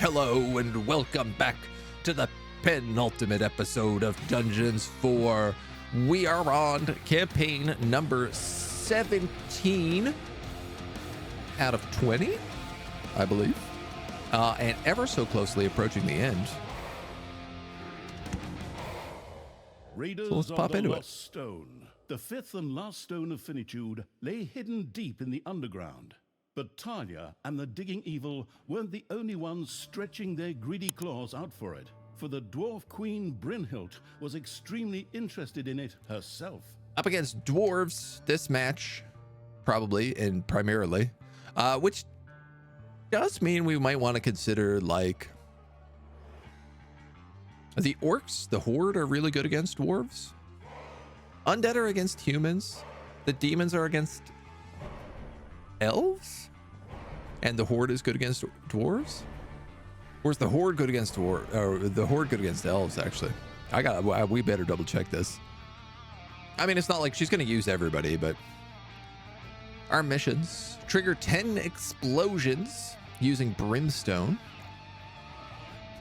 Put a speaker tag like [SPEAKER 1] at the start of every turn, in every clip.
[SPEAKER 1] Hello and welcome back to the penultimate episode of Dungeons 4. We are on campaign number 17 out of 20, I believe, and ever so closely approaching the end.
[SPEAKER 2] Raiders
[SPEAKER 1] So let's pop into it.
[SPEAKER 2] Stone. The fifth and last stone of Finitude lay hidden deep in the underground. But Thalya and the digging evil weren't the only ones stretching their greedy claws out for it, for the dwarf queen Brynhild was extremely interested in it herself.
[SPEAKER 1] Up against dwarves this match, probably and primarily, which does mean we might want to consider, like, the orcs, the horde, are really good against dwarves. Undead are against humans. The demons are against elves, and the horde is good against dwarves. Or is the horde good against or the horde good against elves? Actually, we better double check this. I mean, it's not like she's going to use everybody, but our missions trigger 10 explosions using brimstone,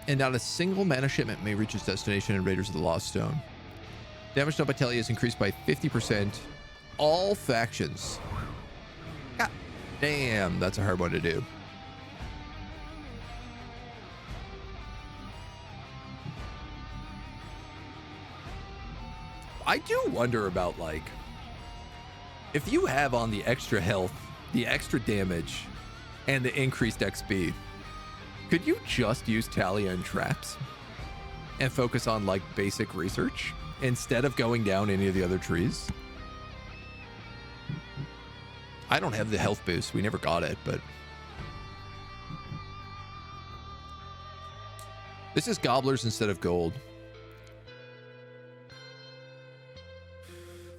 [SPEAKER 1] and not a single mana shipment may reach its destination in Raiders of the Lost Stone. Damage done by Thalya is increased by 50%. All factions. God damn, that's a hard one to do. I do wonder about, like, if you have on the extra health, the extra damage, and the increased XP, could you just use Thalya and traps and focus on, like, basic research instead of going down any of the other trees? I don't have the health boost. We never got it, but this is gobblers instead of gold,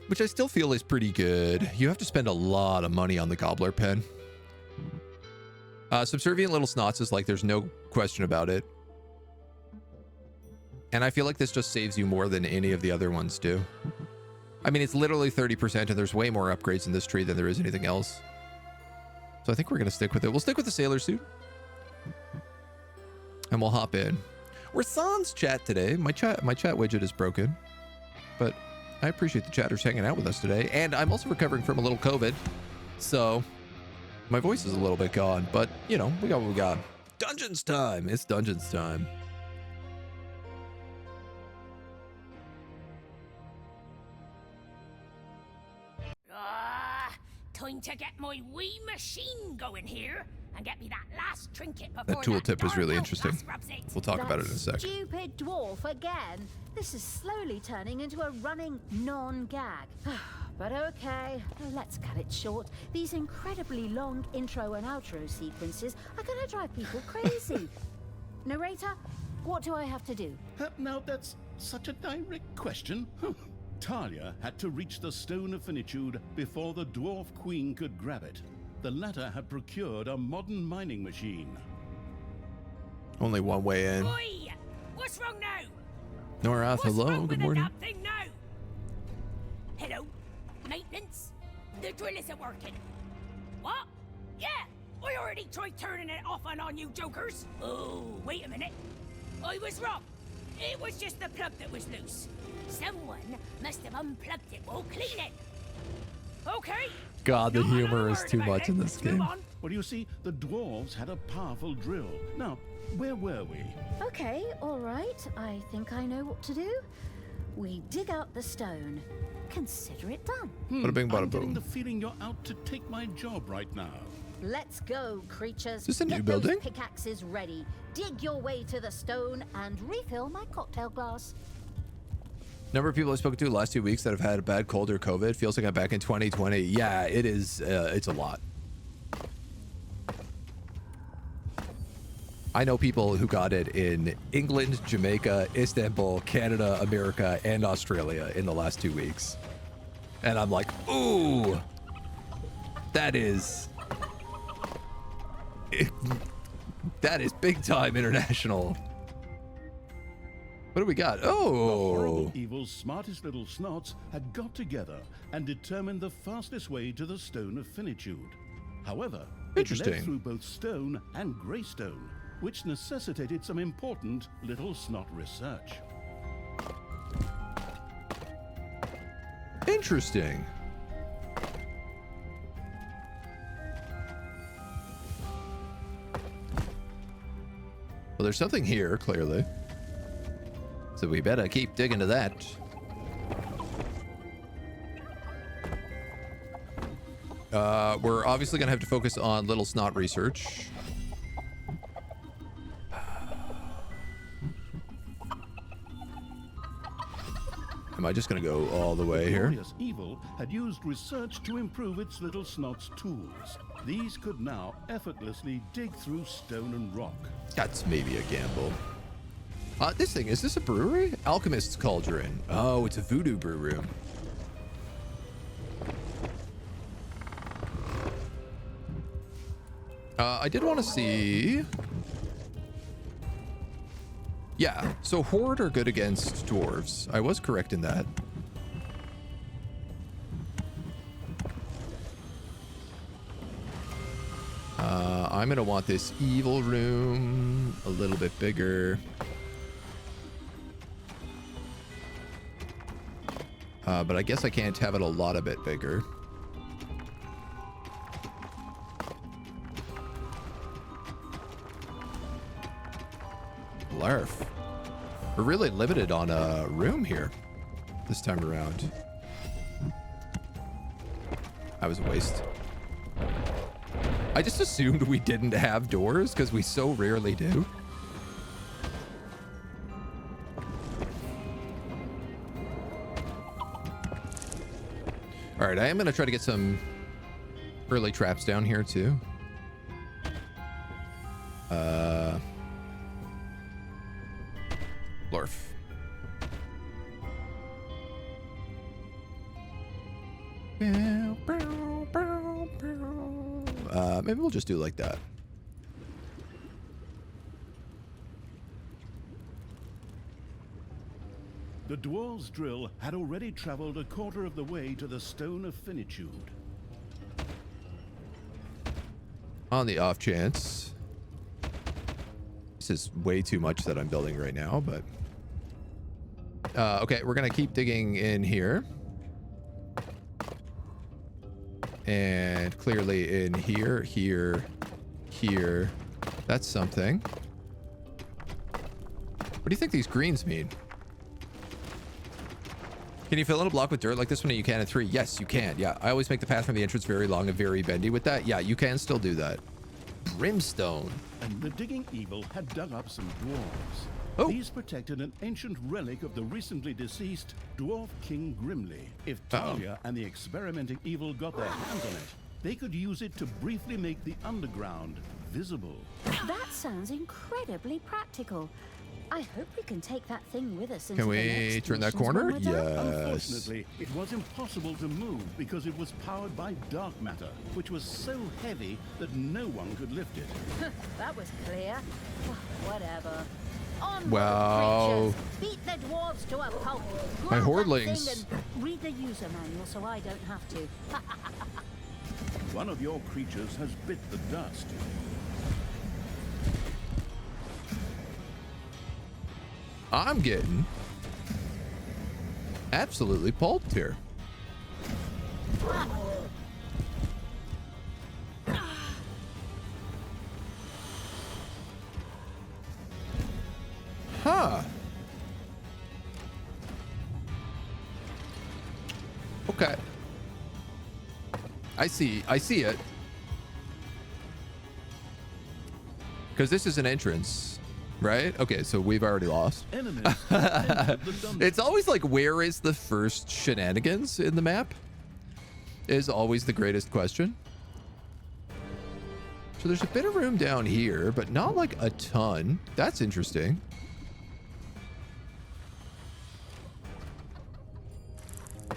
[SPEAKER 1] which I still feel is pretty good. You have to spend a lot of money on the gobbler pen. Subservient little snots is like, there's no question about it. And I feel like this just saves you more than any of the other ones do. I mean, it's literally 30%, and there's way more upgrades in this tree than there is anything else. So I think we're going to stick with it. We'll stick with the sailor suit. And we'll hop in. We're sans chat today. My chat widget is broken. But I appreciate the chatters hanging out with us today. And I'm also recovering from a little COVID. So my voice is a little bit gone. But, you know, we got what we got. Dungeons time. It's dungeons time.
[SPEAKER 3] Time to get my wee machine going here and get me that last trinket before
[SPEAKER 1] That tooltip is really interesting.
[SPEAKER 3] it.
[SPEAKER 1] We'll talk about it in a sec.
[SPEAKER 4] Stupid dwarf again. This is slowly turning into a running non-gag. But okay, let's cut it short. These incredibly long intro and outro sequences are going to drive people crazy. Narrator, what do I have to do?
[SPEAKER 2] Now that's such a direct question. Thalya had to reach the Stone of Finitude before the Dwarf Queen could grab it. The latter had procured a modern mining machine.
[SPEAKER 1] Only one way in.
[SPEAKER 3] Oi! What's wrong now?
[SPEAKER 1] Norath, hello. Good morning.
[SPEAKER 3] That thing now? Hello? Maintenance? The drill isn't working. What? Yeah! I already tried turning it off and on, you jokers. Oh, wait a minute. I was wrong. It was just the plug that was loose. Someone must have unplugged it while cleaning. Okay.
[SPEAKER 1] God, the
[SPEAKER 3] Not
[SPEAKER 1] humor
[SPEAKER 3] another
[SPEAKER 1] is
[SPEAKER 3] word
[SPEAKER 1] too
[SPEAKER 3] about
[SPEAKER 1] much
[SPEAKER 3] it.
[SPEAKER 1] in this
[SPEAKER 3] Let's move
[SPEAKER 1] game.
[SPEAKER 3] on.
[SPEAKER 2] Well, you see, the dwarves had a powerful drill. Now, where were we?
[SPEAKER 4] Okay, all right. I think I know what to do. We dig out the stone. Consider it done.
[SPEAKER 1] Bada bing, bada
[SPEAKER 2] I'm getting
[SPEAKER 1] boom.
[SPEAKER 2] the feeling you're out to take my job right now.
[SPEAKER 4] Let's go, creatures.
[SPEAKER 1] Is this a new
[SPEAKER 4] Get
[SPEAKER 1] building?
[SPEAKER 4] those pickaxes ready. Dig your way to the stone and refill my cocktail glass.
[SPEAKER 1] Number of people I've spoken to the last 2 weeks that have had a bad cold or COVID. Feels like I'm back in 2020. Yeah, it is. It's a lot. I know people who got it in England, Jamaica, Istanbul, Canada, America, and Australia in the last 2 weeks. And I'm like, ooh, that is big time international. What do we got? Oh,
[SPEAKER 2] Horrible evil's smartest little snots had got together and determined the fastest way to the Stone of Finitude. However, it
[SPEAKER 1] Interesting.
[SPEAKER 2] led through both stone and greystone. which necessitated some important little snot research.
[SPEAKER 1] Interesting. Well, there's something here, clearly. So we better keep digging to that. We're obviously going to have to focus on little snot research. Am I just going to go all the way here?
[SPEAKER 2] Glorious Evil had used research to improve its little snot's tools. These could now effortlessly dig through stone and rock.
[SPEAKER 1] That's maybe a gamble. This thing, is this a brewery? Alchemist's Cauldron. Oh, it's a voodoo brew room. I did want to see... Yeah, so Horde are good against dwarves. I was correct in that. I'm going to want this evil room a little bit bigger. But I guess I can't have it a lot a bit bigger. Larf. We're really limited on a room here this time around. That was a waste. I just assumed we didn't have doors because we so rarely do. All right, I am going to try to get some early traps down here too. Lorf. Maybe we'll just do like that.
[SPEAKER 2] The dwarves' drill had already traveled a quarter of the way to the Stone of Finitude.
[SPEAKER 1] On the off chance. This is way too much that I'm building right now, but... okay, we're going to keep digging in here. And clearly in here, here, here. That's something. What do you think these greens mean? Can you fill in a block with dirt like this one? You can in 3. Yes, you can. Yeah, I always make the path from the entrance very long and very bendy with that. Yeah, you can still do that. Brimstone.
[SPEAKER 2] And the digging evil had dug up some dwarves.
[SPEAKER 1] Oh.
[SPEAKER 2] These protected an ancient relic of the recently deceased Dwarf King Grimly. If Thalya and the experimenting evil got their hands on it, they could use it to briefly make the underground visible.
[SPEAKER 4] That sounds incredibly practical. I hope we can take that thing with us into
[SPEAKER 1] Can
[SPEAKER 4] the
[SPEAKER 1] we
[SPEAKER 4] next
[SPEAKER 1] turn that
[SPEAKER 4] missions
[SPEAKER 1] corner?
[SPEAKER 4] when we're done.
[SPEAKER 1] Yes.
[SPEAKER 2] Unfortunately, it was impossible to move because it was powered by dark matter, which was so heavy that no one could lift it.
[SPEAKER 4] That was clear. Whatever. Onward,
[SPEAKER 1] Wow.
[SPEAKER 4] creatures. Beat the dwarves to a pulp.
[SPEAKER 1] My
[SPEAKER 4] Grab that
[SPEAKER 1] hordlings.
[SPEAKER 4] thing and read the user manual so I don't have to.
[SPEAKER 2] One of your creatures has bit the dust.
[SPEAKER 1] I'm getting absolutely pulped here. Huh. Okay. I see it. Because this is an entrance, right? Okay, so we've already lost.
[SPEAKER 2] Enemies entered the dungeon.
[SPEAKER 1] It's always like, where is the first shenanigans in the map? Is always the greatest question. So there's a bit of room down here, but not like a ton. That's interesting.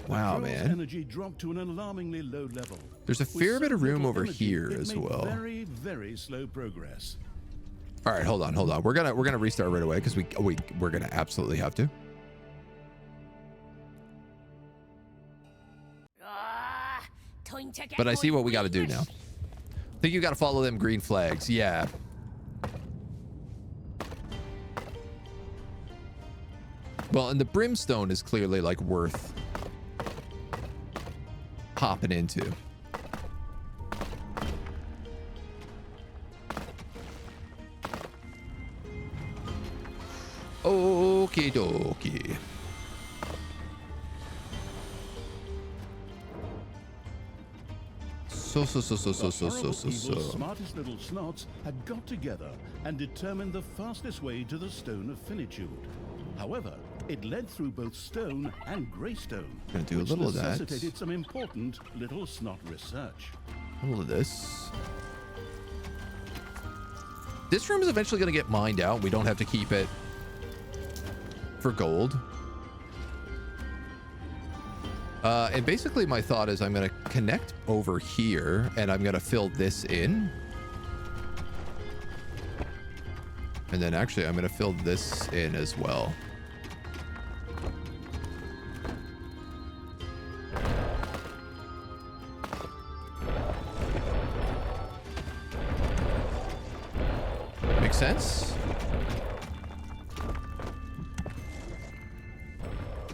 [SPEAKER 1] Wow,
[SPEAKER 2] Control's
[SPEAKER 1] man.
[SPEAKER 2] Energy dropped to an alarmingly low level.
[SPEAKER 1] There's a
[SPEAKER 2] With
[SPEAKER 1] fair bit of
[SPEAKER 2] so
[SPEAKER 1] room
[SPEAKER 2] little
[SPEAKER 1] over
[SPEAKER 2] energy,
[SPEAKER 1] here
[SPEAKER 2] it
[SPEAKER 1] as
[SPEAKER 2] made
[SPEAKER 1] well.
[SPEAKER 2] Very, very slow progress.
[SPEAKER 1] All right, hold on. We're gonna restart right away because we're gonna absolutely have to.
[SPEAKER 3] Time to get
[SPEAKER 1] But I see
[SPEAKER 3] my
[SPEAKER 1] what we got to do
[SPEAKER 3] weakness.
[SPEAKER 1] now. I think you got to follow them green flags. Yeah. Well, and the brimstone is clearly like worth hopping into. Okie dokie. So.
[SPEAKER 2] Evil's smartest little snots had got together and determined the fastest way to the Stone of Finitude. However, it led through both stone and greystone,
[SPEAKER 1] Gonna do a
[SPEAKER 2] which
[SPEAKER 1] little of that.
[SPEAKER 2] necessitated some important little snot research.
[SPEAKER 1] A little of this. This room is eventually going to get mined out. We don't have to keep it for gold. And basically my thought is I'm going to connect over here and I'm going to fill this in. And then actually I'm going to fill this in as well. Makes sense?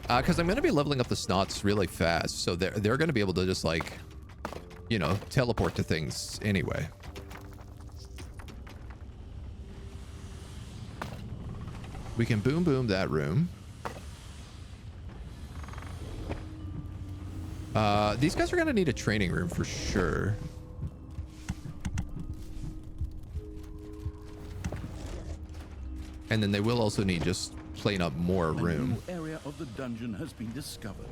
[SPEAKER 1] Because I'm going to be leveling up the snots really fast, so they're going to be able to just, like, you know, teleport to things anyway. We can boom that room. These guys are going to need a training room for sure. And then they will also need just plain up more room.
[SPEAKER 2] A new area of the dungeon has been discovered.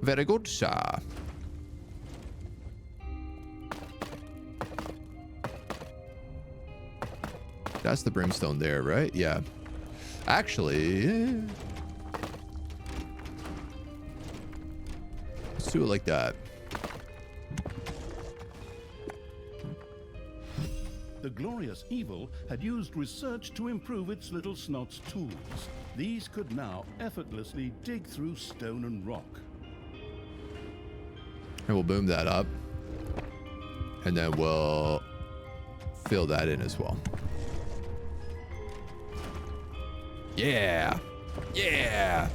[SPEAKER 1] Very good, sir. That's the brimstone there, right? Yeah. Actually, let's do it like that.
[SPEAKER 2] The glorious Evil had used research to improve its little snot's tools. These could now effortlessly dig through stone and rock.
[SPEAKER 1] And we'll boom that up. And then we'll fill that in as well. Yeah. Yeah.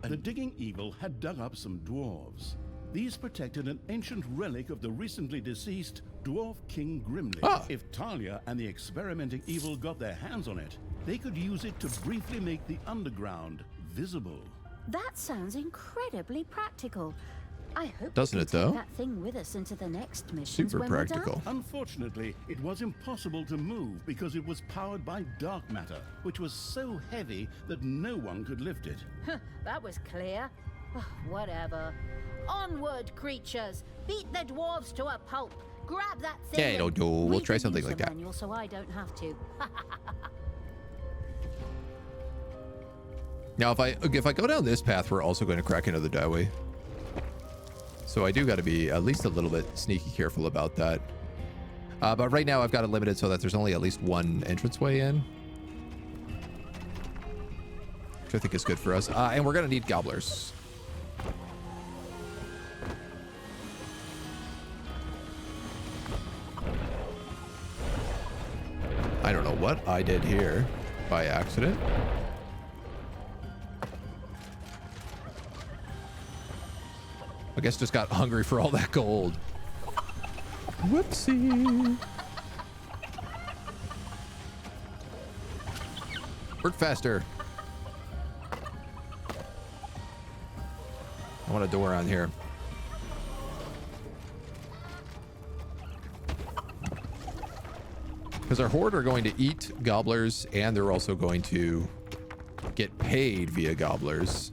[SPEAKER 2] The digging Evil had dug up some dwarves. These protected an ancient relic of the recently deceased Dwarf King Grimly.
[SPEAKER 1] Ah.
[SPEAKER 2] If Thalya and the experimenting Evil got their hands on it, they could use it to briefly make the underground visible.
[SPEAKER 4] That sounds incredibly practical. I hope
[SPEAKER 1] Doesn't
[SPEAKER 4] we
[SPEAKER 1] it,
[SPEAKER 4] can
[SPEAKER 1] though?
[SPEAKER 4] take that thing with us into the next missions
[SPEAKER 1] Super
[SPEAKER 4] when we're done.
[SPEAKER 1] practical.
[SPEAKER 2] Unfortunately, it was impossible to move because it was powered by dark matter, which was so heavy that no one could lift it.
[SPEAKER 4] That was clear. Whatever. Onward, creatures! Beat the dwarves to a pulp. Grab that thing.
[SPEAKER 1] Yeah, it'll
[SPEAKER 4] and
[SPEAKER 1] do. We'll
[SPEAKER 4] read
[SPEAKER 1] try
[SPEAKER 4] the
[SPEAKER 1] something
[SPEAKER 4] user
[SPEAKER 1] like that.
[SPEAKER 4] manual so I don't have to.
[SPEAKER 1] Now, if I go down this path, we're also going to crack into the doorway. So I do got to be at least a little bit sneaky careful about that. But right now I've got it limited so that there's only at least one entranceway in. Which I think is good for us. And we're going to need gobblers. I don't know what I did here by accident. I guess just got hungry for all that gold. Whoopsie. Work faster. I want a door on here. Because our horde are going to eat gobblers and they're also going to get paid via gobblers.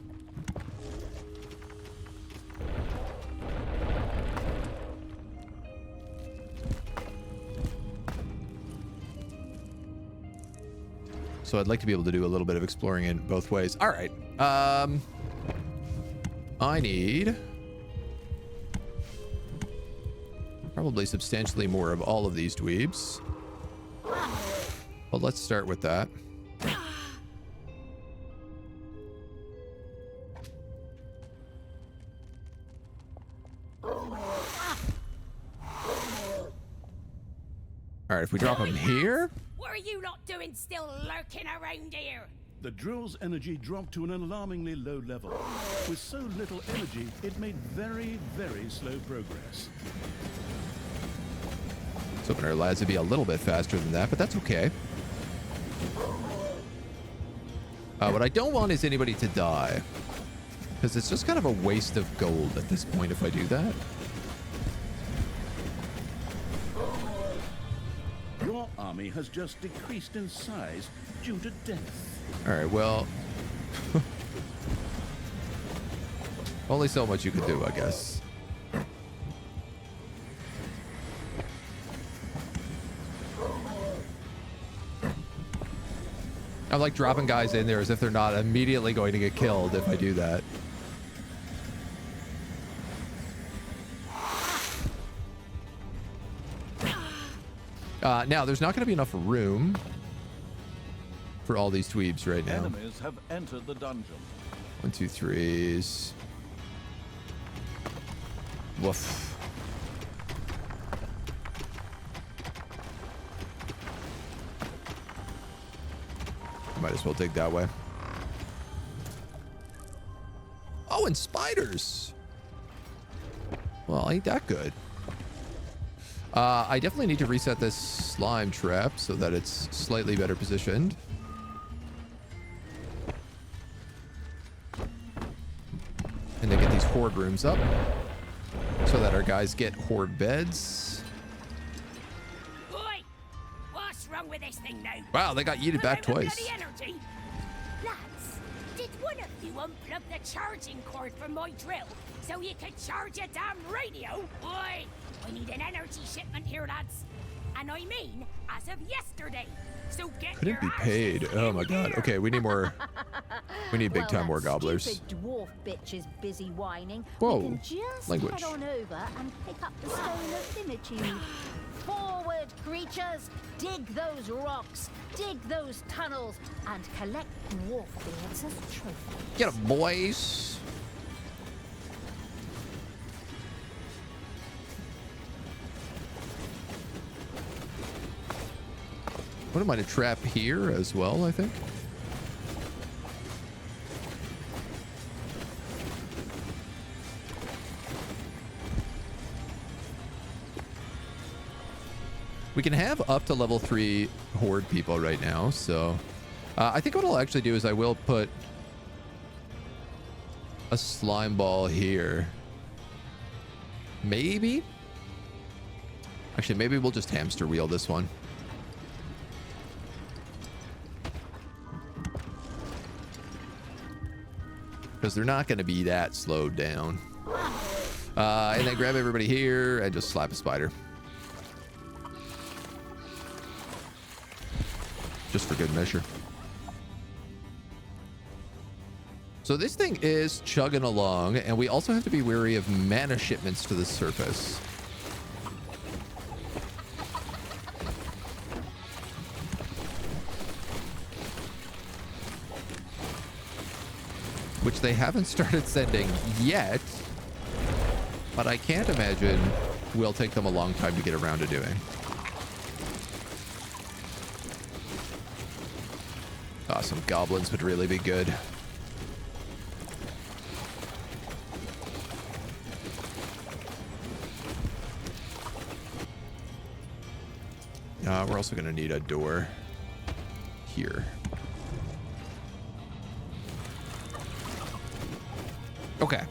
[SPEAKER 1] So I'd like to be able to do a little bit of exploring in both ways. All right. I need probably substantially more of all of these dweebs. Well, let's start with that. All right, if we drop him here.
[SPEAKER 3] What are you lot doing still lurking around here?
[SPEAKER 2] The drill's energy dropped to an alarmingly low level. With so little energy, it made very, very slow progress.
[SPEAKER 1] I was hoping our lads would be a little bit faster than that, but that's okay. What I don't want is anybody to die, because it's just kind of a waste of gold at this point if I do that.
[SPEAKER 2] Your army has just decreased in size due to death.
[SPEAKER 1] All right, well, only so much you can do, I guess. I'm like dropping guys in there as if they're not immediately going to get killed if I do that. Now, there's not going to be enough room for all these dweebs right now.
[SPEAKER 2] Enemies have entered the dungeon.
[SPEAKER 1] 1, 2, 3s. Woof. Might as well dig that way. Oh, and spiders. Well, ain't that good. I definitely need to reset this slime trap so that it's slightly better positioned. And then get these horde rooms up so that our guys get horde beds.
[SPEAKER 3] Boy, what's wrong with this thing now?
[SPEAKER 1] Wow, they got yeeted back twice.
[SPEAKER 3] Energy. Lads, did one of you unplug the charging cord from my drill so you could charge a damn radio? Boy, I need an energy shipment here, lads. And I mean, as of yesterday. So get
[SPEAKER 1] Couldn't
[SPEAKER 3] your
[SPEAKER 1] be paid.
[SPEAKER 3] asses
[SPEAKER 1] Oh
[SPEAKER 3] in
[SPEAKER 1] my god.
[SPEAKER 3] here.
[SPEAKER 1] Okay, we need more. We need big time more gobblers.
[SPEAKER 4] Stupid dwarf bitch is busy whining.
[SPEAKER 1] Whoa,
[SPEAKER 4] We can just
[SPEAKER 1] language.
[SPEAKER 4] head on over and pick up the stone of finitude. Forward, creatures! Dig those rocks, dig those tunnels, and collect dwarf beards as trophies.
[SPEAKER 1] Get 'em, boys. What am I to trap here as well, I think? We can have up to level 3 horde people right now, so I think what I'll actually do is I will put a slime ball here. Maybe? Actually, maybe we'll just hamster wheel this one. Because they're not going to be that slowed down. And then grab everybody here and just slap a spider. Just for good measure. So this thing is chugging along, and we also have to be wary of mana shipments to the surface. Which they haven't started sending yet, but I can't imagine will take them a long time to get around to doing. Oh, some goblins would really be good. We're also going to need a door here. Okay.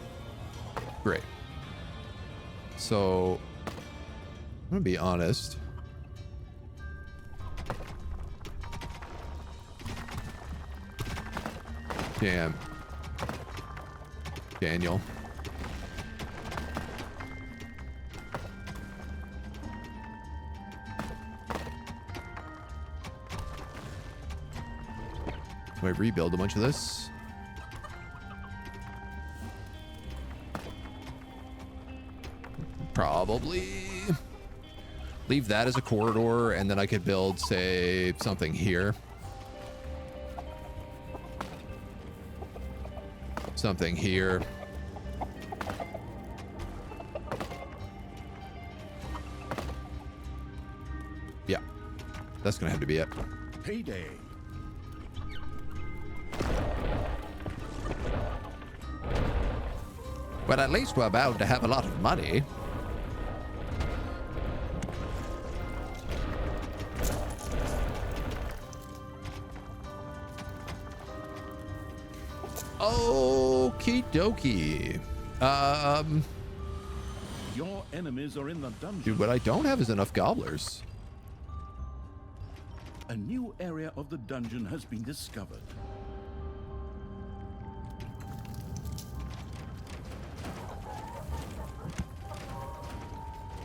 [SPEAKER 1] Great. So, I'm going to be honest. Damn. Daniel. Do I rebuild a bunch of this? Probably. Leave that as a corridor, and then I could build, say, something here. Something here. Yeah, That's gonna have to be it.
[SPEAKER 2] Payday.
[SPEAKER 1] But at least we're bound to have a lot of money. Okie dokie.
[SPEAKER 2] Your enemies are in the dungeon.
[SPEAKER 1] Dude, what I don't have is enough gobblers.
[SPEAKER 2] A new area of the dungeon has been discovered.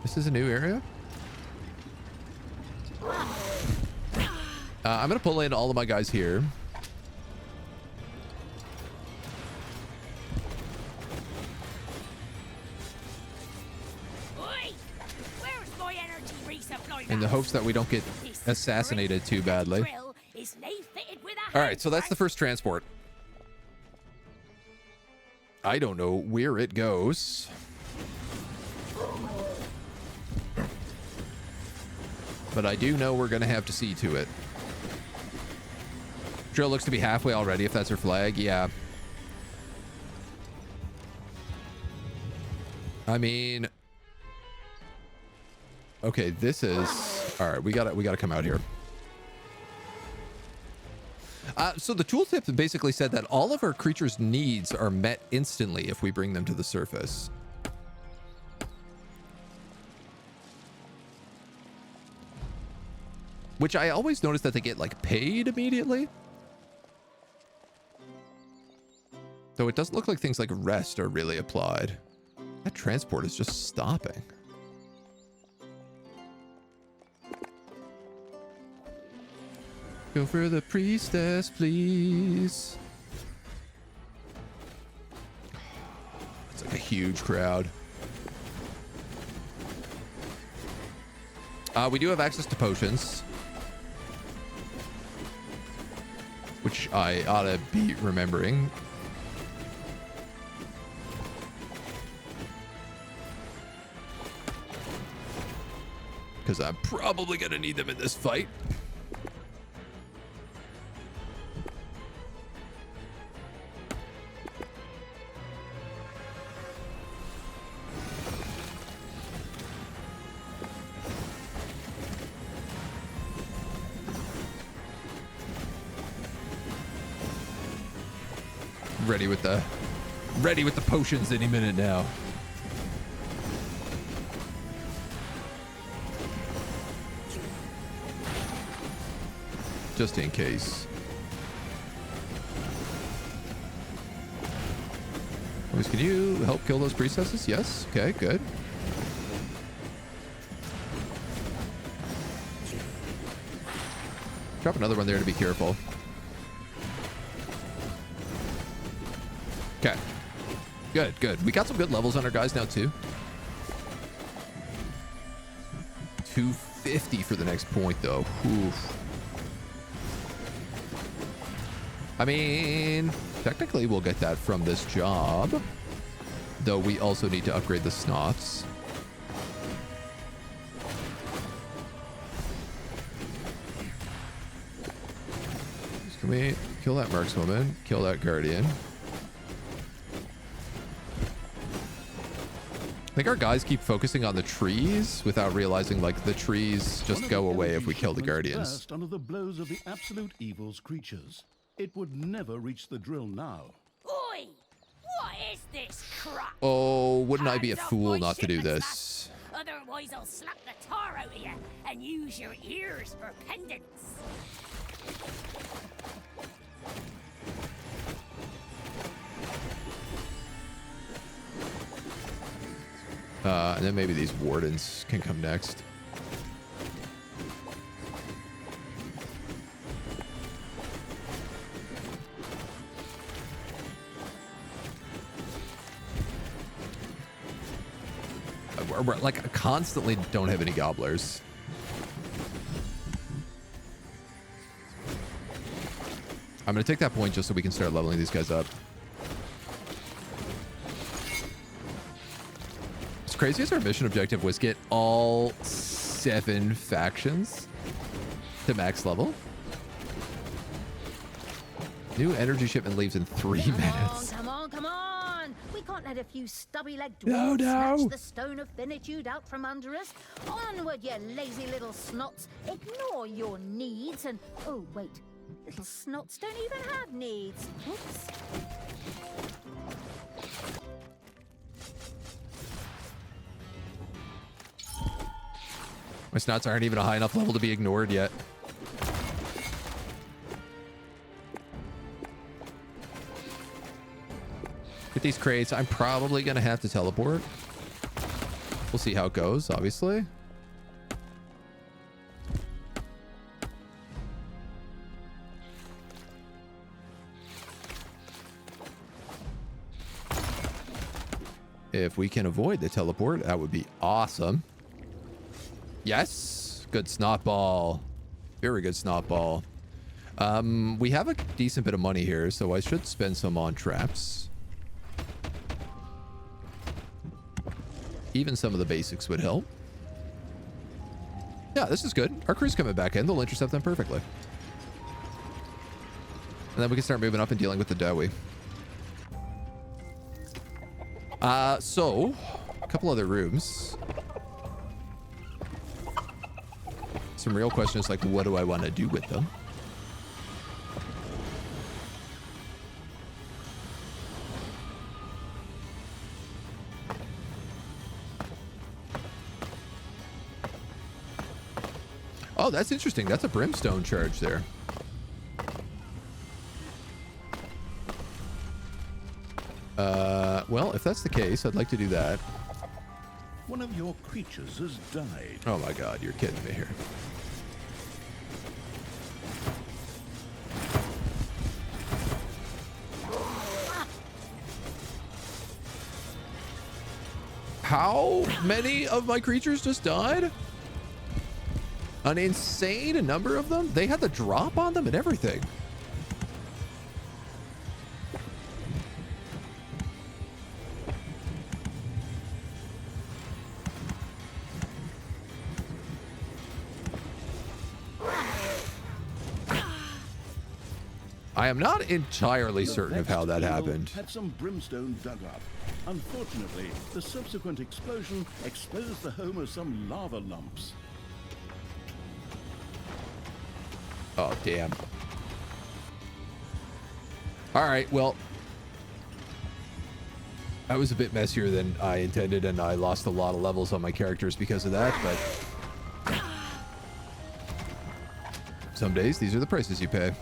[SPEAKER 1] This is a new area? I'm gonna pull in all of my guys here. In the hopes that we don't get assassinated too badly. All right, so that's the first transport. I don't know where it goes. But I do know we're going to have to see to it. Drill looks to be halfway already, if that's her flag. Yeah. I mean... Okay, this is... All right, we gotta come out here. So the tooltip basically said that all of our creatures' needs are met instantly if we bring them to the surface. Which I always notice that they get, like, paid immediately. Though it doesn't look like things like rest are really applied. That transport is just stopping. Go for the priestess, please. It's like a huge crowd. We do have access to potions, which I ought to be remembering. Because I'm probably going to need them in this fight. Ready with the potions any minute now. Just in case. Can you help kill those priestesses? Yes. Okay, good. Drop another one there to be careful. Okay. Good, good. We got some good levels on our guys now, too. 250 for the next point, though. Oof. I mean, technically we'll get that from this job. Though we also need to upgrade the snots. Can we kill that markswoman? Kill that guardian. I think our guys keep focusing on the trees without realizing, like, the trees just go away if we kill the guardians.
[SPEAKER 2] Under the blows of the absolute evil's creatures, it would never reach the drill now.
[SPEAKER 3] Oi! What is this crap?
[SPEAKER 1] Oh, wouldn't I be a fool not to do this?
[SPEAKER 3] Otherwise, I'll slap the tar out of you and use your ears for pendants.
[SPEAKER 1] And then maybe these wardens can come next. We're like constantly don't have any gobblers. I'm gonna take that point just so we can start leveling these guys up. Crazy as our mission objective was get all 7 factions. to max level. New energy shipment leaves in 3 minutes.
[SPEAKER 4] Come on, come on! We can't let a few stubby-legged
[SPEAKER 1] No,
[SPEAKER 4] dwarves
[SPEAKER 1] no.
[SPEAKER 4] snatch the stone of finitude out from under us. Onward, you lazy little snots. Ignore your needs and... Oh, wait. Little snots don't even have needs. Oops.
[SPEAKER 1] My snots aren't even a high enough level to be ignored yet. Get these crates. I'm probably going to have to teleport. We'll see how it goes, obviously. If we can avoid the teleport, that would be awesome. Yes. Good snot ball. Very good snot ball. We have a decent bit of money here, so I should spend some on traps. Even some of the basics would help. Yeah, this is good. Our crew's coming back in. They'll intercept them perfectly. And then we can start moving up and dealing with the doughy. So, a couple other rooms. Some real questions like, what do I want to do with them? Oh, that's interesting. That's a brimstone charge there. Well, if that's the case, I'd like to do that.
[SPEAKER 2] One of your creatures has died.
[SPEAKER 1] Oh my god, you're kidding me here. How many of my creatures just died? An insane number of them? They had the drop on them and everything. I am not entirely certain of how that happened.
[SPEAKER 2] Had some brimstone dug up. Unfortunately, the subsequent explosion exposed the home of some lava lumps.
[SPEAKER 1] Oh, damn. All right, well, that was a bit messier than I intended, and I lost a lot of levels on my characters because of that, but some days these are the prices you pay.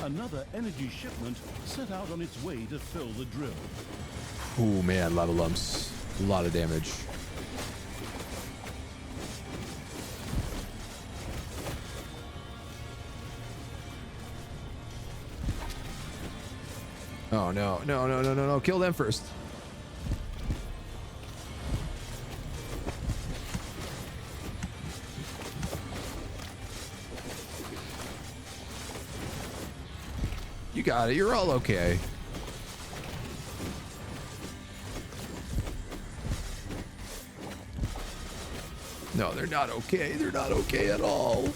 [SPEAKER 2] Another energy shipment set out on its way to fill the drill.
[SPEAKER 1] Oh man, lava lumps. A lot of damage. Oh no, no, no, no, no, no. Kill them first. You got it. You're all okay. No, they're not okay. They're not okay at all.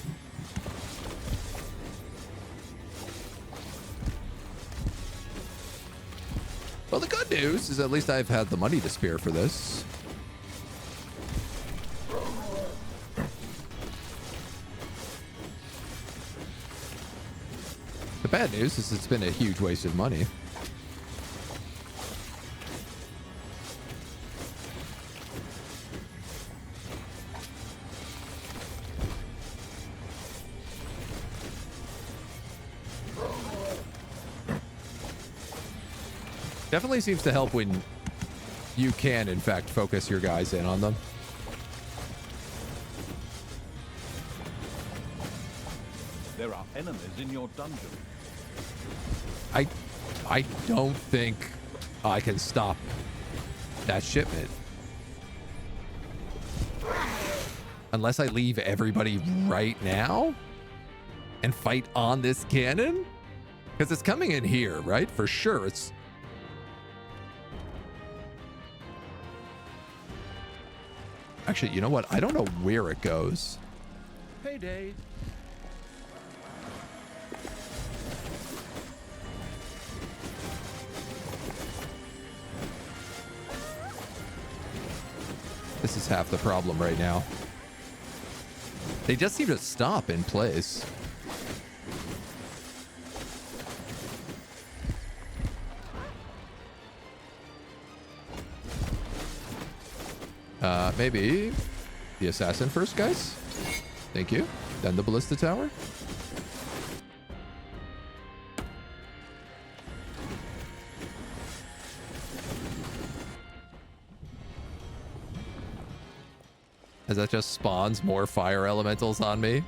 [SPEAKER 1] Well, the good news is at least I've had the money to spare for this. The bad news is it's been a huge waste of money. Definitely seems to help when you can, in fact, focus your guys in on them.
[SPEAKER 2] There are enemies in your dungeon.
[SPEAKER 1] I don't think I can stop that shipment. Unless I leave everybody right now. and fight on this cannon? Because it's coming in here, right? For sure. It's... Actually, you know what? I don't know where it goes.
[SPEAKER 2] Payday.
[SPEAKER 1] This is half the problem right now. They just seem to stop in place. Maybe the assassin first, guys. Thank you. Then the ballista tower. As that just spawns more fire elementals on me.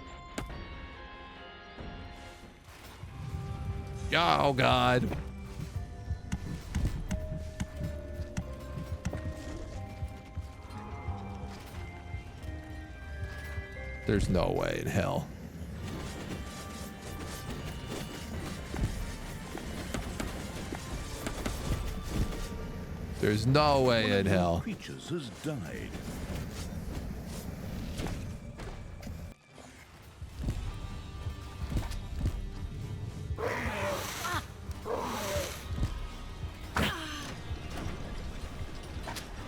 [SPEAKER 1] Oh, God. There's no way in hell. There's no way in hell.
[SPEAKER 2] Creatures has died.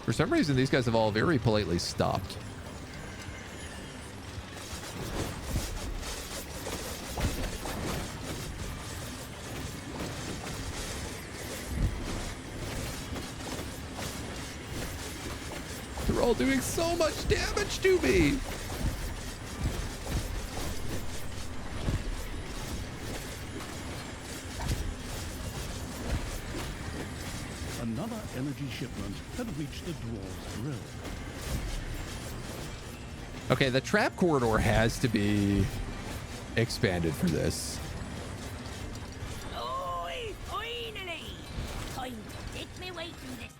[SPEAKER 1] For some reason, these guys have all very politely stopped. They're all doing so much damage to me.
[SPEAKER 2] Another energy shipment had reached the dwarves' grill.
[SPEAKER 1] Okay, the trap corridor has to be expanded for this.
[SPEAKER 3] Oi, finally! Time to dig me way through this.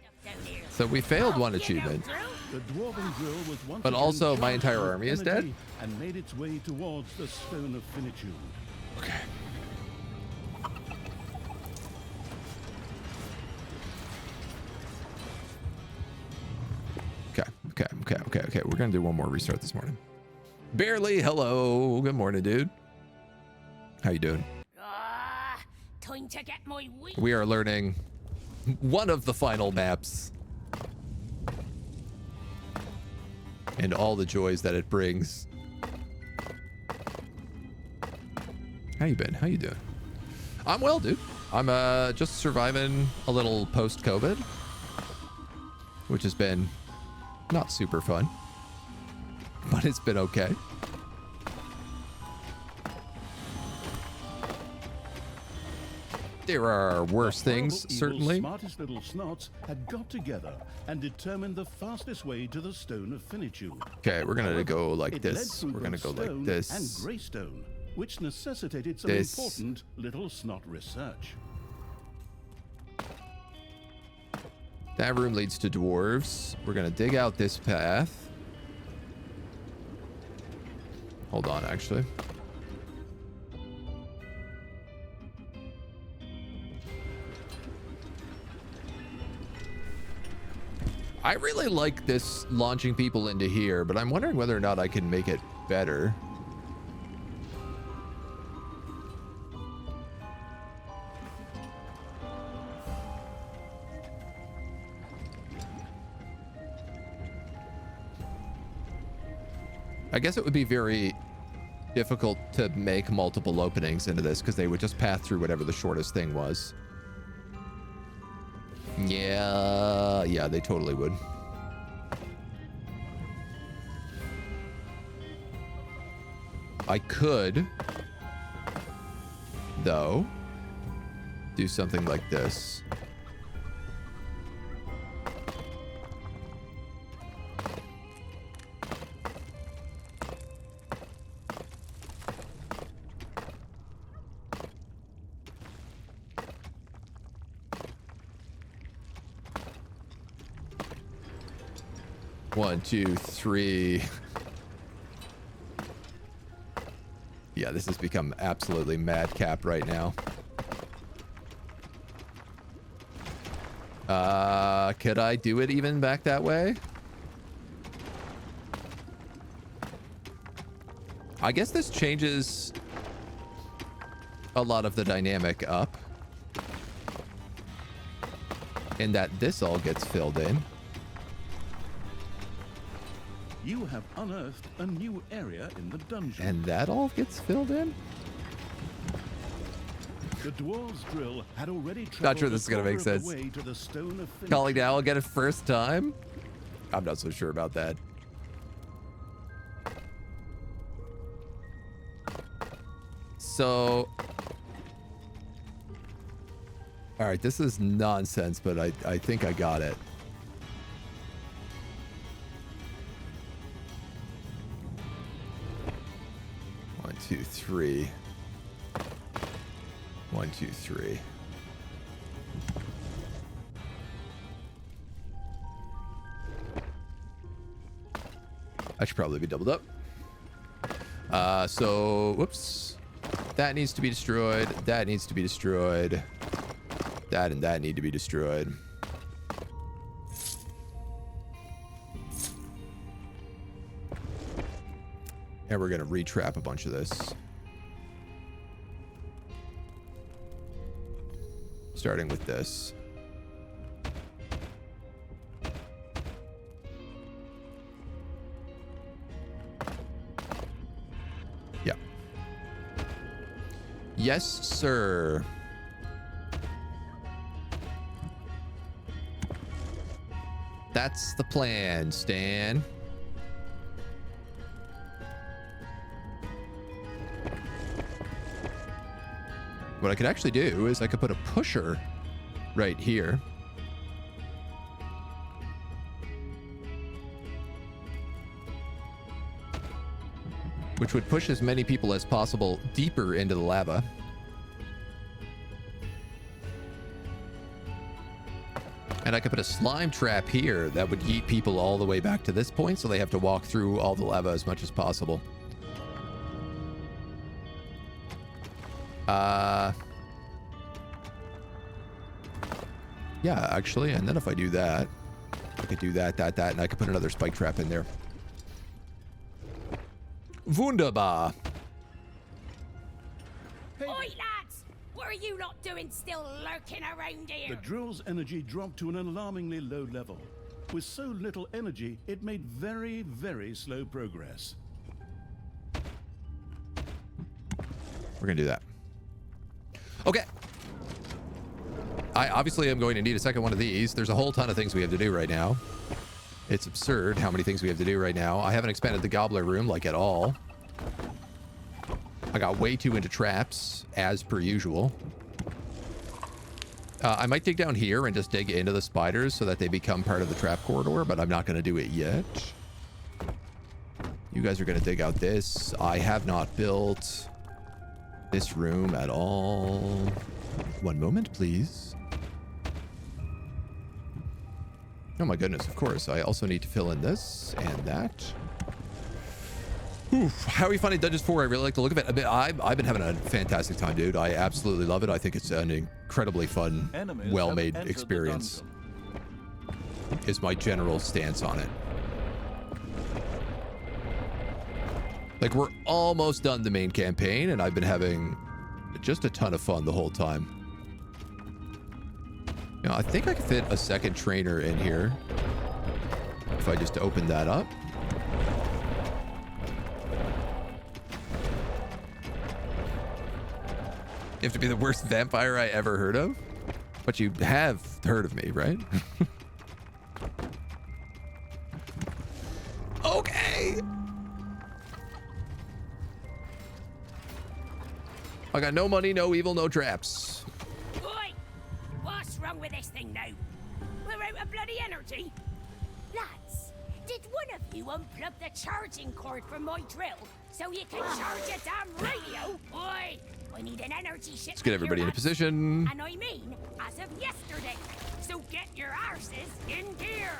[SPEAKER 3] Stuff down here.
[SPEAKER 1] So we failed one
[SPEAKER 3] Oh, you know,
[SPEAKER 1] achievement.
[SPEAKER 3] Drew?
[SPEAKER 2] The dwarven grill was once
[SPEAKER 1] But
[SPEAKER 2] again
[SPEAKER 1] also my
[SPEAKER 2] charged
[SPEAKER 1] entire
[SPEAKER 2] with
[SPEAKER 1] army is
[SPEAKER 2] energy
[SPEAKER 1] dead?
[SPEAKER 2] and made its way towards the stone of finitude.
[SPEAKER 1] Okay. Okay. We're gonna do one more restart this morning. Barely. Hello. Good morning, dude. How you doing?
[SPEAKER 3] Time to get my wheat.
[SPEAKER 1] We are learning one of the final maps and all the joys that it brings. How you been? How you doing? I'm well, dude. I'm just surviving a little post-COVID, which has been not super fun, but it's been okay. There are worse things,
[SPEAKER 2] Evil's
[SPEAKER 1] certainly.
[SPEAKER 2] Smartest little snots had got together and determined the fastest way to the stone of finitude.
[SPEAKER 1] Okay, we're gonna go like
[SPEAKER 2] It led
[SPEAKER 1] this.
[SPEAKER 2] through
[SPEAKER 1] We're gonna
[SPEAKER 2] both
[SPEAKER 1] go like
[SPEAKER 2] stone
[SPEAKER 1] this.
[SPEAKER 2] and greystone, which necessitated some
[SPEAKER 1] This.
[SPEAKER 2] important little snot research.
[SPEAKER 1] That room leads to dwarves. We're gonna dig out this path. Hold on, actually. I really like this launching people into here, but I'm wondering whether or not I can make it better. I guess it would be very difficult to make multiple openings into this because they would just path through whatever the shortest thing was. Yeah, they totally would. I could, though, do something like this. One, two, three. Yeah, this has become absolutely madcap right now. Could I do it even back that way? I guess this changes a lot of the dynamic up. In that this all gets filled in.
[SPEAKER 2] You have unearthed a new area in the dungeon.
[SPEAKER 1] And that all gets filled in?
[SPEAKER 2] The dwarves' drill had already traveled
[SPEAKER 1] Not sure this is gonna make sense.
[SPEAKER 2] way to the stone of Finitude.
[SPEAKER 1] Calling down, I'll get it first time? I'm not so sure about that. So... Alright, this is nonsense, but I think I got it. One, two, three. 1, 2, 3. I should probably be doubled up. So, whoops. That needs to be destroyed. That needs to be destroyed. That and that need to be destroyed. And we're going to retrap a bunch of this. Starting with this. Yeah. Yes, sir. That's the plan, Stan. What I could actually do is I could put a pusher right here. Which would push as many people as possible deeper into the lava. And I could put a slime trap here that would yeet people all the way back to this point, so they have to walk through all the lava as much as possible. Yeah, actually, and then if I do that, I could do that, and I could put another spike trap in there. Wunderbar.
[SPEAKER 3] Oi, lads! What are you lot doing still lurking around
[SPEAKER 2] The
[SPEAKER 3] here?
[SPEAKER 2] drill's energy dropped to an alarmingly low level. With so little energy, it made very, very slow progress.
[SPEAKER 1] We're gonna do that. Okay. I obviously am going to need a second one of these. There's a whole ton of things we have to do right now. It's absurd how many things we have to do right now. I haven't expanded the gobbler room like at all. I got way too into traps, as per usual. I might dig down here and just dig into the spiders so that they become part of the trap corridor, but I'm not going to do it yet. You guys are going to dig out this. I have not built this room at all. One moment, please. Oh my goodness, of course. I also need to fill in this and that. Oof, how are you finding Dungeons 4? I really like the look of it. I've been having a fantastic time, dude. I absolutely love it. I think it's an incredibly fun, well-made experience. Is my general stance on it. Like, we're almost done the main campaign, and I've been having just a ton of fun the whole time. You know, I think I could fit a second trainer in here if I just open that up. You have to be the worst vampire I ever heard of? But you have heard of me, right? Okay. I got no money, no evil, no traps.
[SPEAKER 3] Oi! What's wrong with this thing now? We're out of bloody energy. Lads, did one of you unplug the charging cord from my drill so you can charge a damn radio? Oi! I need an energy ship.
[SPEAKER 1] Let's get everybody in a position.
[SPEAKER 3] And I mean, as of yesterday. So get your arses in gear.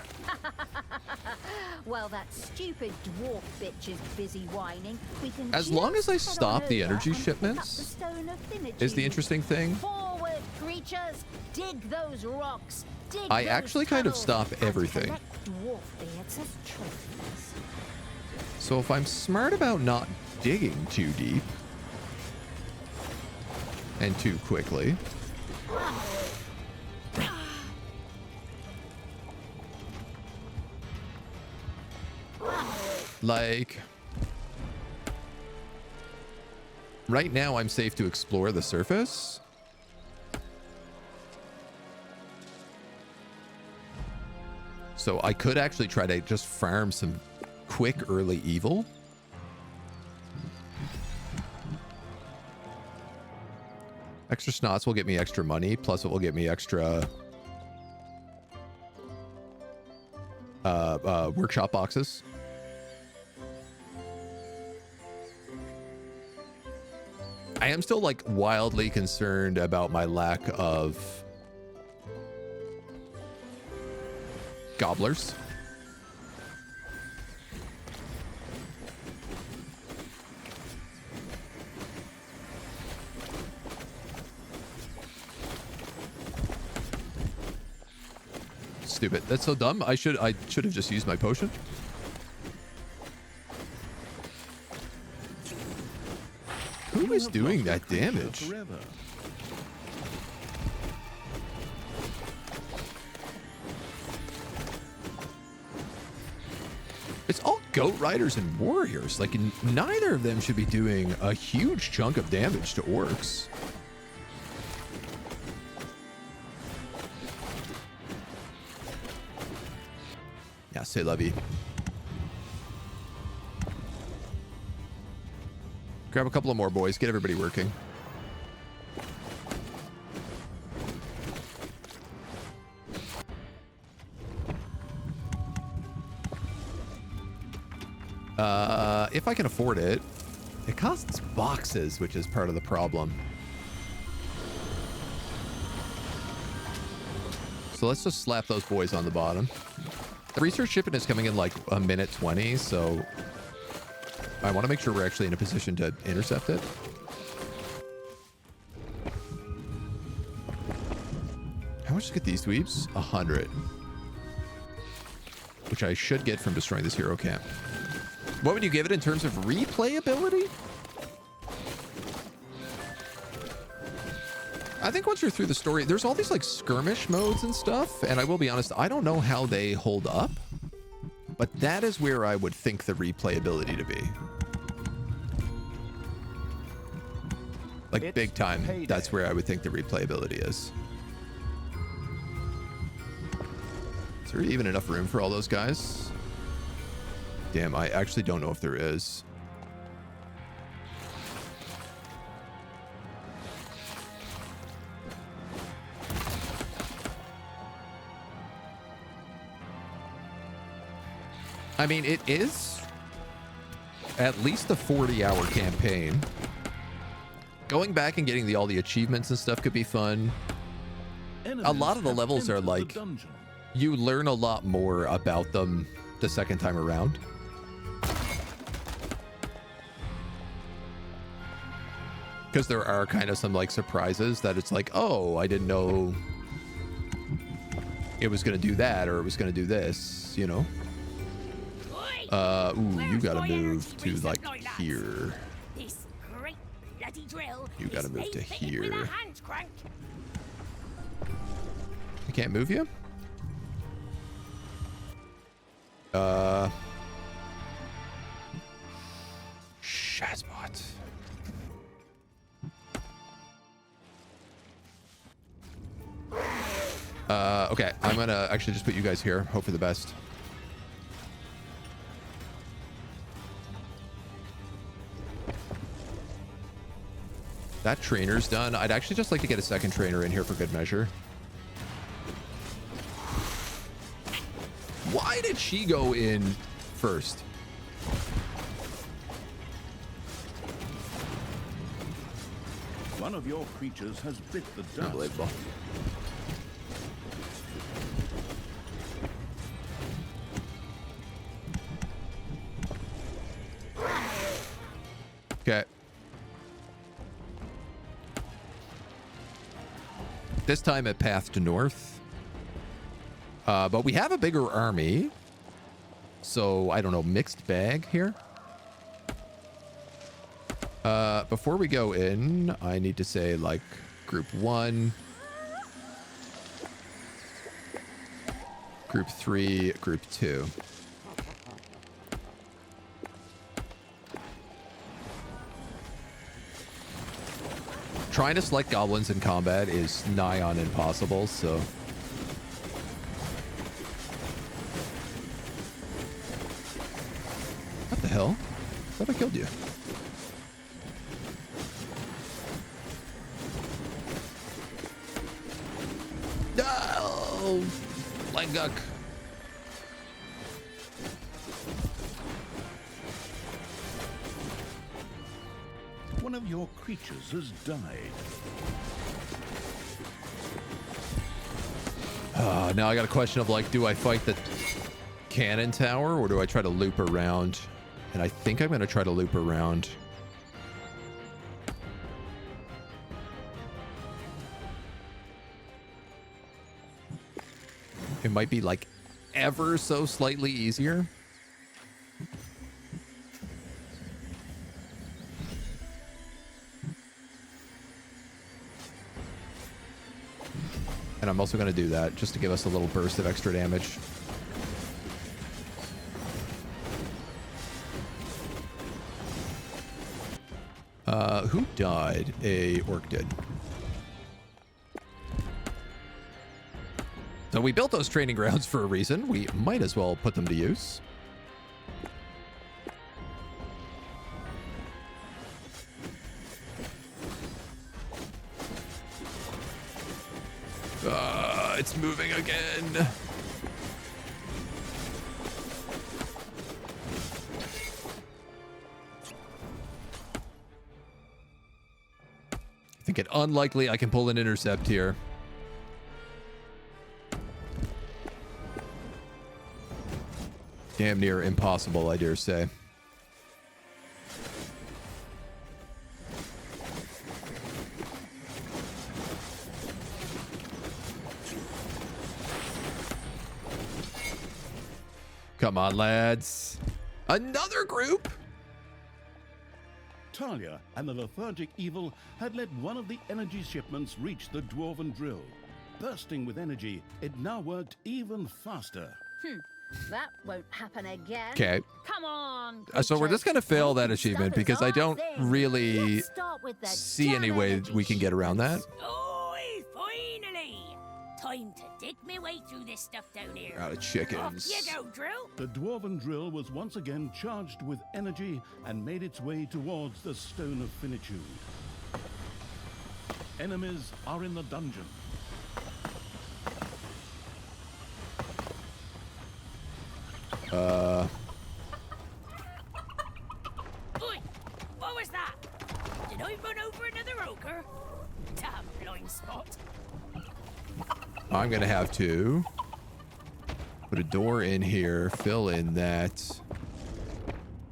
[SPEAKER 4] While that stupid dwarf bitch is busy whining, we can
[SPEAKER 1] As long as I
[SPEAKER 4] just head
[SPEAKER 1] stop
[SPEAKER 4] on
[SPEAKER 1] the
[SPEAKER 4] over
[SPEAKER 1] energy
[SPEAKER 4] and pick up the
[SPEAKER 1] shipments
[SPEAKER 4] stone of Finitude.
[SPEAKER 1] is the interesting thing.
[SPEAKER 4] Forward, creatures! Dig those rocks! Dig
[SPEAKER 1] I
[SPEAKER 4] those
[SPEAKER 1] actually kind of
[SPEAKER 4] tunnels,
[SPEAKER 1] stop
[SPEAKER 4] and
[SPEAKER 1] everything.
[SPEAKER 4] collect dwarf beards as trophies.
[SPEAKER 1] So if I'm smart about not digging too deep and too quickly, like right now I'm safe to explore the surface. So I could actually try to just farm some quick early evil. Extra snots will get me extra money, plus it will get me extra workshop boxes. I am still like wildly concerned about my lack of gobblers. Stupid. That's so dumb. I should have just used my potion. Who is doing that damage?
[SPEAKER 2] Forever.
[SPEAKER 1] It's all goat riders and warriors. Like neither of them should be doing a huge chunk of damage to orcs. Yeah, c'est la vie. Grab a couple of more boys. Get everybody working. If I can afford it. It costs boxes, which is part of the problem. So let's just slap those boys on the bottom. The research shipment is coming in like a minute 20, so I want to make sure we're actually in a position to intercept it. How much to get these dweebs? 100. Which I should get from destroying this hero camp. What would you give it in terms of replayability? I think once you're through the story, there's all these like skirmish modes and stuff. And I will be honest, I don't know how they hold up. But that is where I would think the replayability to be. Like
[SPEAKER 2] It's
[SPEAKER 1] big time,
[SPEAKER 2] payday.
[SPEAKER 1] that's where I would think the replayability is. Is there even enough room for all those guys? Damn, I actually don't know if there is. I mean, it is at least a 40-hour campaign. Going back and getting all the achievements and stuff could be fun. A lot of the levels are like, you learn a lot more about them the second time around. Because there are kind of some like surprises that it's like, oh, I didn't know it was going to do that or it was going to do this, you know? Ooh, you gotta move to like here.
[SPEAKER 3] This great bloody drill.
[SPEAKER 1] You gotta move to
[SPEAKER 3] with
[SPEAKER 1] here.
[SPEAKER 3] a hand crank.
[SPEAKER 1] I can't move you? Shazbot. Okay, I'm gonna actually just put you guys here. Hope for the best. That trainer's done. I'd actually just like to get a second trainer in here for good measure. Why did she go in first?
[SPEAKER 2] One of your creatures has bit the dust.
[SPEAKER 1] Unbelievable. Okay. This time it pathed north. But we have a bigger army. So, I don't know, mixed bag here. Before we go in, I need to say, like, group 1. Group 3, group 2. Trying to select goblins in combat is nigh on impossible, so... What the hell? I thought I killed you. No! Languk.
[SPEAKER 2] One of your creatures has died.
[SPEAKER 1] Now I got a question of, like, do I fight the cannon tower or do I try to loop around? And I think I'm going to try to loop around. It might be, like, ever so slightly easier. And I'm also going to do that just to give us a little burst of extra damage. Who died? A orc did. So we built those training grounds for a reason. We might as well put them to use. It's moving again. I think it unlikely I can pull an intercept here. Damn near impossible, I dare say. Come on, lads. Another group?
[SPEAKER 2] Thalya and the lethargic evil had let one of the energy shipments reach the dwarven drill. Bursting with energy, it now worked even faster.
[SPEAKER 4] That won't happen again.
[SPEAKER 1] Okay.
[SPEAKER 4] Come on.
[SPEAKER 1] So we're just going to fail that
[SPEAKER 4] Stuff
[SPEAKER 1] achievement
[SPEAKER 4] is
[SPEAKER 1] because I
[SPEAKER 4] our
[SPEAKER 1] don't
[SPEAKER 4] thing.
[SPEAKER 1] really
[SPEAKER 4] Let's start with the
[SPEAKER 1] see any
[SPEAKER 4] damn
[SPEAKER 1] way
[SPEAKER 4] energy
[SPEAKER 1] we can get around that.
[SPEAKER 3] Oi, finally! Time to dig my way through this stuff down here.
[SPEAKER 1] Out of
[SPEAKER 3] Off
[SPEAKER 1] chickens.
[SPEAKER 3] you go, Drill.
[SPEAKER 2] The dwarven drill was once again charged with energy and made its way towards the Stone of Finitude. Enemies are in the dungeon.
[SPEAKER 3] Oi, what was that? Did I run over another ogre? Damn blind spot.
[SPEAKER 1] I'm going to have to put a door in here, fill in that,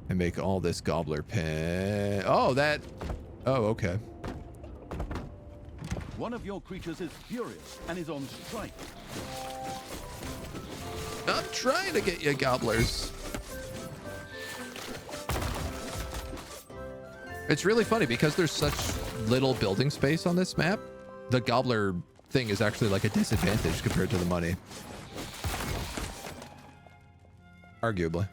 [SPEAKER 1] and make all this gobbler pen. Oh, that. Oh, okay.
[SPEAKER 2] One of your creatures is furious and is on strike.
[SPEAKER 1] I'm trying to get you gobblers. It's really funny because there's such little building space on this map. The gobbler thing is actually like a disadvantage compared to the money. Arguably.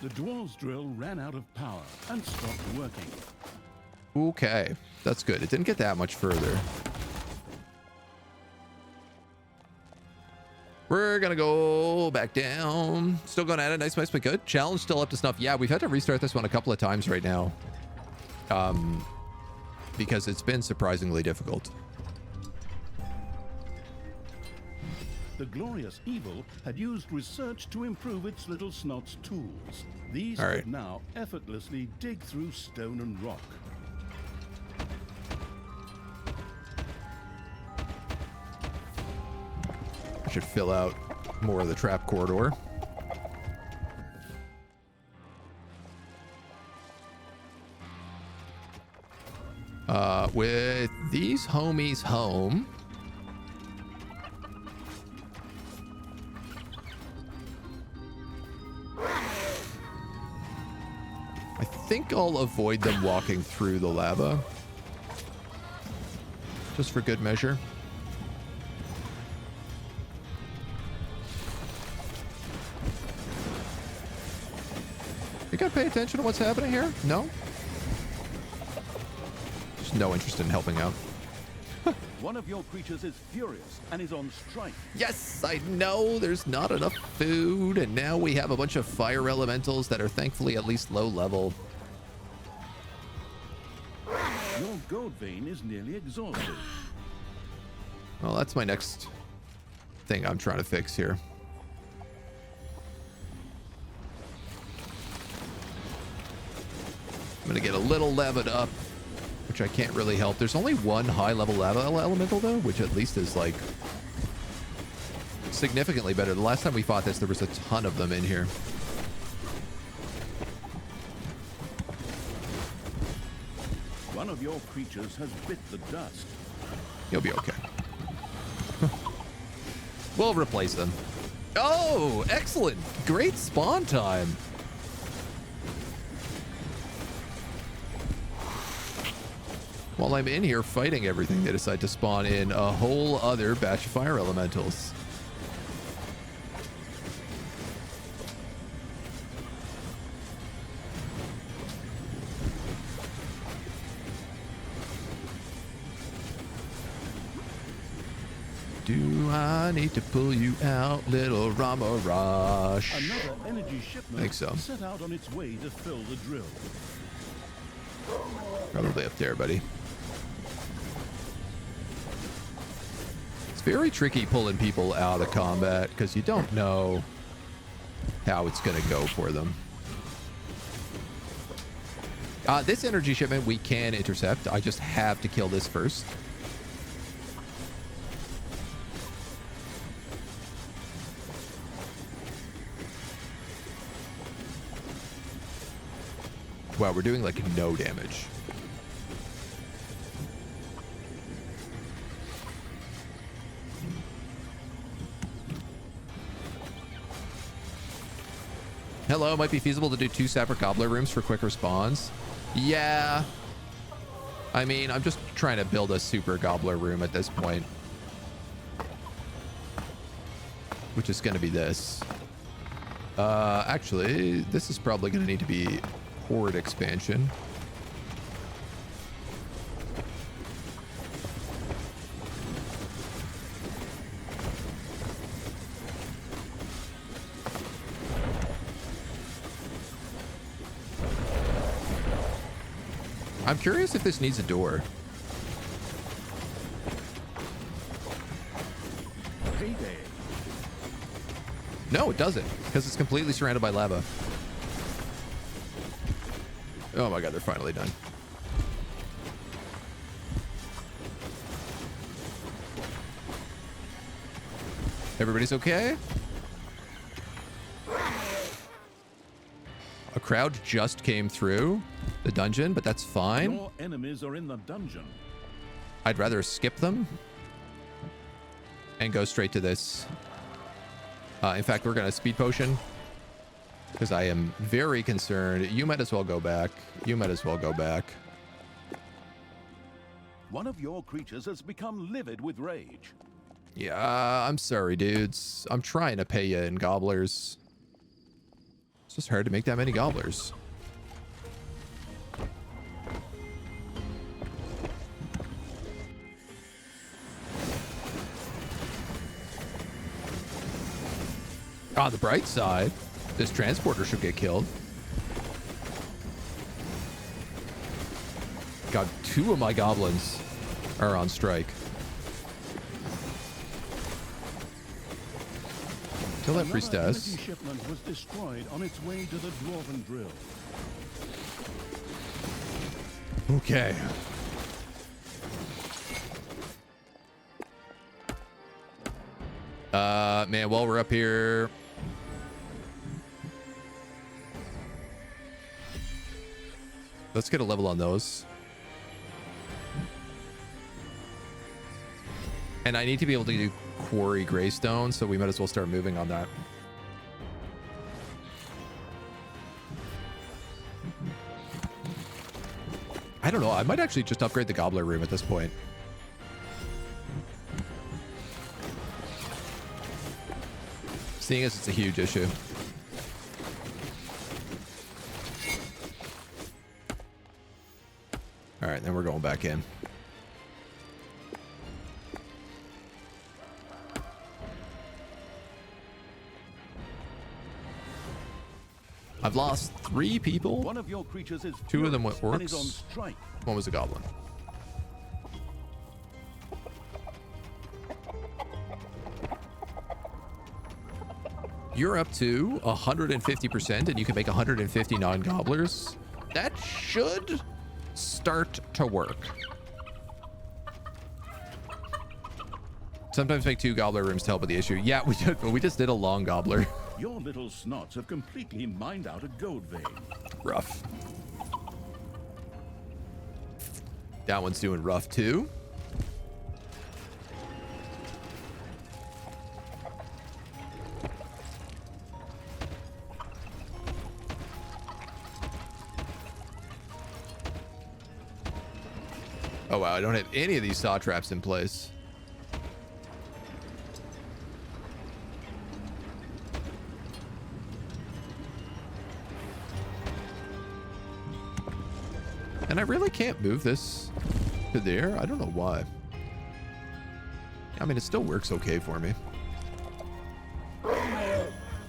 [SPEAKER 2] The dwarves' drill ran out of power and stopped working.
[SPEAKER 1] Okay, that's good. It didn't get that much further. We're gonna go back down. Still going at it. Nice, but good. Challenge still up to snuff. Yeah, we've had to restart this one a couple of times right now. Because it's been surprisingly difficult.
[SPEAKER 2] The glorious evil had used research to improve its little snot's tools. These
[SPEAKER 1] All right.
[SPEAKER 2] could now effortlessly dig through stone and rock.
[SPEAKER 1] I should fill out more of the trap corridor. With these homies home, I think I'll avoid them walking through the lava, just for good measure. You gotta pay attention to what's happening here? No? Just no interest in helping out.
[SPEAKER 2] One of your creatures is furious and is on strike.
[SPEAKER 1] Yes, I know there's not enough food, and now we have a bunch of fire elementals that are thankfully at least low level.
[SPEAKER 2] Your gold vein is nearly exhausted.
[SPEAKER 1] Well, that's my next thing I'm trying to fix here. I'm gonna get a little leveled up, which I can't really help. There's only one high level lava elemental though, which at least is like significantly better. The last time we fought this, there was a ton of them in here.
[SPEAKER 2] One of your creatures has bit the dust.
[SPEAKER 1] You'll be okay. We'll replace them. Oh, excellent. Great spawn time. While I'm in here fighting everything, they decide to spawn in a whole other batch of fire elementals. Do I need to pull you out, little Rama Rush?
[SPEAKER 2] Another energy shipment
[SPEAKER 1] Think so.
[SPEAKER 2] set out on its way to fill the drill.
[SPEAKER 1] Probably up there, buddy. It's very tricky pulling people out of combat because you don't know how it's going to go for them. This energy shipment we can intercept. I just have to kill this first. Wow, we're doing like no damage. Hello, might be feasible to do 2 separate gobbler rooms for quicker spawns. Yeah. I mean, I'm just trying to build a super gobbler room at this point. Which is going to be this. Actually, this is probably going to need to be horde expansion. I'm curious if this needs a door.
[SPEAKER 2] Payday.
[SPEAKER 1] No, it doesn't, because it's completely surrounded by lava. Oh my god, they're finally done. Everybody's okay? A crowd just came through the dungeon, but that's fine.
[SPEAKER 2] Your enemies are in the dungeon.
[SPEAKER 1] I'd rather skip them and go straight to this. In fact, we're going to speed potion because I am very concerned. You might as well go back. You might as well go back.
[SPEAKER 2] One of your creatures has become livid with rage.
[SPEAKER 1] Yeah, I'm sorry, dudes. I'm trying to pay you in gobblers. It's just hard to make that many gobblers. On the bright side, this transporter should get killed. God, 2 of my goblins are on strike. Kill that
[SPEAKER 2] Another
[SPEAKER 1] priestess.
[SPEAKER 2] energy shipment was destroyed on its way to the dwarven drill.
[SPEAKER 1] Okay. Man, while we're up here, let's get a level on those. And I need to be able to do quarry greystone, so we might as well start moving on that. I don't know. I might actually just upgrade the gobbler room at this point. Seeing as it's a huge issue. All right, then we're going back in. I've lost 3 people.
[SPEAKER 2] One of your creatures is
[SPEAKER 1] 2 of them went
[SPEAKER 2] furious and is
[SPEAKER 1] orcs.
[SPEAKER 2] on strike.
[SPEAKER 1] 1 was a goblin. You're up to 150% and you can make 150 non-gobblers. That should start to work. Sometimes make 2 gobbler rooms to help with the issue. Yeah, we just did a long gobbler.
[SPEAKER 2] Your little snots have completely mined out a gold vein.
[SPEAKER 1] Rough. That one's doing rough too. Oh wow, I don't have any of these saw traps in place. And I really can't move this to there. I don't know why. I mean, it still works okay for me.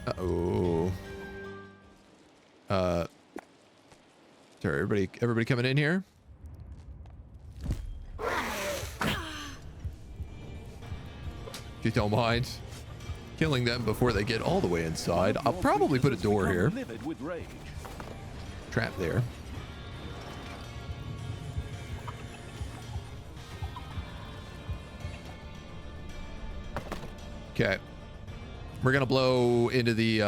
[SPEAKER 1] Uh-oh. Sorry, everybody coming in here? If you don't mind killing them before they get all the way inside, I'll probably put a door here. Trap there. Okay, we're gonna blow into the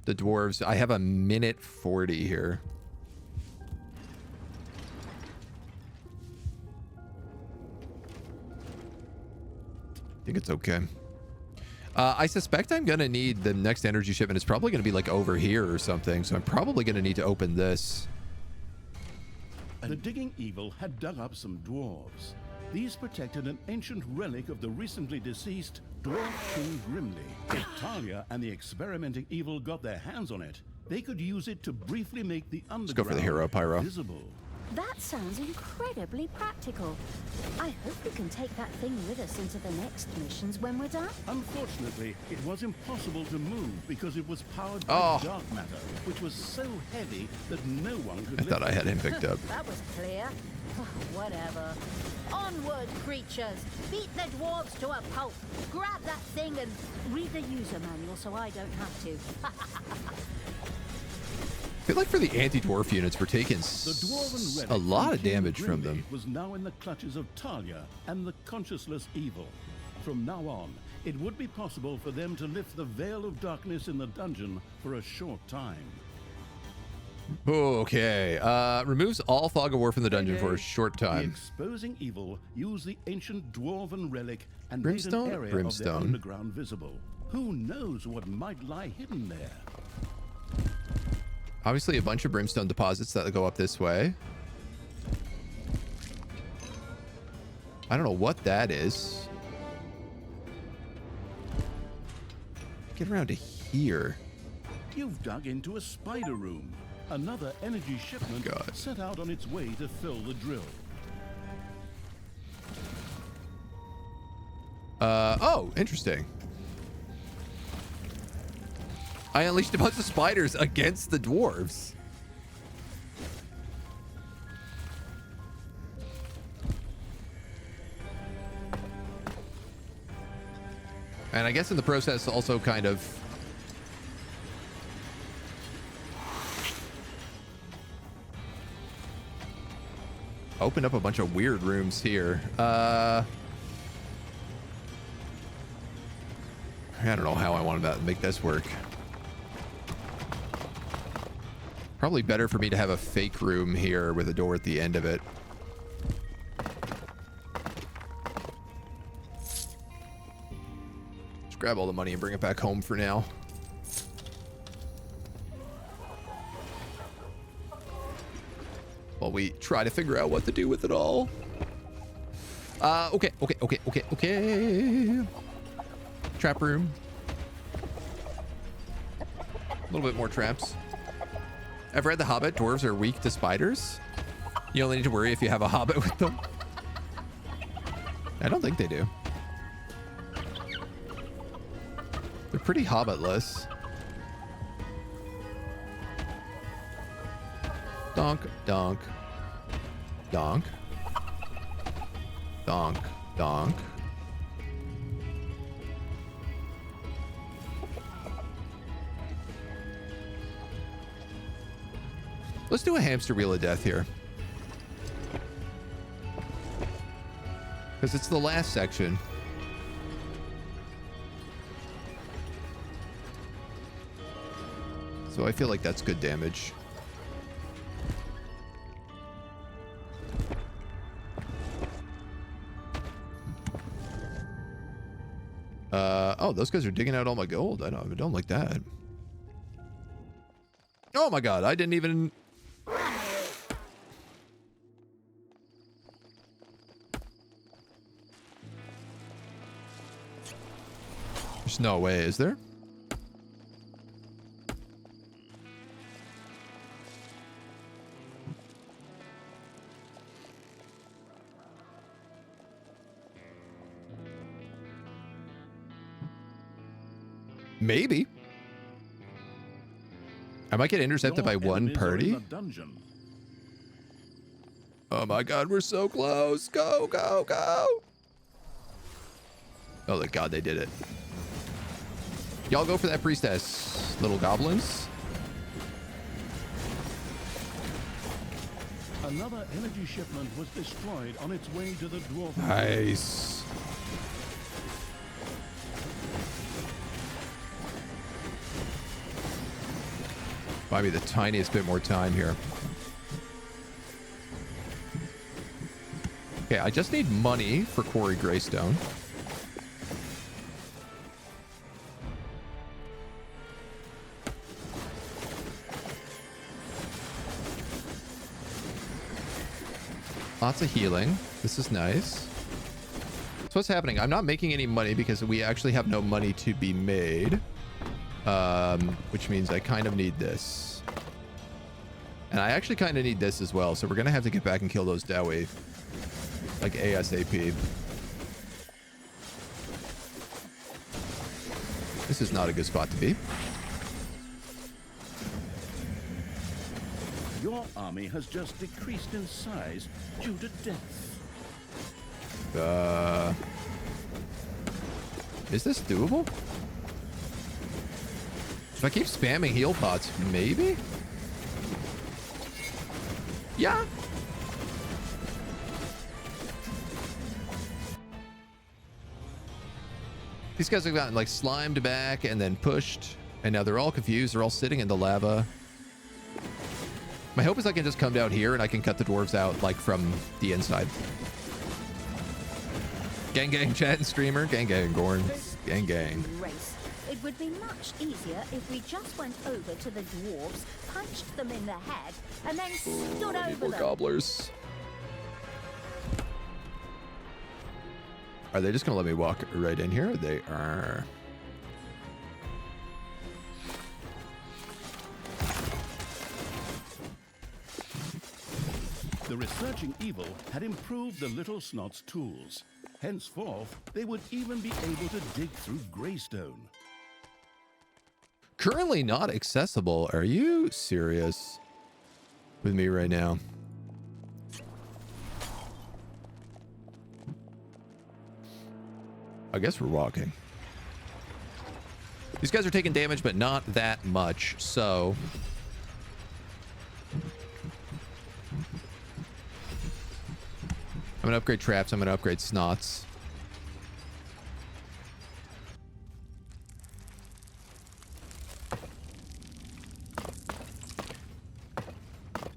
[SPEAKER 1] dwarves. I have a minute 40 here. I think it's okay. I suspect I'm gonna need the next energy shipment. It's probably gonna be like over here or something. So I'm probably gonna need to open this.
[SPEAKER 2] The digging evil had dug up some dwarves. These protected an ancient relic of the recently deceased Dwarf King Grimly. If Thalya and the experimenting evil got their hands on it, they could use it to briefly make the underground
[SPEAKER 1] Let's go for the hero, Pyro.
[SPEAKER 2] visible.
[SPEAKER 4] That sounds incredibly practical. I hope we can take that thing with us into the next missions when we're done.
[SPEAKER 2] Unfortunately, it was impossible to move because it was powered by dark matter, which was so heavy that no one could
[SPEAKER 1] I thought I had him picked up.
[SPEAKER 4] That was clear. Oh, whatever. Onward, creatures! Beat the dwarves to a pulp! Grab that thing and read the user manual so I don't have to.
[SPEAKER 1] I feel like for the anti-dwarf units, we're taking a lot of damage from them.
[SPEAKER 2] Was now in the clutches of Thalya and the conscienceless evil. From now on, it would be possible for them to lift the veil of darkness in the dungeon for a short time.
[SPEAKER 1] Okay, removes all fog of war from the dungeon for a short
[SPEAKER 2] The
[SPEAKER 1] time.
[SPEAKER 2] exposing evil used the ancient dwarven relic and
[SPEAKER 1] Brimstone?
[SPEAKER 2] made an area
[SPEAKER 1] Brimstone.
[SPEAKER 2] of the underground visible. Who knows what might lie hidden there?
[SPEAKER 1] Obviously a bunch of brimstone deposits that go up this way. I don't know what that is. Get around to here.
[SPEAKER 2] You've dug into a spider room. Another energy shipment set out on its way to fill the drill.
[SPEAKER 1] Oh, interesting. I unleashed a bunch of spiders against the dwarves. And I guess in the process also kind of opened up a bunch of weird rooms here. I don't know how I want to make this work. Probably better for me to have a fake room here with a door at the end of it. Just grab all the money and bring it back home for now. While we try to figure out what to do with it all. Okay. Trap room. A little bit more traps. I've read The Hobbit. Dwarves are weak to spiders. You only need to worry if you have a hobbit with them. I don't think they do. They're pretty hobbitless. Donk, donk, donk, donk, donk. Let's do a hamster wheel of death here. Because it's the last section. So I feel like that's good damage. Oh, those guys are digging out all my gold. I don't like that. Oh my god, I didn't even... There's no way, is there? Maybe. I might get intercepted by one party. Oh my god, we're so close. Go, go, go. Oh, thank god they did it. Y'all go for that priestess, little goblins.
[SPEAKER 2] Another energy shipment was destroyed on its way to the dwarf.
[SPEAKER 1] Nice. Buy me the tiniest bit more time here. Okay, I just need money for Quarry Greystone. Lots of healing. This is nice. So what's happening? I'm not making any money because we actually have no money to be made. Which means I kind of need this. And I actually kind of need this as well. So we're going to have to get back and kill those Dowie. Like ASAP. This is not a good spot to be.
[SPEAKER 2] Your army has just decreased in size due to death.
[SPEAKER 1] Is this doable? If I keep spamming heal pots, maybe? Yeah. These guys have gotten like slimed back and then pushed, and now they're all confused. They're all sitting in the lava. My hope is I can just come down here and I can cut the dwarves out like from the inside. Gang gang chat and streamer. Gang gang Gorn. Gang gang.
[SPEAKER 4] Race. It would be much easier if we just went over to the dwarves, punched them in the head, and then stood over
[SPEAKER 1] More
[SPEAKER 4] them.
[SPEAKER 1] gobblers. Are they just gonna let me walk right in here? They are.
[SPEAKER 2] The researching evil had improved the Little Snot's tools. Henceforth, they would even be able to dig through Greystone.
[SPEAKER 1] Currently not accessible. Are you serious with me right now? I guess we're walking. These guys are taking damage, but not that much, so... I'm gonna upgrade traps. I'm gonna upgrade snots.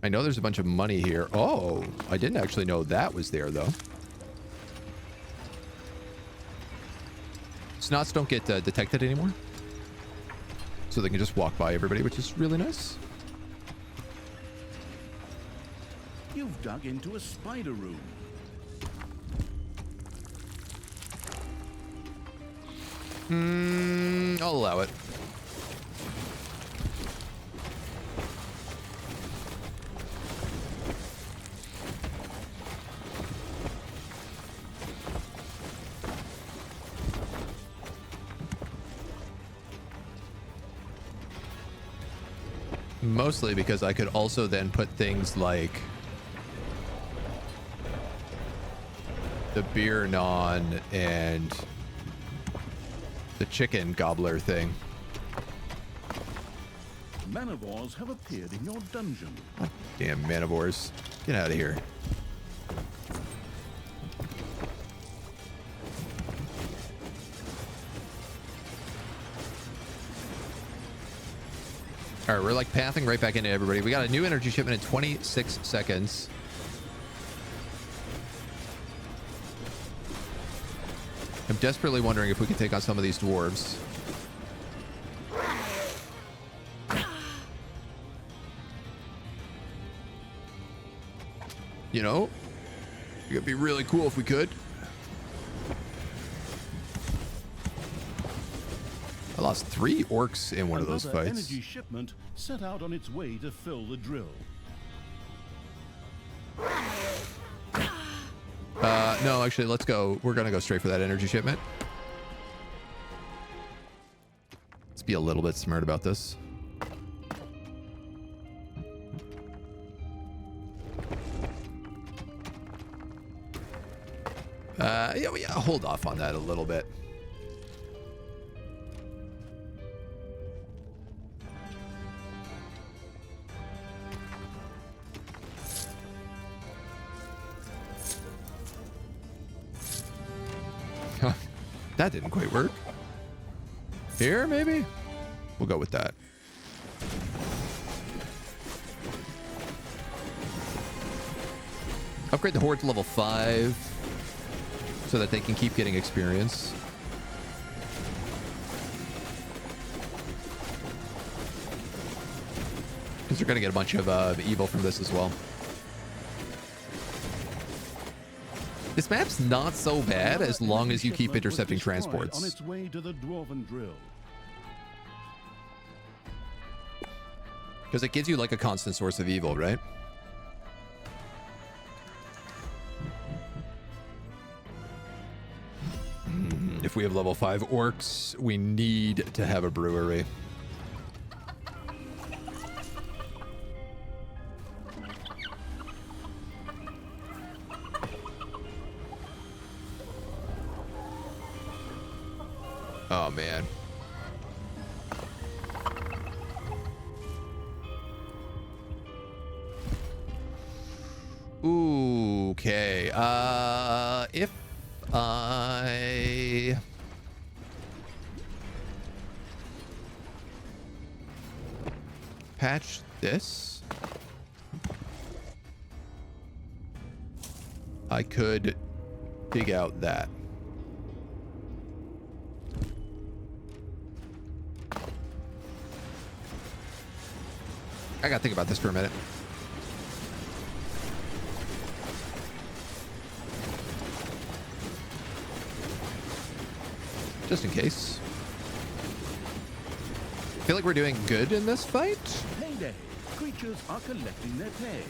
[SPEAKER 1] I know there's a bunch of money here. Oh, I didn't actually know that was there, though. Snots don't get detected anymore. So they can just walk by everybody, which is really nice.
[SPEAKER 2] You've dug into a spider room.
[SPEAKER 1] I'll allow it. Mostly because I could also then put things like the beer non and the chicken gobbler thing.
[SPEAKER 2] Manivores have appeared in your dungeon.
[SPEAKER 1] God damn manivores. Get out of here. All right, we're like pathing right back into everybody. We got a new energy shipment in 26 seconds. I'm desperately wondering if we can take on some of these dwarves. You know, it would be really cool if we could. I lost 3 orcs in one of those
[SPEAKER 2] Another
[SPEAKER 1] fights.
[SPEAKER 2] energy shipment set out on its way to fill the drill.
[SPEAKER 1] No, actually, let's go. We're going to go straight for that energy shipment. Let's be a little bit smart about this. Yeah, hold off on that a little bit. That didn't quite work. Here, maybe? We'll go with that. Upgrade the horde to level 5 so that they can keep getting experience. Because you're going to get a bunch of evil from this as well. This map's not so bad as long as you keep intercepting transports.
[SPEAKER 2] On its way to the dwarven drill.
[SPEAKER 1] Because it gives you like a constant source of evil, right? If we have level 5 orcs, we need to have a brewery. Oh, man. Ooh, okay. If I... patch this, I could dig out that. I gotta think about this for a minute. Just in case. I feel like we're doing good in this fight.
[SPEAKER 2] Payday. Creatures are collecting their pay.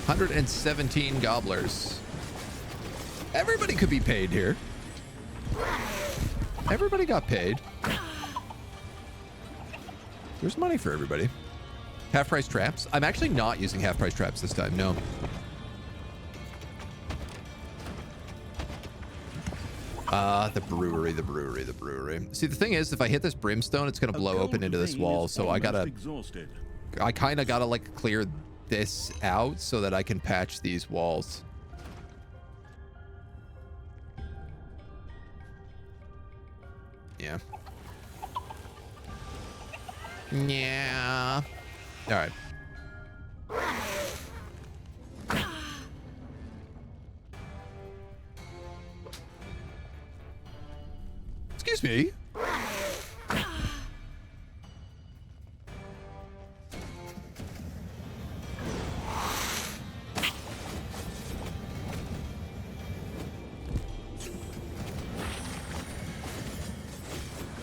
[SPEAKER 1] 117 gobblers. Everybody could be paid here. Everybody got paid. There's money for everybody. Half-price traps. I'm actually not using half-price traps this time. No. The brewery, the brewery, the brewery. See, the thing is, if I hit this brimstone, it's going to blow open into this wall. So I gotta... I kind of gotta, like, clear this out so that I can patch these walls. Yeah. All right. Excuse me.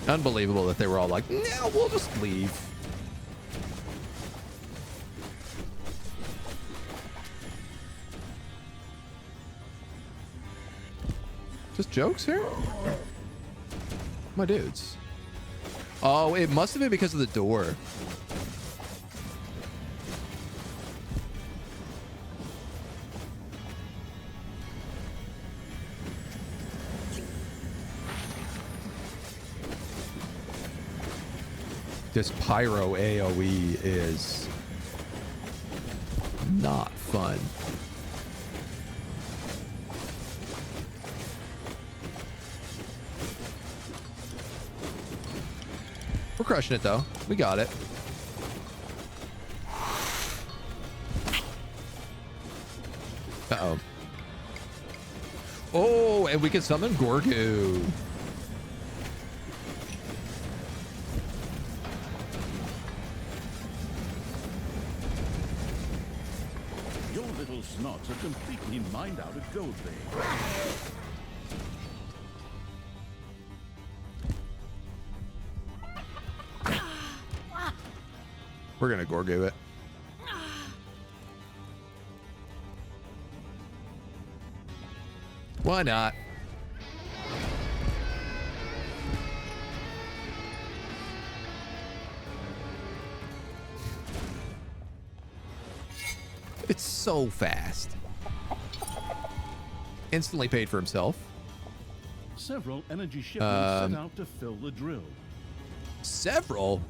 [SPEAKER 1] Unbelievable that they were all like, no, we'll just leave. Just jokes here? My dudes. Oh, it must have been because of the door. This pyro AoE is not fun. We're crushing it though. We got it. Uh-oh. Oh, and we can summon Gorgu.
[SPEAKER 2] Your little snots are completely mined out at Goldbane.
[SPEAKER 1] We're gonna Gorgu it. Why not? It's so fast. Instantly paid for himself.
[SPEAKER 2] Several energy shipments set out to fill the drill.
[SPEAKER 1] Several?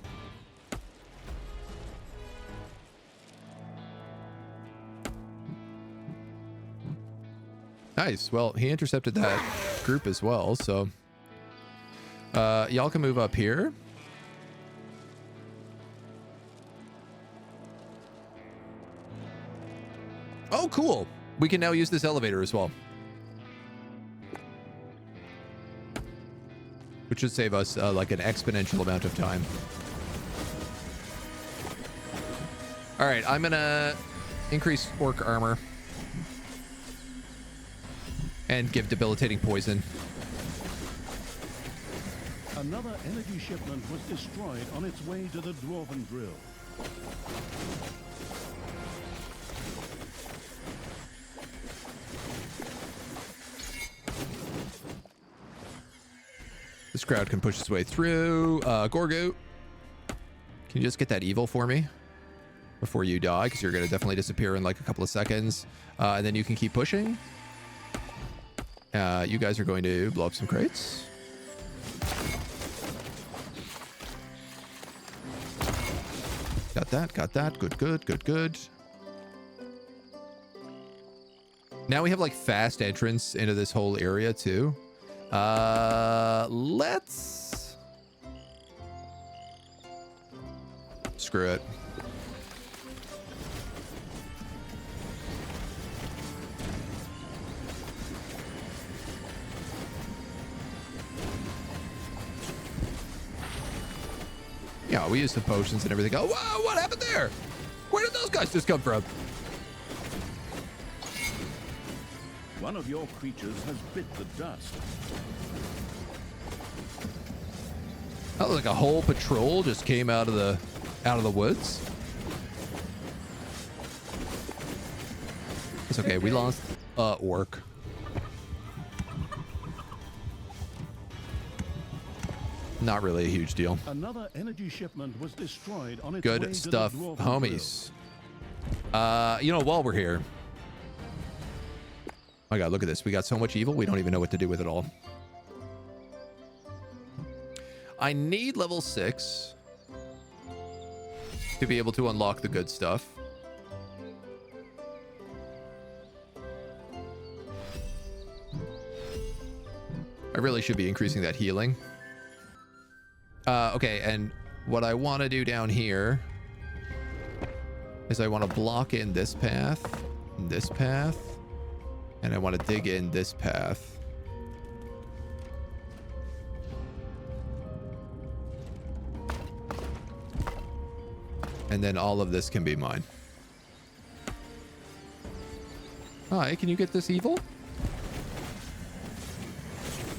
[SPEAKER 1] Nice. Well, he intercepted that group as well, so y'all can move up here. Oh, cool. We can now use this elevator as well, which should save us like an exponential amount of time. All right, I'm gonna increase orc armor and give debilitating poison.
[SPEAKER 2] Another energy shipment was destroyed on its way to the Dwarven Drill.
[SPEAKER 1] This crowd can push its way through. Gorgu, can you just get that evil for me before you die? Because you're going to definitely disappear in like a couple of seconds. And then you can keep pushing. You guys are going to blow up some crates. Got that, got that. Good, good, good, good. Now we have like fast entrance into this whole area too. Let's screw it. Yeah, we used some potions and everything. Oh, wow, what happened there? Where did those guys just come from?
[SPEAKER 2] One of your creatures has bit the dust.
[SPEAKER 1] That was like a whole patrol just came out of the woods. It's okay. We lost orc. Not really a huge deal.
[SPEAKER 2] Another energy shipment was destroyed on its
[SPEAKER 1] Good
[SPEAKER 2] way
[SPEAKER 1] stuff,
[SPEAKER 2] to the Dwarven
[SPEAKER 1] homies. You know, while we're here. Oh my god, look at this. We got so much evil, we don't even know what to do with it all. I need level 6 to be able to unlock the good stuff. I really should be increasing that healing. Okay, and what I want to do down here is I want to block in this path, and I want to dig in this path. And then all of this can be mine. Hi, can you get this evil?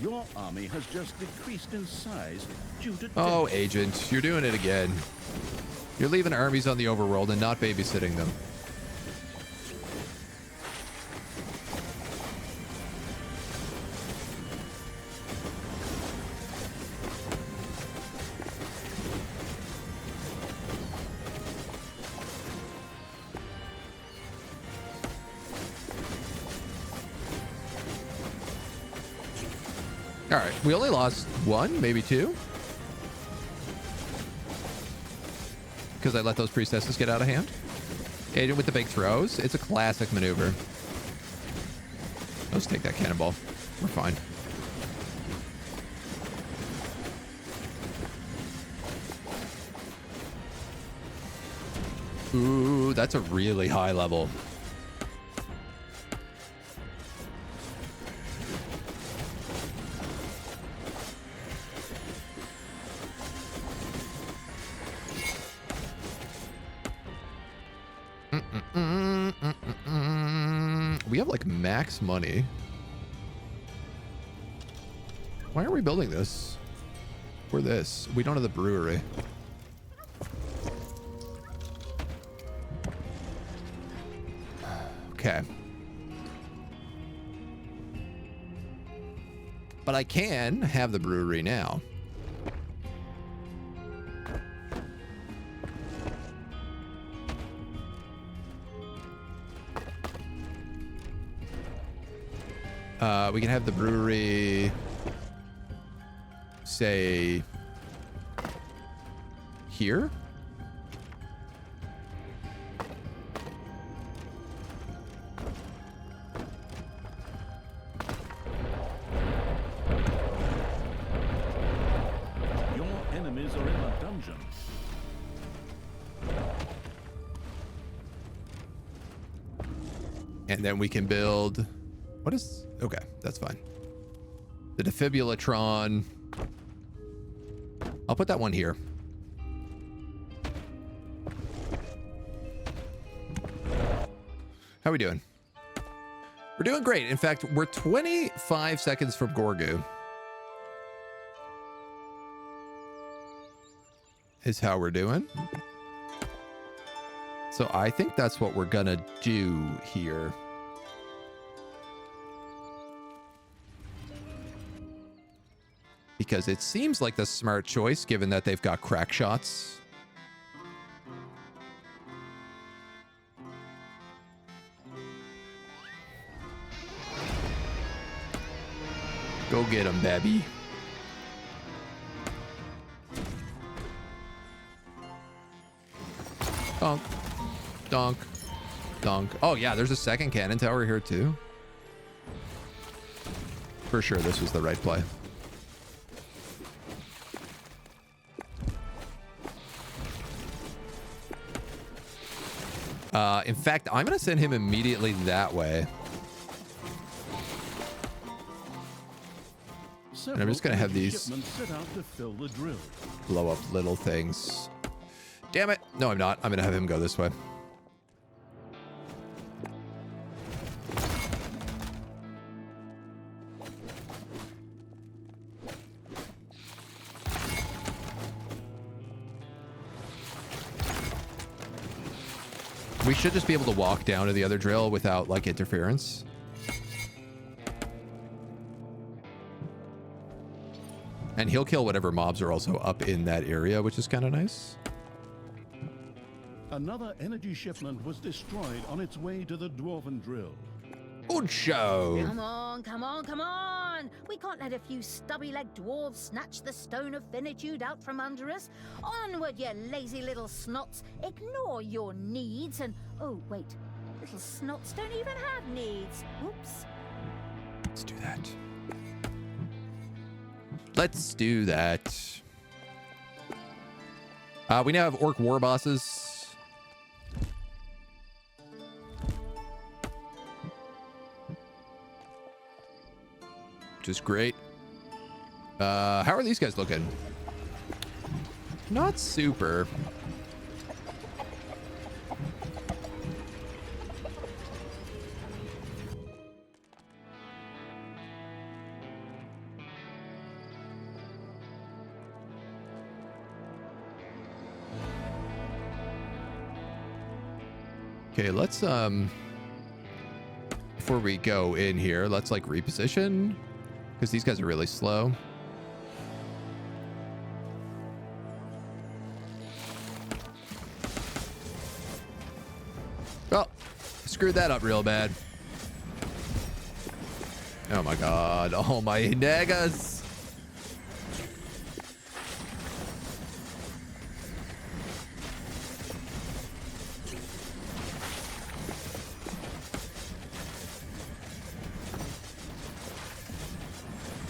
[SPEAKER 2] Your army has just decreased in size due to...
[SPEAKER 1] Oh, Agent, you're doing it again. You're leaving armies on the Overworld and not babysitting them. All right, we only lost one, maybe two. Because I let those priestesses get out of hand. Agent with the big throws. It's a classic maneuver. Let's take that cannonball. We're fine. Ooh, that's a really high level. We have like max money. Why are we building this? For this. We don't have the brewery. Okay. But I can have the brewery now. We can have the brewery, say, here.
[SPEAKER 2] Your enemies are in a dungeon.
[SPEAKER 1] And then we can build... What is... Okay, that's fine. The defibrillatron. I'll put that one here. How are we doing? We're doing great. In fact, we're 25 seconds from Gorgu. Is how we're doing. So I think that's what we're gonna do here. Because it seems like the smart choice, given that they've got crack shots. Go get him, baby. Donk. Donk. Donk. Oh, yeah, there's a second cannon tower here, too. For sure, this was the right play. In fact, I'm going to send him immediately that way. And I'm just going to have these
[SPEAKER 2] set out to fill the drill.
[SPEAKER 1] blow up little things. Damn it. No, I'm not. I'm going to have him go this way. We should just be able to walk down to the other drill without, like, interference. And he'll kill whatever mobs are also up in that area, which is kind of nice.
[SPEAKER 2] Another energy shipment was destroyed on its way to the dwarven drill.
[SPEAKER 1] Good show.
[SPEAKER 4] Come on, come on, come on! We can't let a few stubby-legged dwarves snatch the stone of finitude out from under us. Onward, you lazy little snots! Ignore your needs and... Oh, wait. Little snots don't even have needs. Oops.
[SPEAKER 1] Let's do that. Let's do that. We now have orc war bosses. Which is great. How are these guys looking? Not super. Okay, let's before we go in here, let's like reposition because these guys are really slow. Oh, screwed that up real bad. Oh my god. Oh my negas.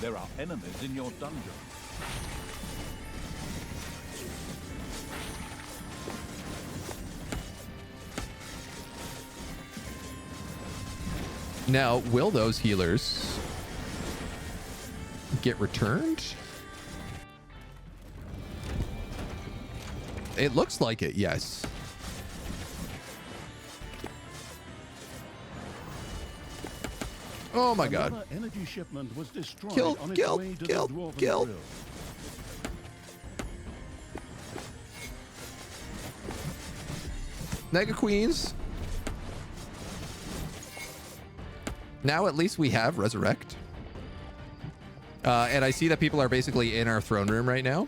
[SPEAKER 5] There are enemies in your dungeon.
[SPEAKER 1] Now, will those healers get returned? It looks like it, yes. Oh my god.
[SPEAKER 2] Another energy shipment was destroyed
[SPEAKER 1] Kill,
[SPEAKER 2] on its
[SPEAKER 1] kill,
[SPEAKER 2] way to
[SPEAKER 1] kill,
[SPEAKER 2] the Dwarven
[SPEAKER 1] kill.
[SPEAKER 2] Grill.
[SPEAKER 1] Mega Queens. Now at least we have Resurrect. And I see that people are basically in our throne room right now.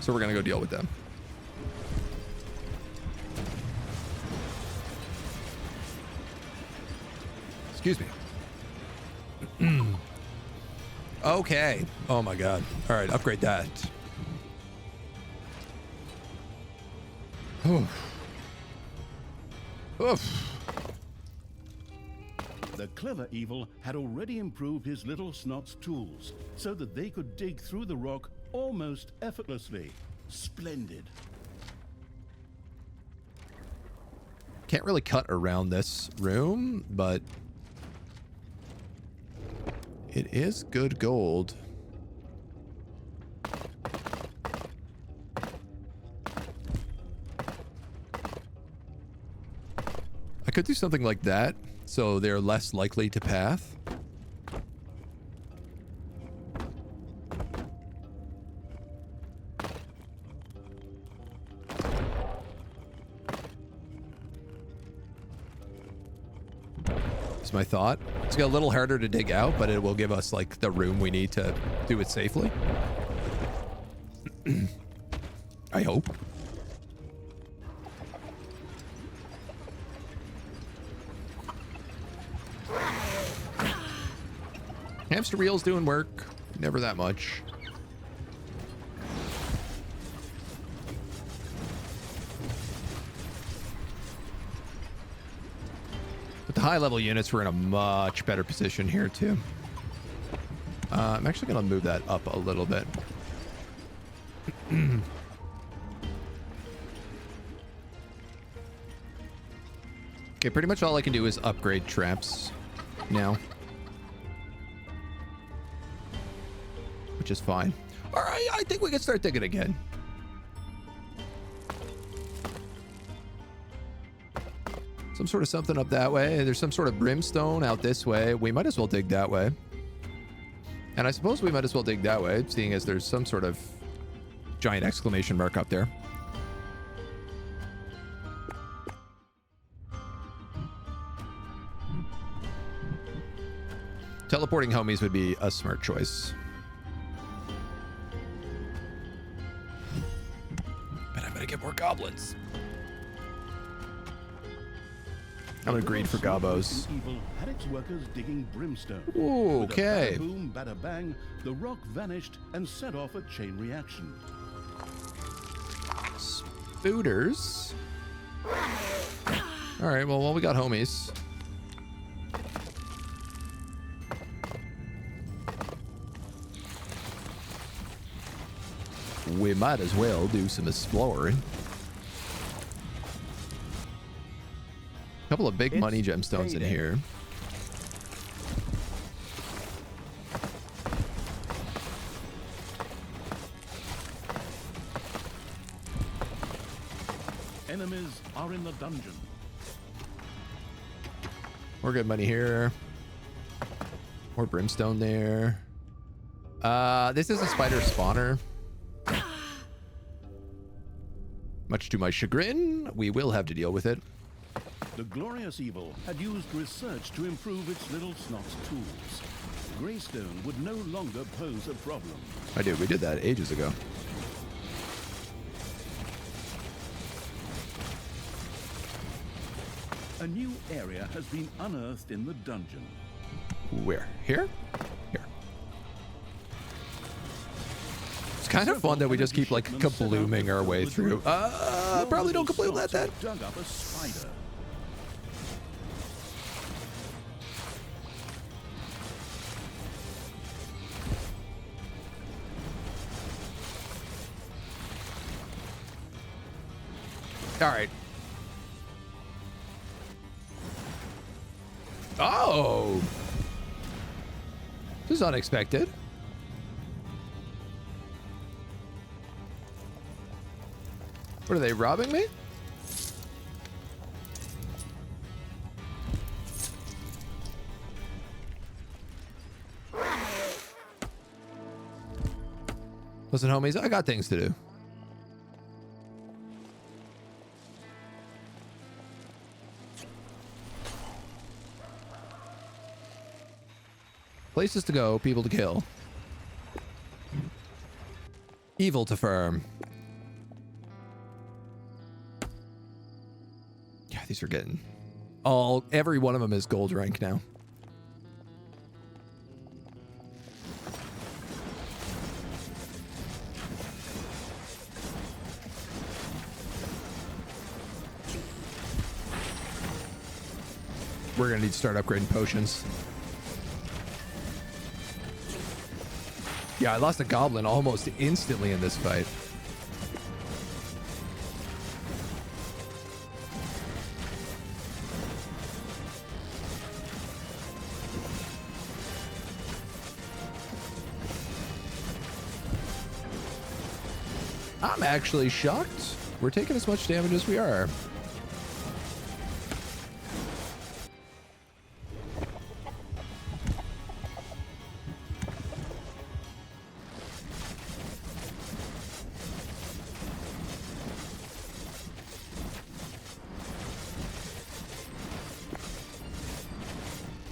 [SPEAKER 1] So we're going to go deal with them. Excuse me. Okay. Oh my god. All right, upgrade that. Oof. Oof.
[SPEAKER 2] The clever evil had already improved his little snot's tools so that they could dig through the rock almost effortlessly. Splendid.
[SPEAKER 1] Can't really cut around this room, but it is good gold. I could do something like that, so they're less likely to path. That's my thought. It's a little harder to dig out, but it will give us like the room we need to do it safely. I hope. Hamster wheel's doing work. Never that much. With the high level units, we're in a much better position here too. I'm actually going to move that up a little bit. Okay, pretty much all I can do is upgrade traps now. Which is fine. All right, I think we can start digging again. Some sort of something up that way. There's some sort of brimstone out this way. We might as well dig that way. And I suppose we might as well dig that way, seeing as there's some sort of giant exclamation mark up there. Teleporting homies would be a smart choice. But I'm gonna get more goblins. I'm gonna greed for gobos.
[SPEAKER 2] Evil had its workers digging brimstone.
[SPEAKER 1] Ooh,
[SPEAKER 2] With a
[SPEAKER 1] okay.
[SPEAKER 2] bada boom, bada bang, the rock vanished and set off a chain reaction.
[SPEAKER 1] Spooters. All right, well, we got homies. we might as well do some exploring. A couple of big money gemstones in here.
[SPEAKER 2] Enemies are in the dungeon.
[SPEAKER 1] More good money here. More brimstone there. This is a spider spawner. Much to my chagrin, we will have to deal with it.
[SPEAKER 2] The glorious evil had used research to improve its little snot's tools. Greystone would no longer pose a problem.
[SPEAKER 1] I did. We did that ages ago.
[SPEAKER 2] A new area has been unearthed in the dungeon.
[SPEAKER 1] Where? Here? Here. It's kind of fun that we just keep like kablooming our way through. Probably don't kabloom that.
[SPEAKER 2] Dug up a spider.
[SPEAKER 1] All right. Oh, this is unexpected. What are they robbing me? Listen, homies, I got things to do. Places to go, people to kill. Evil to firm. Yeah, these are getting every one of them is gold rank now. We're gonna need to start upgrading potions. Yeah, I lost a goblin almost instantly in this fight. I'm actually shocked we're taking as much damage as we are.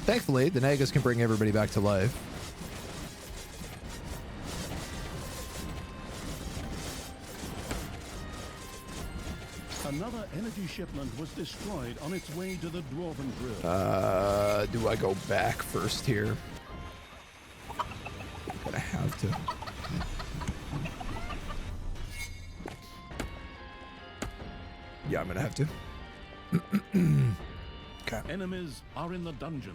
[SPEAKER 1] Thankfully, the Nagas can bring everybody back to life.
[SPEAKER 2] Another energy shipment was destroyed on its way to the Dwarven Grill.
[SPEAKER 1] Do I go back first here? I have to. Yeah, I'm gonna have to. Okay.
[SPEAKER 2] Enemies are in the dungeon.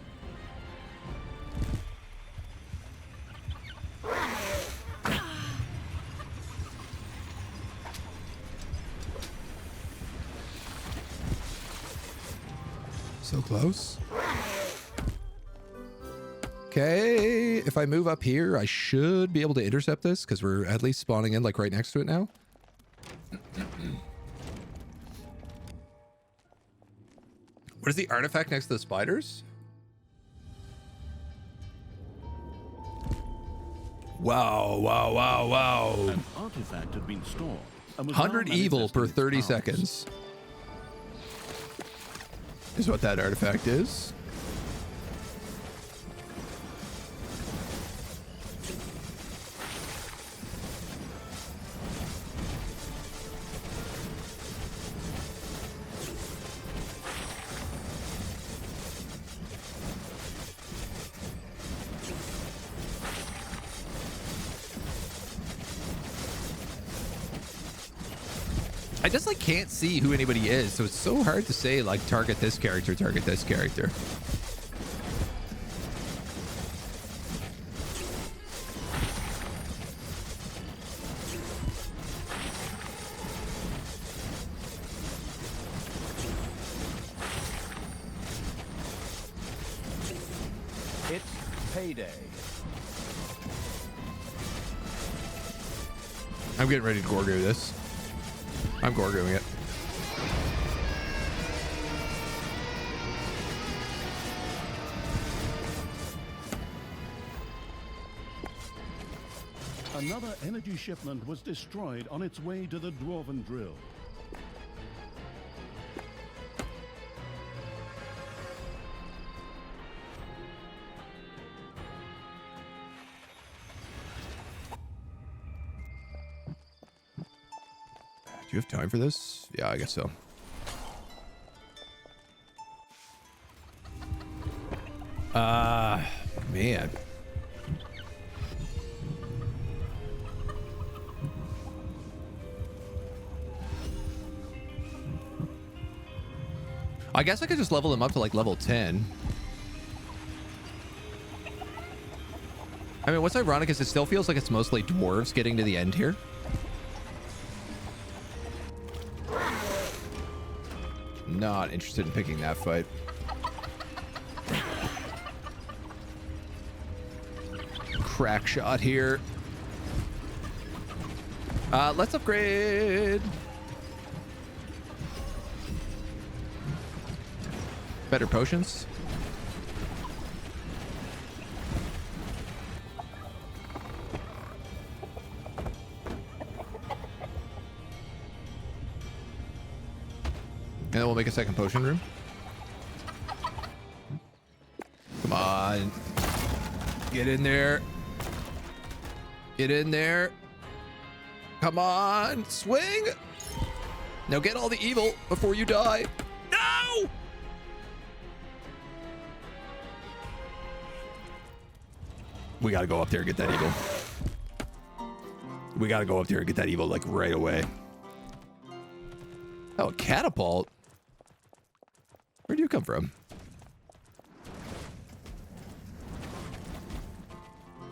[SPEAKER 1] So close. Okay, if I move up here, I should be able to intercept this because we're at least spawning in like right next to it now. What is the artifact next to the spiders? Wow, wow, wow, wow.
[SPEAKER 2] An artifact had been stored.
[SPEAKER 1] 100 evil per 30 seconds. Is what that artifact is. I just like can't see who anybody is, so it's so hard to say like target this character, target this character.
[SPEAKER 5] Payday.
[SPEAKER 1] I'm getting ready to Gorgo this. I'm Gorgoing it.
[SPEAKER 2] Another energy shipment was destroyed on its way to the Dwarven Drill.
[SPEAKER 1] Do you have time for this? Yeah, I guess so. Man. I guess I could just level him up to like level 10. I mean, what's ironic is it still feels like it's mostly dwarves getting to the end here. Not interested in picking that fight. Crack shot here. Let's upgrade. Better potions. And then we'll make a second potion room. Come on. Get in there. Get in there. Come on. Swing. Now get all the evil before you die. No! We gotta go up there and get that evil. We gotta go up there and get that evil like right away. Oh, a catapult? Where do you come from?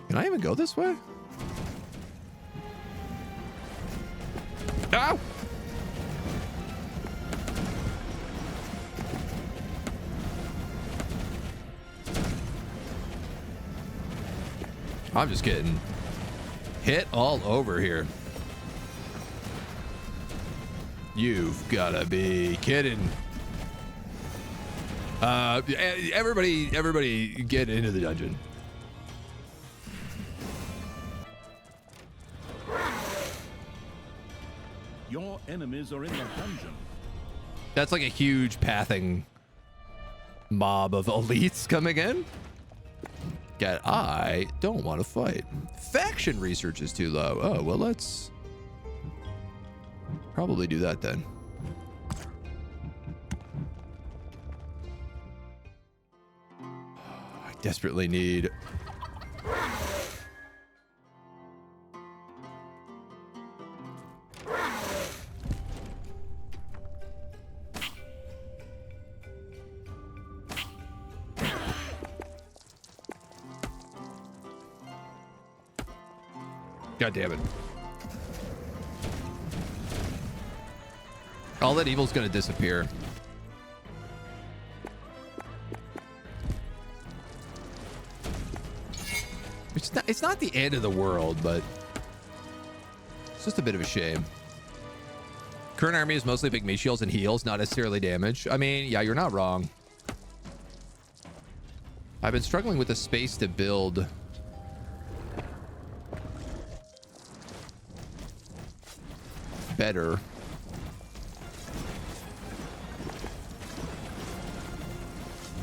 [SPEAKER 1] Can I even go this way? Ow! I'm just getting hit all over here. You've gotta be kidding. Everybody get into the dungeon.
[SPEAKER 2] Your enemies are in the dungeon.
[SPEAKER 1] That's like a huge pathing mob of elites coming in. I don't want to fight. Faction research is too low. Oh, well, let's probably do that then. I desperately need... God damn it. All that evil's gonna disappear. It's not the end of the world, but it's just a bit of a shame. Current army is mostly big meat shields and heals, not necessarily damage. I mean, yeah, you're not wrong. I've been struggling with the space to build better.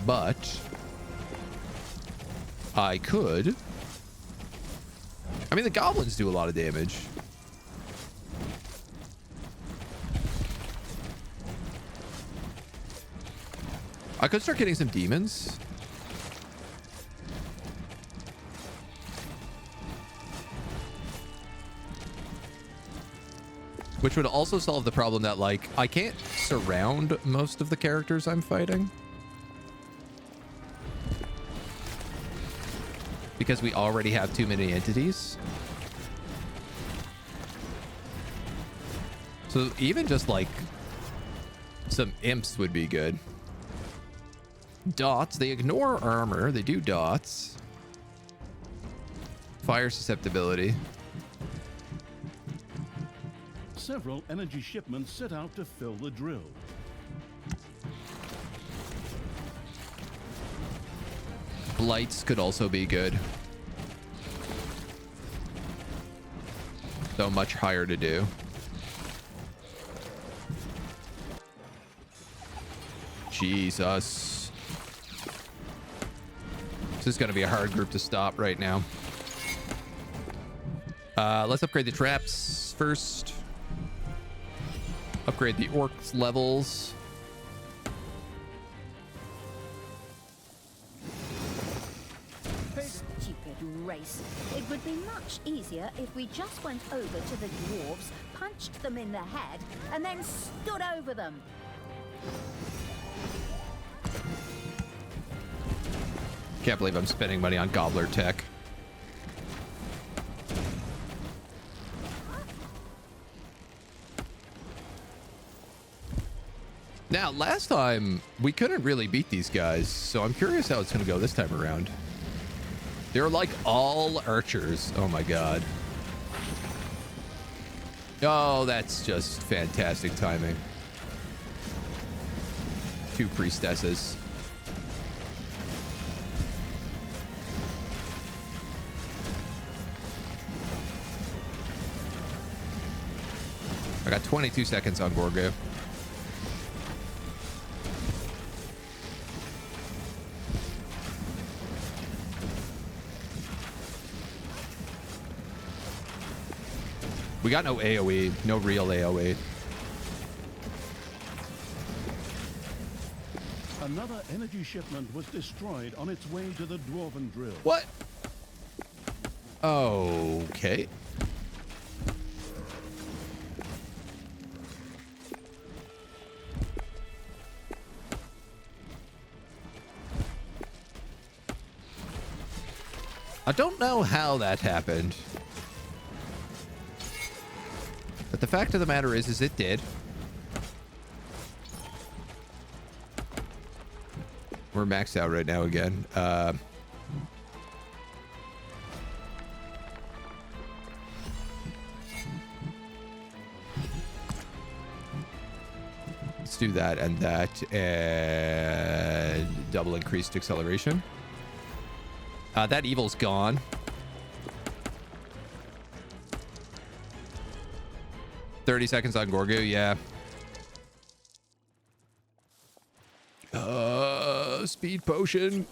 [SPEAKER 1] But I could. I mean, the goblins do a lot of damage. I could start getting some demons. Which would also solve the problem that, like, I can't surround most of the characters I'm fighting. Because we already have too many entities. So even just, like, some imps would be good. Dots, they ignore armor. They do dots. Fire susceptibility.
[SPEAKER 2] Several energy shipments set out to fill the drill.
[SPEAKER 1] Blights could also be good. So much higher to do. Jesus. This is going to be a hard group to stop right now. Let's upgrade the traps first. Upgrade the orcs levels.
[SPEAKER 4] Stupid race. It would be much easier if we just went over to the dwarves, punched them in the head, and then stood over them.
[SPEAKER 1] Can't believe I'm spending money on gobbler tech. Now, last time, we couldn't really beat these guys, so I'm curious how it's going to go this time around. They're like all archers. Oh my god. Oh, that's just fantastic timing. 2 priestesses. I got 22 seconds on Gorgo. We got no AoE, no real AoE.
[SPEAKER 2] Another energy shipment was destroyed on its way to the dwarven drill.
[SPEAKER 1] What? Okay. I don't know how that happened. But the fact of the matter is it did. We're maxed out right now again. Let's do that and that, and double increased acceleration. That evil's gone. $30 seconds on Gorgu, yeah. Speed potion.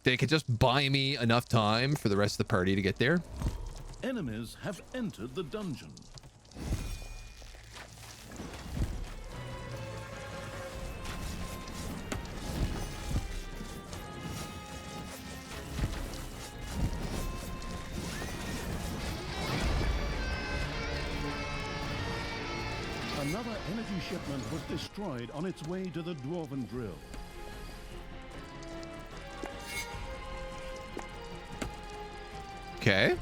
[SPEAKER 1] They could just buy me enough time for the rest of the party to get there.
[SPEAKER 2] Enemies have entered the dungeon. Another energy shipment was destroyed on its way to the dwarven drill.
[SPEAKER 1] Okay.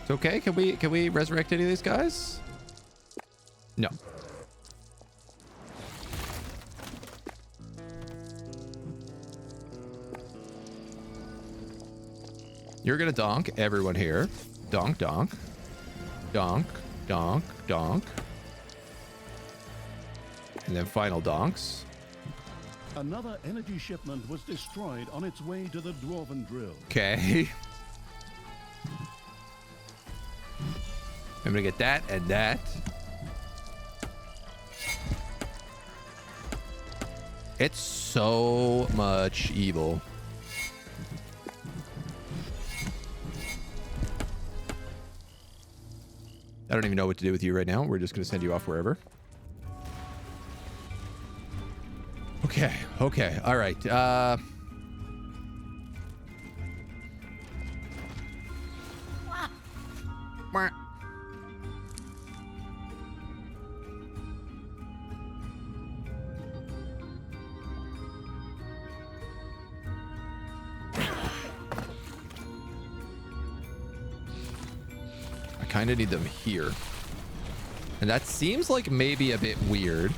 [SPEAKER 1] It's okay. Can we resurrect any of these guys? No. You're gonna donk everyone here. Donk, donk. Donk, donk, donk. And then final donks.
[SPEAKER 2] Another energy shipment was destroyed on its way to the dwarven drill.
[SPEAKER 1] Okay. I'm gonna get that and that. It's so much evil. I don't even know what to do with you right now. We're just gonna send you off wherever. Okay, okay, all right. kind of need them here. And that seems like maybe a bit weird.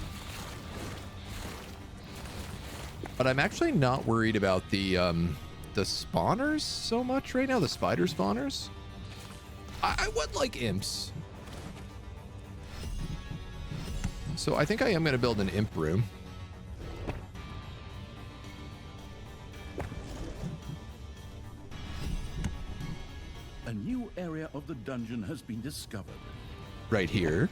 [SPEAKER 1] But I'm actually not worried about the spawners so much right now. The spider spawners. I would like imps. So I think I am going to build an imp room.
[SPEAKER 2] A new area of the dungeon has been discovered.
[SPEAKER 1] Right here.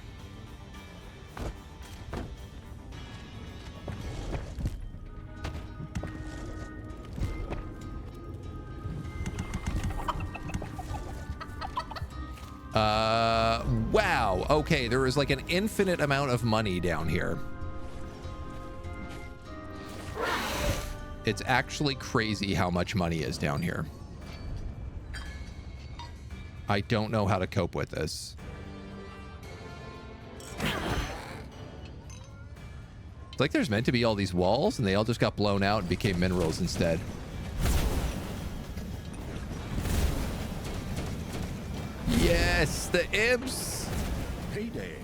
[SPEAKER 1] Wow. Okay, there is like an infinite amount of money down here. It's actually crazy how much money is down here. I don't know how to cope with this. It's like there's meant to be all these walls and they all just got blown out and became minerals instead. Yes, the imps.
[SPEAKER 2] Payday.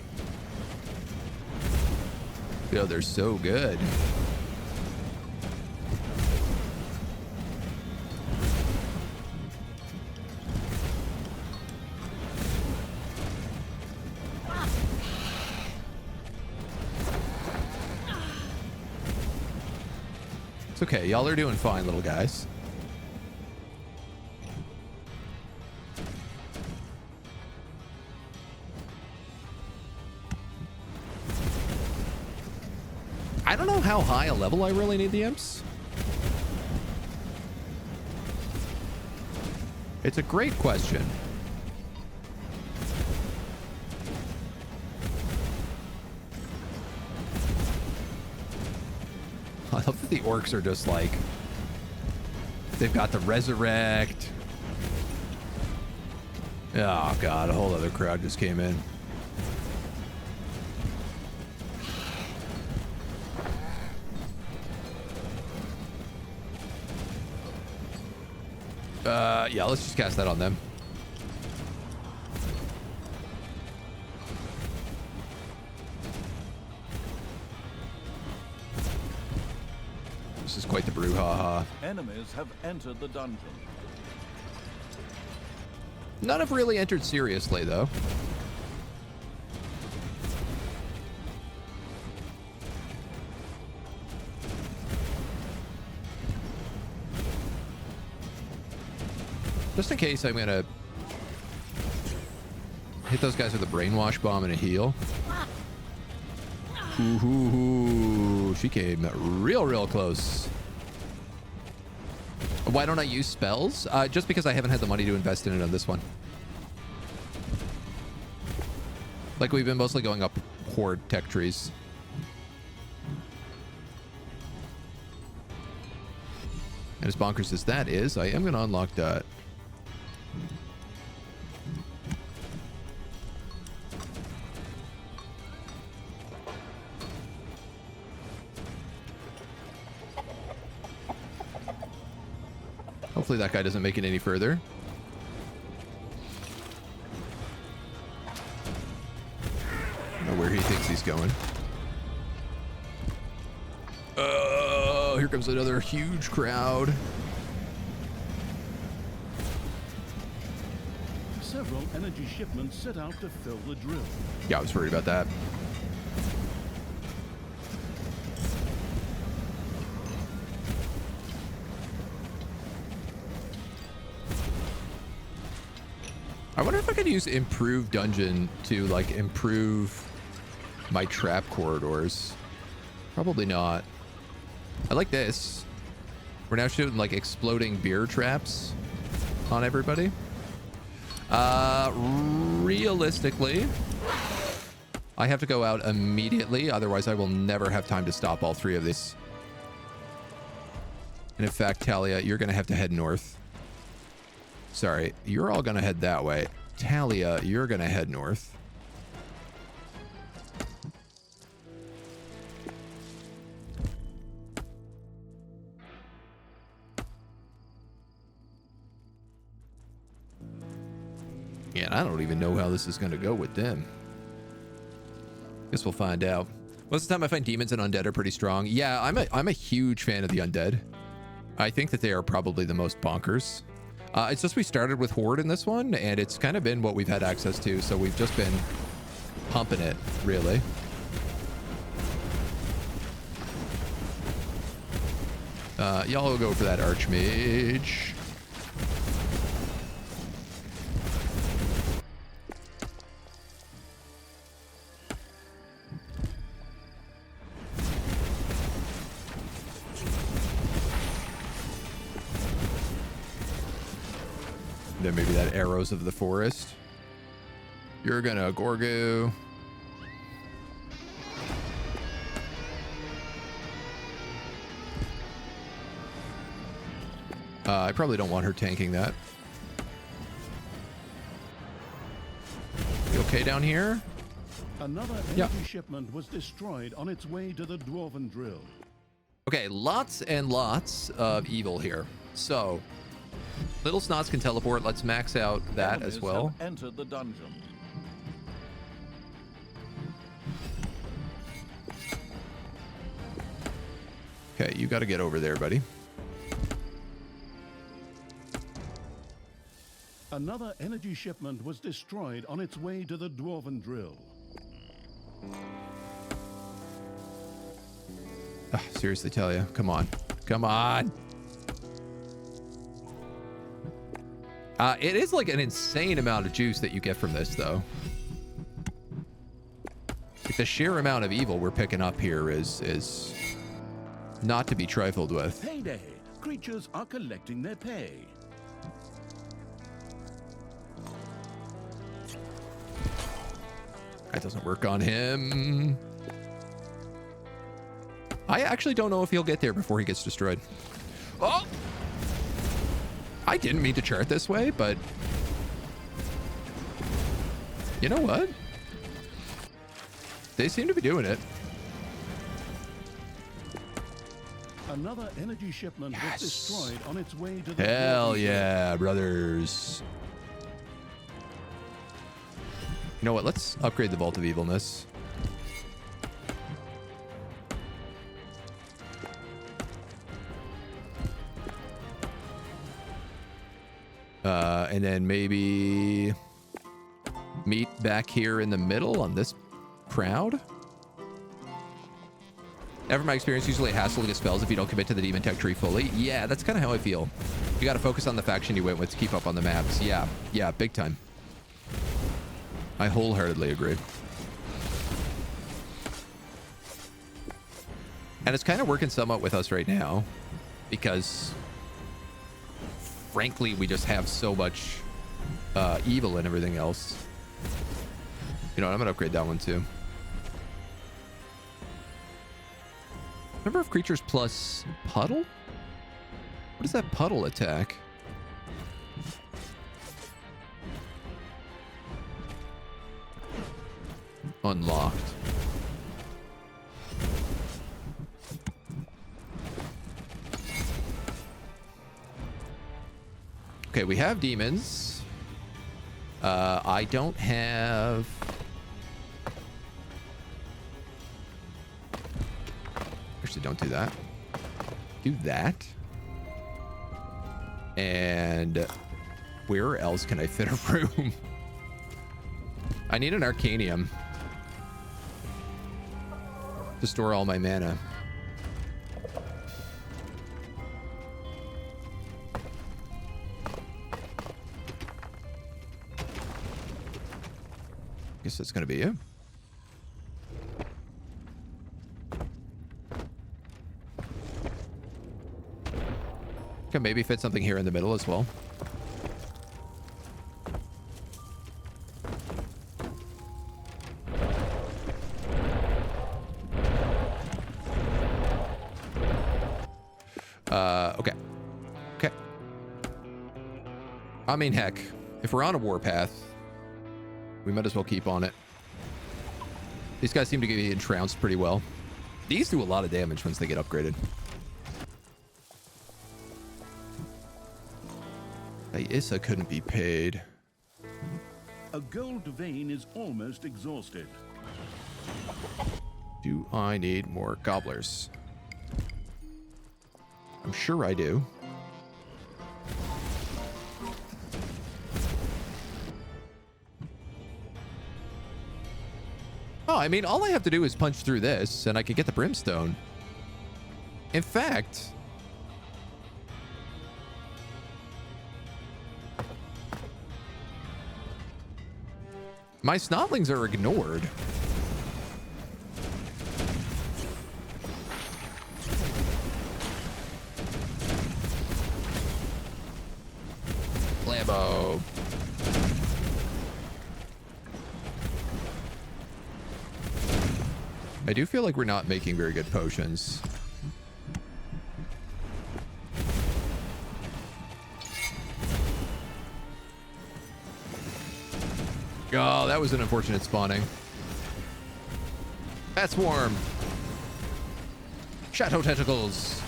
[SPEAKER 1] Yo, they're so good. It's okay. Y'all are doing fine, little guys. I don't know how high a level I really need the imps. It's a great question. I love that the orcs are just like, they've got the resurrect. Oh god, a whole other crowd just came in. Yeah, let's just cast that on them. This is quite the brouhaha.
[SPEAKER 5] Enemies have entered the dungeon.
[SPEAKER 1] None have really entered seriously, though. Just in case, I'm gonna hit those guys with a brainwash bomb and a heal. Ooh, she came real close. Why don't I use spells? Just because I haven't had the money to invest in it on this one. Like, we've been mostly going up horde tech trees. And as bonkers as that is, I am going to unlock that. Hopefully that guy doesn't make it any further. I don't know where he thinks he's going. Oh, here comes another huge crowd.
[SPEAKER 2] Several energy shipments set out to fill the drill.
[SPEAKER 1] Yeah, I was worried about that. I wonder if I could use improved dungeon to like improve my trap corridors. Probably not. I like this. We're now shooting like exploding beer traps on everybody. Realistically, I have to go out immediately. Otherwise, I will never have time to stop all three of these. And in fact, Thalya, you're going to have to head north. Sorry, you're all going to head that way. Thalya, you're going to head north. Yeah, and I don't even know how this is going to go with them. Guess we'll find out. Most of the time I find demons and undead are pretty strong. Yeah, I'm a huge fan of the undead. I think that they are probably the most bonkers. It's just we started with Horde in this one, and it's kind of been what we've had access to, so we've just been pumping it, really. Y'all will go for that Archmage. Then maybe that Arrows of the Forest. You're gonna Gorgu. I probably don't want her tanking that. You okay down here?
[SPEAKER 2] Another energy shipment was destroyed on its way to the Dwarven Drill.
[SPEAKER 1] Okay, lots and lots of evil here. So, little snots can teleport. Let's max out that as well.
[SPEAKER 5] Entered the dungeon.
[SPEAKER 1] Okay, you got to get over there, buddy.
[SPEAKER 2] Another energy shipment was destroyed on its way to the Dwarven Drill.
[SPEAKER 1] Seriously, Thalya, come on. Come on. It is like an insane amount of juice that you get from this, though. Like the sheer amount of evil we're picking up here is not to be trifled with.
[SPEAKER 2] Payday! Creatures are collecting their pay.
[SPEAKER 1] That doesn't work on him. I actually don't know if he'll get there before he gets destroyed. Oh! I didn't mean to chart this way, but you know what? They seem to be doing it.
[SPEAKER 2] Another energy shipment was destroyed on its way to the
[SPEAKER 1] Hell yeah, brothers. You know what? Let's upgrade the Vault of Evilness. And then maybe meet back here in the middle on this crowd. Ever my experience, usually a hassle to get spells if you don't commit to the demon tech tree fully. Yeah, that's kind of how I feel. You got to focus on the faction you went with to keep up on the maps. Yeah, big time. I wholeheartedly agree. And it's kind of working somewhat with us right now because frankly, we just have so much evil and everything else. You know what? I'm gonna upgrade that one too. Number of creatures plus puddle? What is that puddle attack? Unlocked. Okay, we have demons. I don't have... Actually, don't do that. Do that. And where else can I fit a room? I need an Arcanium to store all my mana. Guess that's gonna be it. Can maybe fit something here in the middle as well. Okay. I mean, heck, if we're on a warpath, we might as well keep on it. These guys seem to get entranced pretty well. These do a lot of damage once they get upgraded. Hey, Issa couldn't be paid.
[SPEAKER 2] A gold vein is almost exhausted.
[SPEAKER 1] Do I need more gobblers? I'm sure I do. Oh, I mean, all I have to do is punch through this, and I can get the brimstone. In fact... my snotlings are ignored. Lambo. I do feel like we're not making very good potions. Oh, that was an unfortunate spawning. Bat swarm. Shadow tentacles.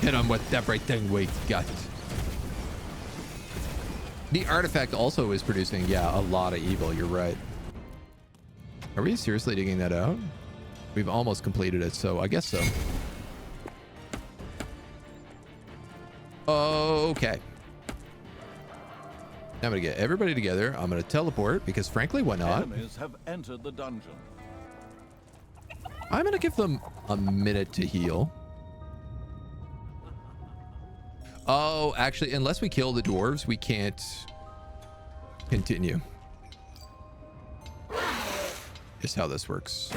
[SPEAKER 1] Hit him with everything we got. The artifact also is producing, yeah, a lot of evil. You're right. Are we seriously digging that out? We've almost completed it, so I guess so. Okay. Now I'm gonna get everybody together. I'm gonna teleport because, frankly, why not?
[SPEAKER 5] Enemies have entered the dungeon.
[SPEAKER 1] I'm gonna give them a minute to heal. Oh, actually, unless we kill the dwarves, we can't continue. Is how this works.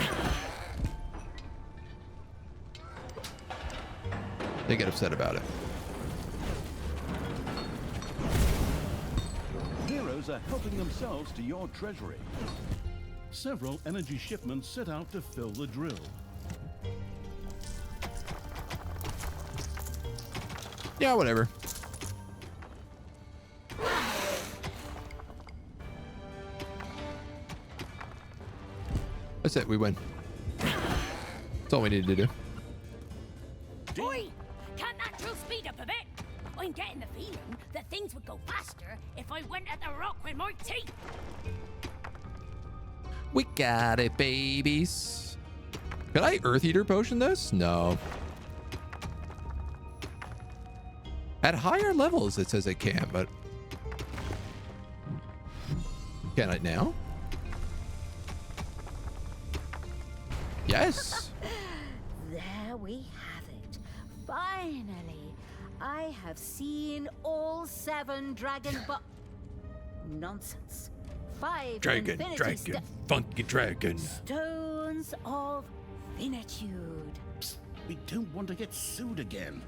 [SPEAKER 1] They get upset about it.
[SPEAKER 2] Heroes are helping themselves to your treasury. Several energy shipments set out to fill the drill.
[SPEAKER 1] Yeah, whatever. That's it. We win. That's all we needed to do.
[SPEAKER 3] Oi! Can't that drill speed up a bit? I'm getting the feeling that things would go faster if I went at the rock with my teeth.
[SPEAKER 1] We got it, babies. Could I Earth Eater potion this? No. At higher levels, it says it can, but... can I now? Yes.
[SPEAKER 4] There we have it. Finally, I have seen all 7 dragon nonsense. 5
[SPEAKER 1] Dragon, funky dragon.
[SPEAKER 4] Stones of Finitude.
[SPEAKER 2] Psst, we don't want to get sued again.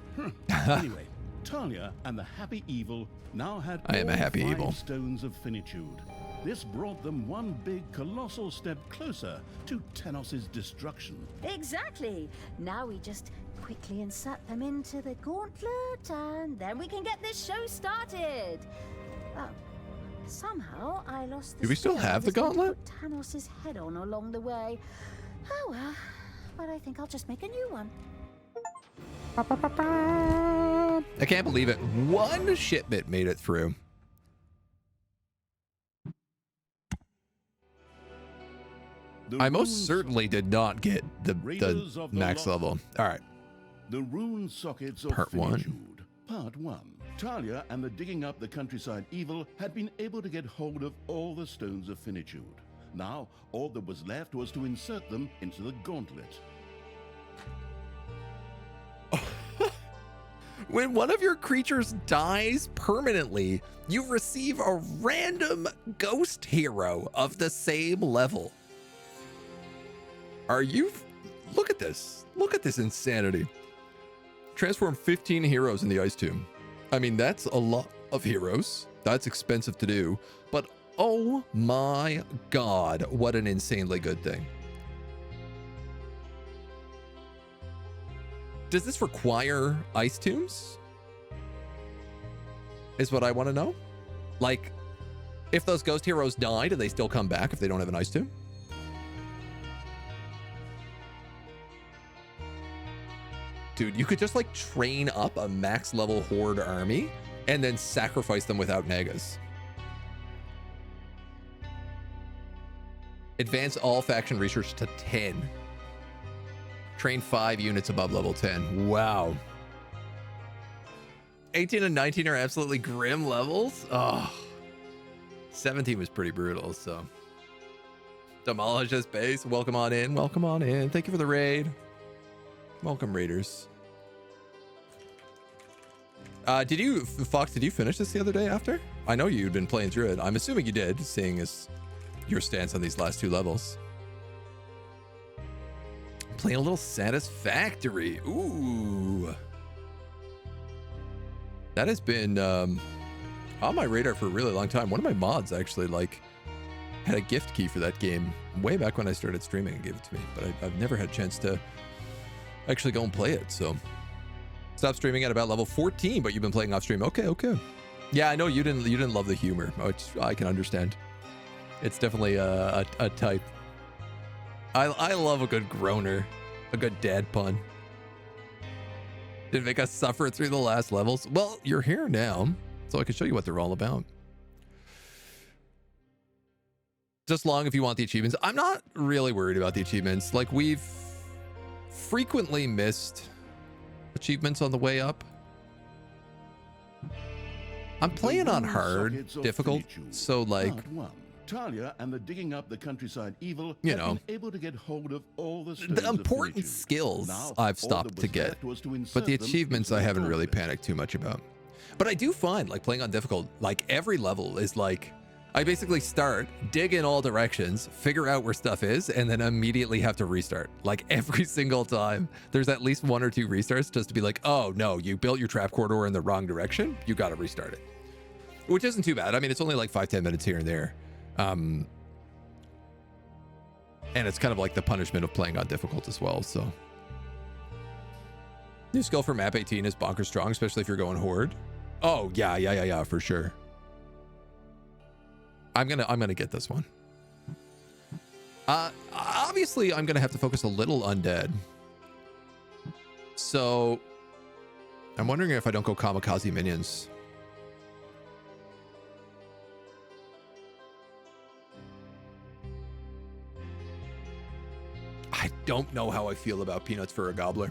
[SPEAKER 2] Anyway, Thalya and the Happy Evil now had
[SPEAKER 1] I am a happy
[SPEAKER 2] 5
[SPEAKER 1] evil.
[SPEAKER 2] stones of Finitude. This brought them one big colossal step closer to Tanos' destruction.
[SPEAKER 4] Exactly. Now we just quickly insert them into the gauntlet, and then we can get this show started. Oh, somehow I lost the
[SPEAKER 1] Do we still
[SPEAKER 4] spear I
[SPEAKER 1] have the
[SPEAKER 4] was going to
[SPEAKER 1] gauntlet?
[SPEAKER 4] put Tanos' head on along the way. Oh well, but I think I'll just make a new one.
[SPEAKER 1] I can't believe it. One shipment made it through. I most certainly did not get the
[SPEAKER 2] Raiders of the
[SPEAKER 1] max
[SPEAKER 2] Lost.
[SPEAKER 1] level. All right.
[SPEAKER 2] The rune sockets of
[SPEAKER 1] Part 1.
[SPEAKER 2] Finitude. Part 1. Thalya and the digging up the countryside evil had been able to get hold of all the stones of Finitude. Now, all that was left was to insert them into the gauntlet.
[SPEAKER 1] When one of your creatures dies permanently, you receive a random ghost hero of the same level. Are you... Look at this. Look at this insanity. Transform 15 heroes in the Ice Tomb. I mean, that's a lot of heroes. That's expensive to do. But oh my god, what an insanely good thing. Does this require Ice Tombs? Is what I want to know. Like, if those ghost heroes die, do they still come back if they don't have an Ice Tomb? Dude, you could just like train up a max level horde army and then sacrifice them without negas. Advance all faction research to 10. Train 5 units above level 10. Wow. 18 and 19 are absolutely grim levels. Oh, 17 was pretty brutal. So demolish this base. Welcome on in. Welcome on in. Thank you for the raid. Welcome, raiders. Did you, Fox, did you finish this the other day after? I know you'd been playing through it. I'm assuming you did, seeing as your stance on these last 2 levels. Playing a little Satisfactory. Ooh. That has been on my radar for a really long time. One of my mods actually like had a gift key for that game way back when I started streaming and gave it to me, but I've never had a chance to actually go and play it. So stop streaming at about level 14, but you've been playing off stream. Okay. Yeah, I know you didn't love the humor, which I can understand. It's definitely a type. I love a good groaner, a good dad pun. Didn't make us suffer through the last levels. Well, you're here now, so I can show you what they're all about. Just long if you want the achievements. I'm not really worried about the achievements. Like, we've frequently missed achievements on the way up. I'm playing on hard, difficult, so like...
[SPEAKER 2] Thalya and the digging up the countryside evil
[SPEAKER 1] you
[SPEAKER 2] have
[SPEAKER 1] know,
[SPEAKER 2] been able to get hold of all the
[SPEAKER 1] important skills I've stopped to get, but the achievements I haven't really panicked too much about. But I do find like playing on difficult, like every level is like, I basically start, dig in all directions, figure out where stuff is, and then immediately have to restart. Like every single time, there's at least 1 or 2 restarts just to be like, oh no, you built your trap corridor in the wrong direction. You got to restart it, which isn't too bad. I mean, it's only like 5-10 minutes here and there. And it's kind of like the punishment of playing on difficult as well. So new skill for map 18 is bonkers strong, especially if you're going horde. Oh yeah, for sure. I'm gonna get this one. Obviously I'm gonna have to focus a little undead, so I'm wondering if I don't go kamikaze minions. I don't know how I feel about peanuts for a gobbler.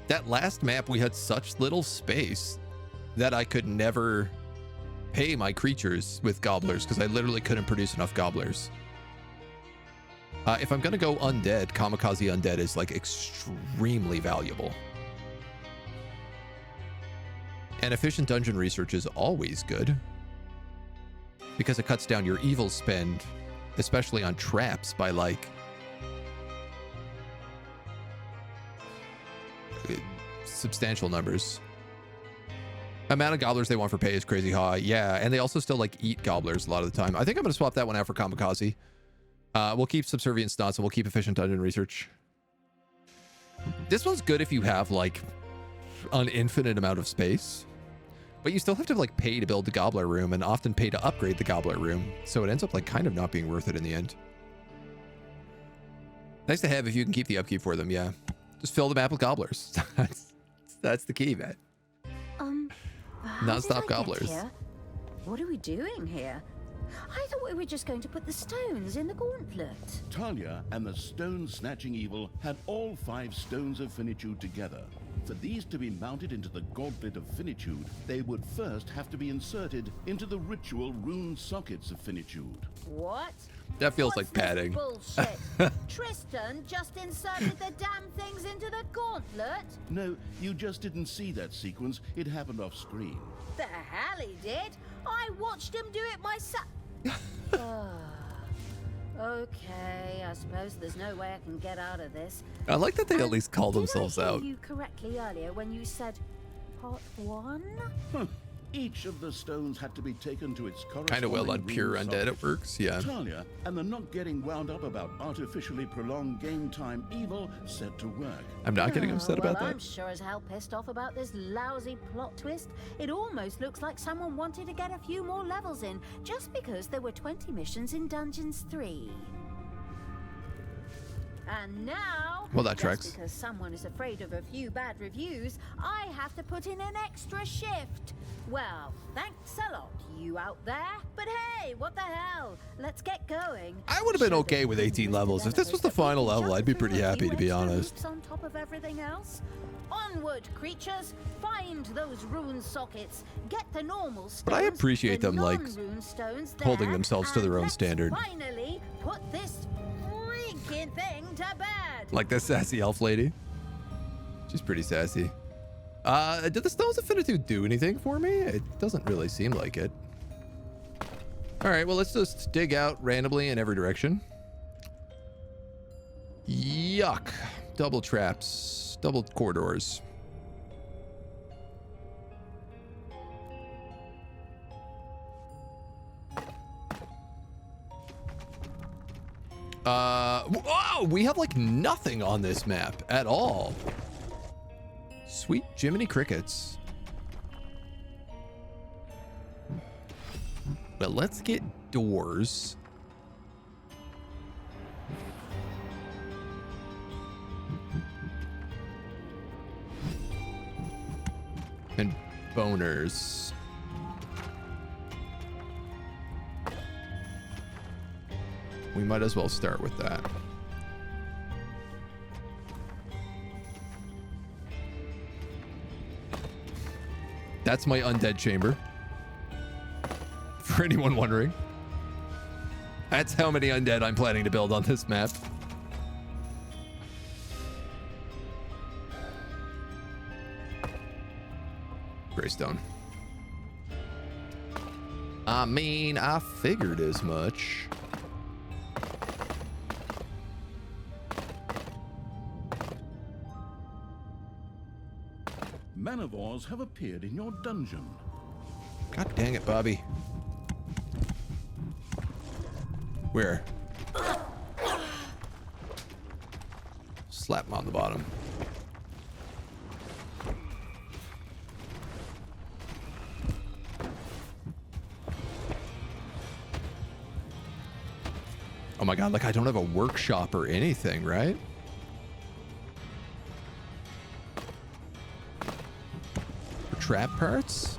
[SPEAKER 1] That last map, we had such little space that I could never pay my creatures with gobblers because I literally couldn't produce enough gobblers. If I'm going to go undead, kamikaze undead is like extremely valuable. And efficient dungeon research is always good because it cuts down your evil spend, especially on traps, by like substantial numbers. Amount of gobblers they want for pay is crazy high. Yeah, and they also still like eat gobblers a lot of the time. I think I'm gonna swap that one out for kamikaze. We'll keep subservient stunts and we'll keep efficient dungeon research. This one's good if you have like an infinite amount of space, but you still have to like pay to build the gobbler room and often pay to upgrade the gobbler room. So it ends up like kind of not being worth it in the end. Nice to have if you can keep the upkeep for them. Yeah. Just fill the map with gobblers. That's the key, man. Non-stop gobblers.
[SPEAKER 4] What are we doing here? I thought we were just going to put the stones in the gauntlet.
[SPEAKER 2] Thalya and the stone-snatching evil had all 5 stones of finitude together. For these to be mounted into the Gauntlet of Finitude, they would first have to be inserted into the ritual rune sockets of Finitude.
[SPEAKER 4] What?
[SPEAKER 1] That feels like padding.
[SPEAKER 4] Bullshit. Tristan just inserted the damn things into the gauntlet.
[SPEAKER 2] No, you just didn't see that sequence. It happened off screen.
[SPEAKER 4] The hell he did? I watched him do it myself. Okay, I suppose there's no way I can get out of this.
[SPEAKER 1] I like that they at least call themselves out.
[SPEAKER 4] Did I hear you correctly earlier when you said part 1?
[SPEAKER 2] Each of the stones had to be taken to its corresponding
[SPEAKER 1] kind of well on pure undead it works, yeah.
[SPEAKER 2] Thalya and the not getting wound up about artificially prolonged game time evil set to work.
[SPEAKER 1] I'm not getting upset about that.
[SPEAKER 4] I'm sure as hell pissed off about this lousy plot twist. It almost looks like someone wanted to get a few more levels in just because there were 20 missions in Dungeons 3. And now,
[SPEAKER 1] Well, that
[SPEAKER 4] just
[SPEAKER 1] tracks.
[SPEAKER 4] because someone is afraid of a few bad reviews, I have to put in an extra shift. Well, thanks a lot, you out there. But hey, what the hell? Let's get going.
[SPEAKER 1] I would have been
[SPEAKER 4] Show
[SPEAKER 1] okay
[SPEAKER 4] the
[SPEAKER 1] with 18
[SPEAKER 4] new
[SPEAKER 1] levels. If this was the
[SPEAKER 4] developers that we
[SPEAKER 1] final
[SPEAKER 4] can
[SPEAKER 1] level,
[SPEAKER 4] jump
[SPEAKER 1] I'd be
[SPEAKER 4] through
[SPEAKER 1] pretty
[SPEAKER 4] a
[SPEAKER 1] happy,
[SPEAKER 4] few
[SPEAKER 1] to be
[SPEAKER 4] extra
[SPEAKER 1] honest.
[SPEAKER 4] hoops on top of everything else. Onward, creatures! Find those rune sockets. Get the normal stones.
[SPEAKER 1] But I appreciate
[SPEAKER 4] the
[SPEAKER 1] them, like,
[SPEAKER 4] non-rune stones
[SPEAKER 1] holding
[SPEAKER 4] there,
[SPEAKER 1] themselves to
[SPEAKER 4] and
[SPEAKER 1] their own
[SPEAKER 4] let's
[SPEAKER 1] standard.
[SPEAKER 4] Finally, put this freaking thing to bed.
[SPEAKER 1] Like this sassy elf lady. She's pretty sassy. Did the Stones of Finitude do anything for me? It doesn't really seem like it. All right, well, let's just dig out randomly in every direction. Yuck. Double traps. Double corridors. Whoa, we have like nothing on this map at all. Sweet Jiminy Crickets. But let's get doors. And boners. We might as well start with that. That's my undead chamber. For anyone wondering. That's how many undead I'm planning to build on this map. Greystone. I mean, I figured as much.
[SPEAKER 2] Manivores have appeared in your dungeon.
[SPEAKER 1] God dang it, Bobby. Where? Slap him on the bottom. Oh my god, like I don't have a workshop or anything, right? For trap parts?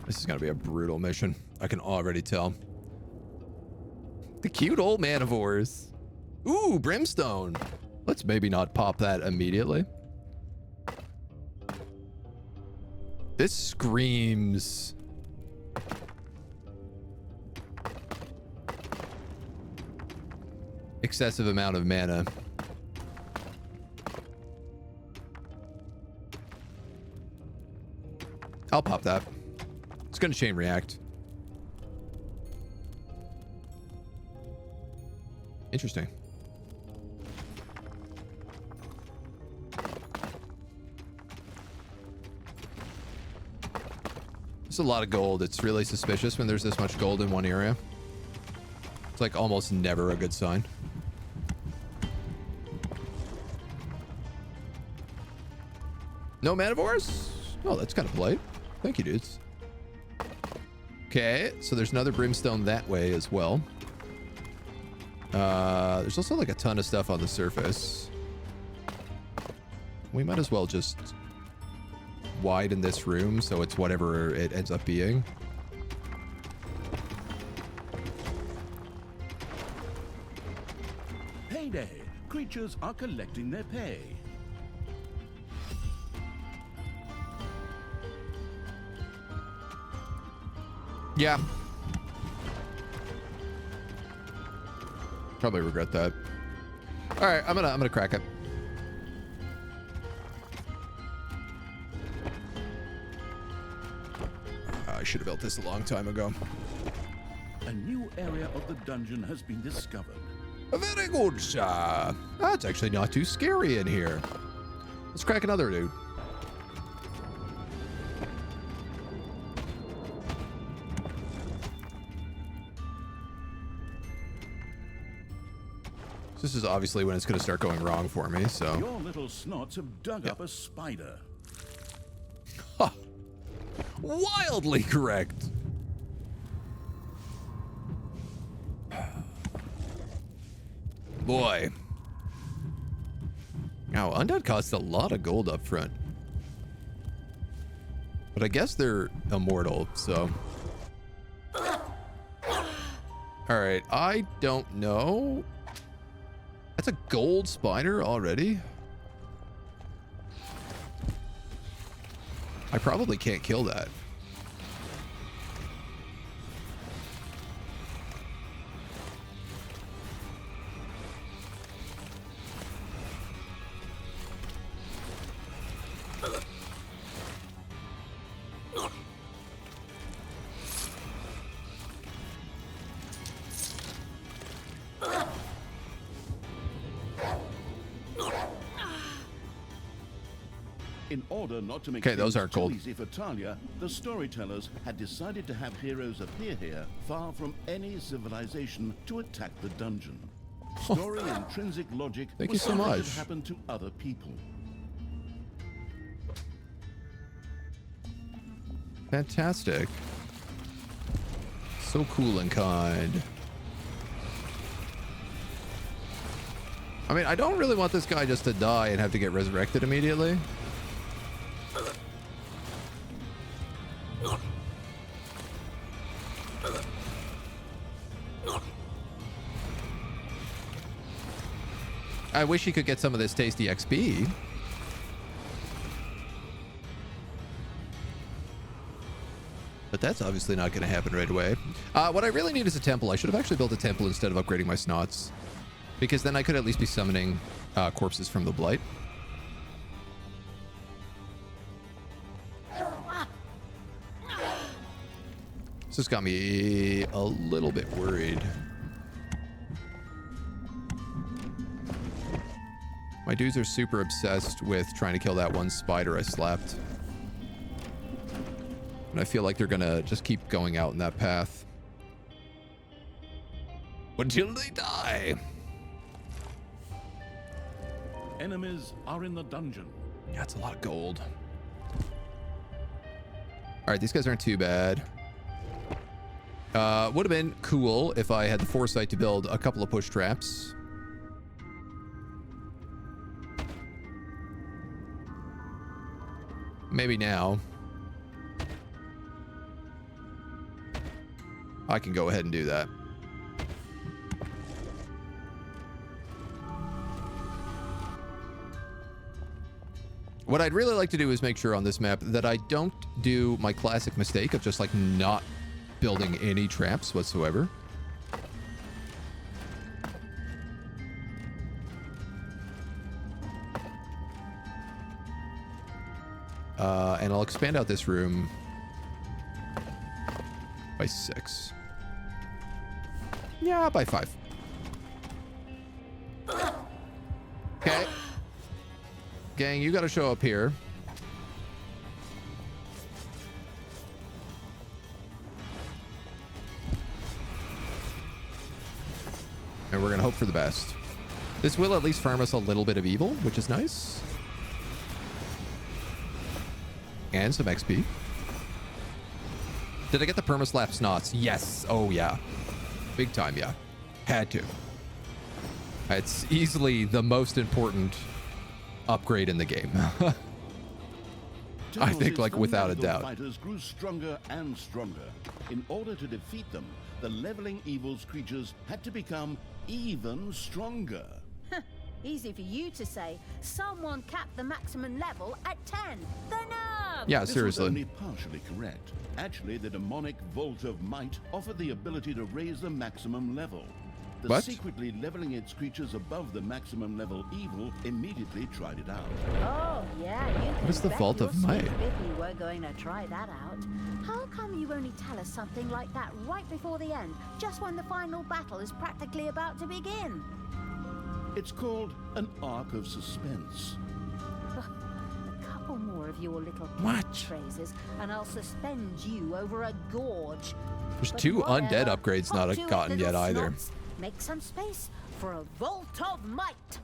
[SPEAKER 1] This is gonna be a brutal mission. I can already tell. The cute old manivores. Ooh, brimstone. Let's maybe not pop that immediately. This screams. Excessive amount of mana. I'll pop that. It's going to chain react. Interesting. There's a lot of gold. It's really suspicious when there's this much gold in one area. It's like almost never a good sign. No manivores? Oh, that's kind of polite. Thank you, dudes. Okay, so there's another brimstone that way as well. There's also like a ton of stuff on the surface. We might as well just widen this room so it's whatever it ends up being.
[SPEAKER 2] Payday. Creatures are collecting their pay.
[SPEAKER 1] Yeah. Probably regret that. All right, I'm gonna crack it. I should have built this a long time ago.
[SPEAKER 2] A new area of the dungeon has been discovered.
[SPEAKER 1] Very good, sir. That's actually not too scary in here. Let's crack another dude. This is obviously when it's going to start going wrong for me, so.
[SPEAKER 2] Your little snots have dug up a spider.
[SPEAKER 1] Huh. Wildly correct. Boy. Now, undead costs a lot of gold up front. But I guess they're immortal, so... Alright, I don't know. That's a gold spider already? I probably can't kill that.
[SPEAKER 2] In order not to make
[SPEAKER 1] Okay, those
[SPEAKER 2] things
[SPEAKER 1] aren't
[SPEAKER 2] too
[SPEAKER 1] gold.
[SPEAKER 2] easy for Thalya, the storytellers had decided to have heroes appear here, far from any civilization, to attack the dungeon. Story intrinsic logic
[SPEAKER 1] Thank
[SPEAKER 2] was
[SPEAKER 1] you so
[SPEAKER 2] something that
[SPEAKER 1] much.
[SPEAKER 2] happened to other people.
[SPEAKER 1] Fantastic. So cool and kind. I mean, I don't really want this guy just to die and have to get resurrected immediately. I wish he could get some of this tasty XP. But that's obviously not going to happen right away. What I really need is a temple. I should have actually built a temple instead of upgrading my snots. Because then I could at least be summoning corpses from the Blight. This has got me a little bit worried. My dudes are super obsessed with trying to kill that one spider I slapped. And I feel like they're gonna just keep going out in that path. Until they die.
[SPEAKER 2] Enemies are in the dungeon.
[SPEAKER 1] Yeah, it's a lot of gold. Alright, these guys aren't too bad. Would have been cool if I had the foresight to build a couple of push traps. Maybe now. I can go ahead and do that. What I'd really like to do is make sure on this map that I don't do my classic mistake of just like not building any traps whatsoever. And I'll expand out this room by 6. Yeah, by 5. Okay. Gang, you gotta show up here. And we're gonna hope for the best. This will at least farm us a little bit of evil, which is nice. And some XP. Did I get the permaslap snots? Yes. Oh, yeah. Big time, yeah. Had to. It's easily the most important upgrade in the game. I think, like, without a doubt.
[SPEAKER 2] Fighters grew stronger and stronger. In order to defeat them, the leveling evil's creatures had to become even stronger.
[SPEAKER 4] Easy for you to say. Someone capped the maximum level at 10. The nerve!
[SPEAKER 1] Yeah,
[SPEAKER 2] This
[SPEAKER 1] seriously.
[SPEAKER 2] was only partially correct. Actually, the demonic Vault of Might offered the ability to raise the maximum level. The
[SPEAKER 1] What?
[SPEAKER 2] secretly leveling its creatures above the maximum level evil immediately tried it out.
[SPEAKER 4] Oh, yeah, you
[SPEAKER 1] What is the
[SPEAKER 4] bet
[SPEAKER 1] Vault
[SPEAKER 4] your
[SPEAKER 1] of Might?
[SPEAKER 4] sweet Bippy were going to try that out. How come you only tell us something like that right before the end, just when the final battle is practically about to begin?
[SPEAKER 2] It's called an arc of suspense.
[SPEAKER 4] A couple more of your little
[SPEAKER 1] What?
[SPEAKER 4] catchphrases, and I'll suspend you over a gorge.
[SPEAKER 1] There's
[SPEAKER 4] But
[SPEAKER 1] 2
[SPEAKER 4] whatever.
[SPEAKER 1] undead upgrades not
[SPEAKER 4] Hop to it,
[SPEAKER 1] gotten yet
[SPEAKER 4] little
[SPEAKER 1] either.
[SPEAKER 4] snots. Make some space for a Vault of Might.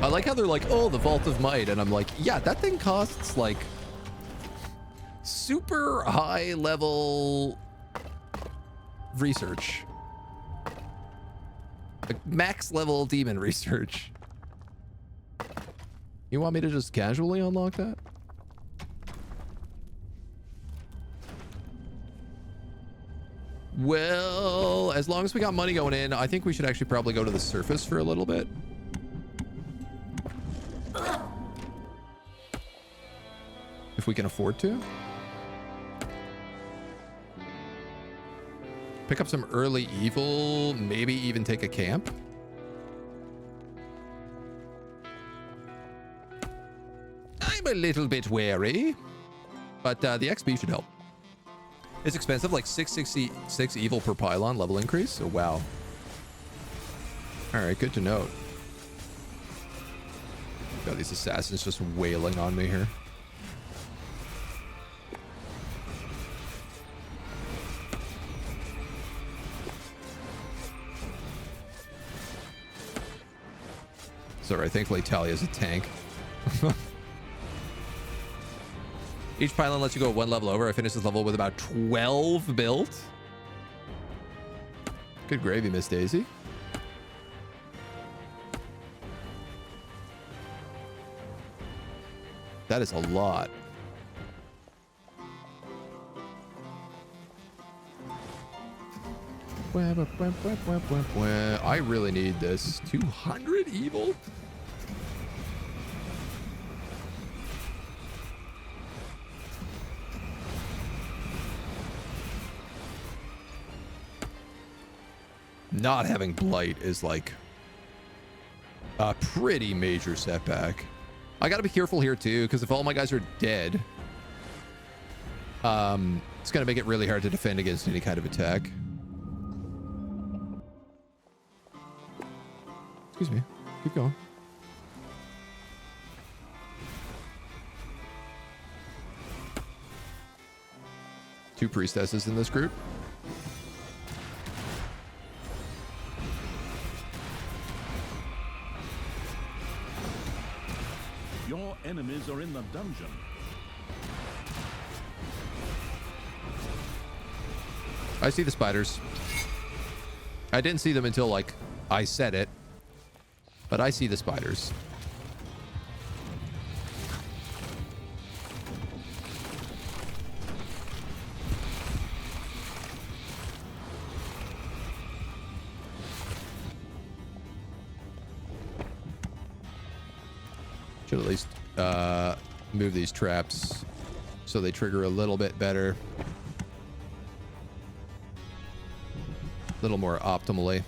[SPEAKER 1] I like how they're like, oh, the Vault of Might. And I'm like, yeah, that thing costs like super high level research. Like max level demon research. You want me to just casually unlock that? Well, as long as we got money going in, I think we should actually probably go to the surface for a little bit. If we can afford to. Pick up some early evil, maybe even take a camp. I'm a little bit wary, but the XP should help. It's expensive, like 666 evil per pylon level increase. So wow. All right, good to note. Got these assassins just wailing on me here. It's all right. Thankfully, Thalya's a tank. Each pylon lets you go one level over. I finished this level with about 12 built. Good gravy, Miss Daisy. That is a lot. I really need this. 200 evil? Not having blight is like a pretty major setback. I gotta be careful here too, because if all my guys are dead, it's gonna make it really hard to defend against any kind of attack. Excuse me. Keep going. Two priestesses in this group.
[SPEAKER 2] Your enemies are in the dungeon.
[SPEAKER 1] I see the spiders. I didn't see them until like I said it, but I see the spiders. Should at least move these traps so they trigger a little bit better. A little more optimally.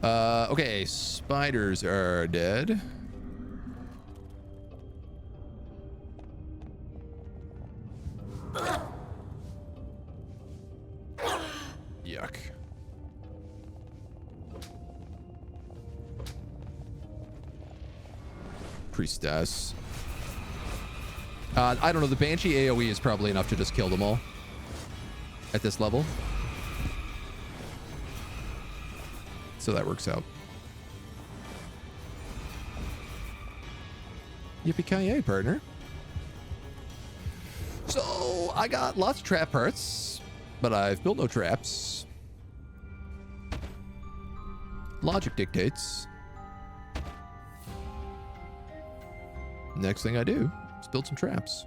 [SPEAKER 1] Okay, spiders are dead. Yuck. Priestess. I don't know. The Banshee AoE is probably enough to just kill them all at this level. So that works out. Yippee-ki-yay, partner. So I got lots of trap parts, but I've built no traps. Logic dictates. Next thing I do is build some traps.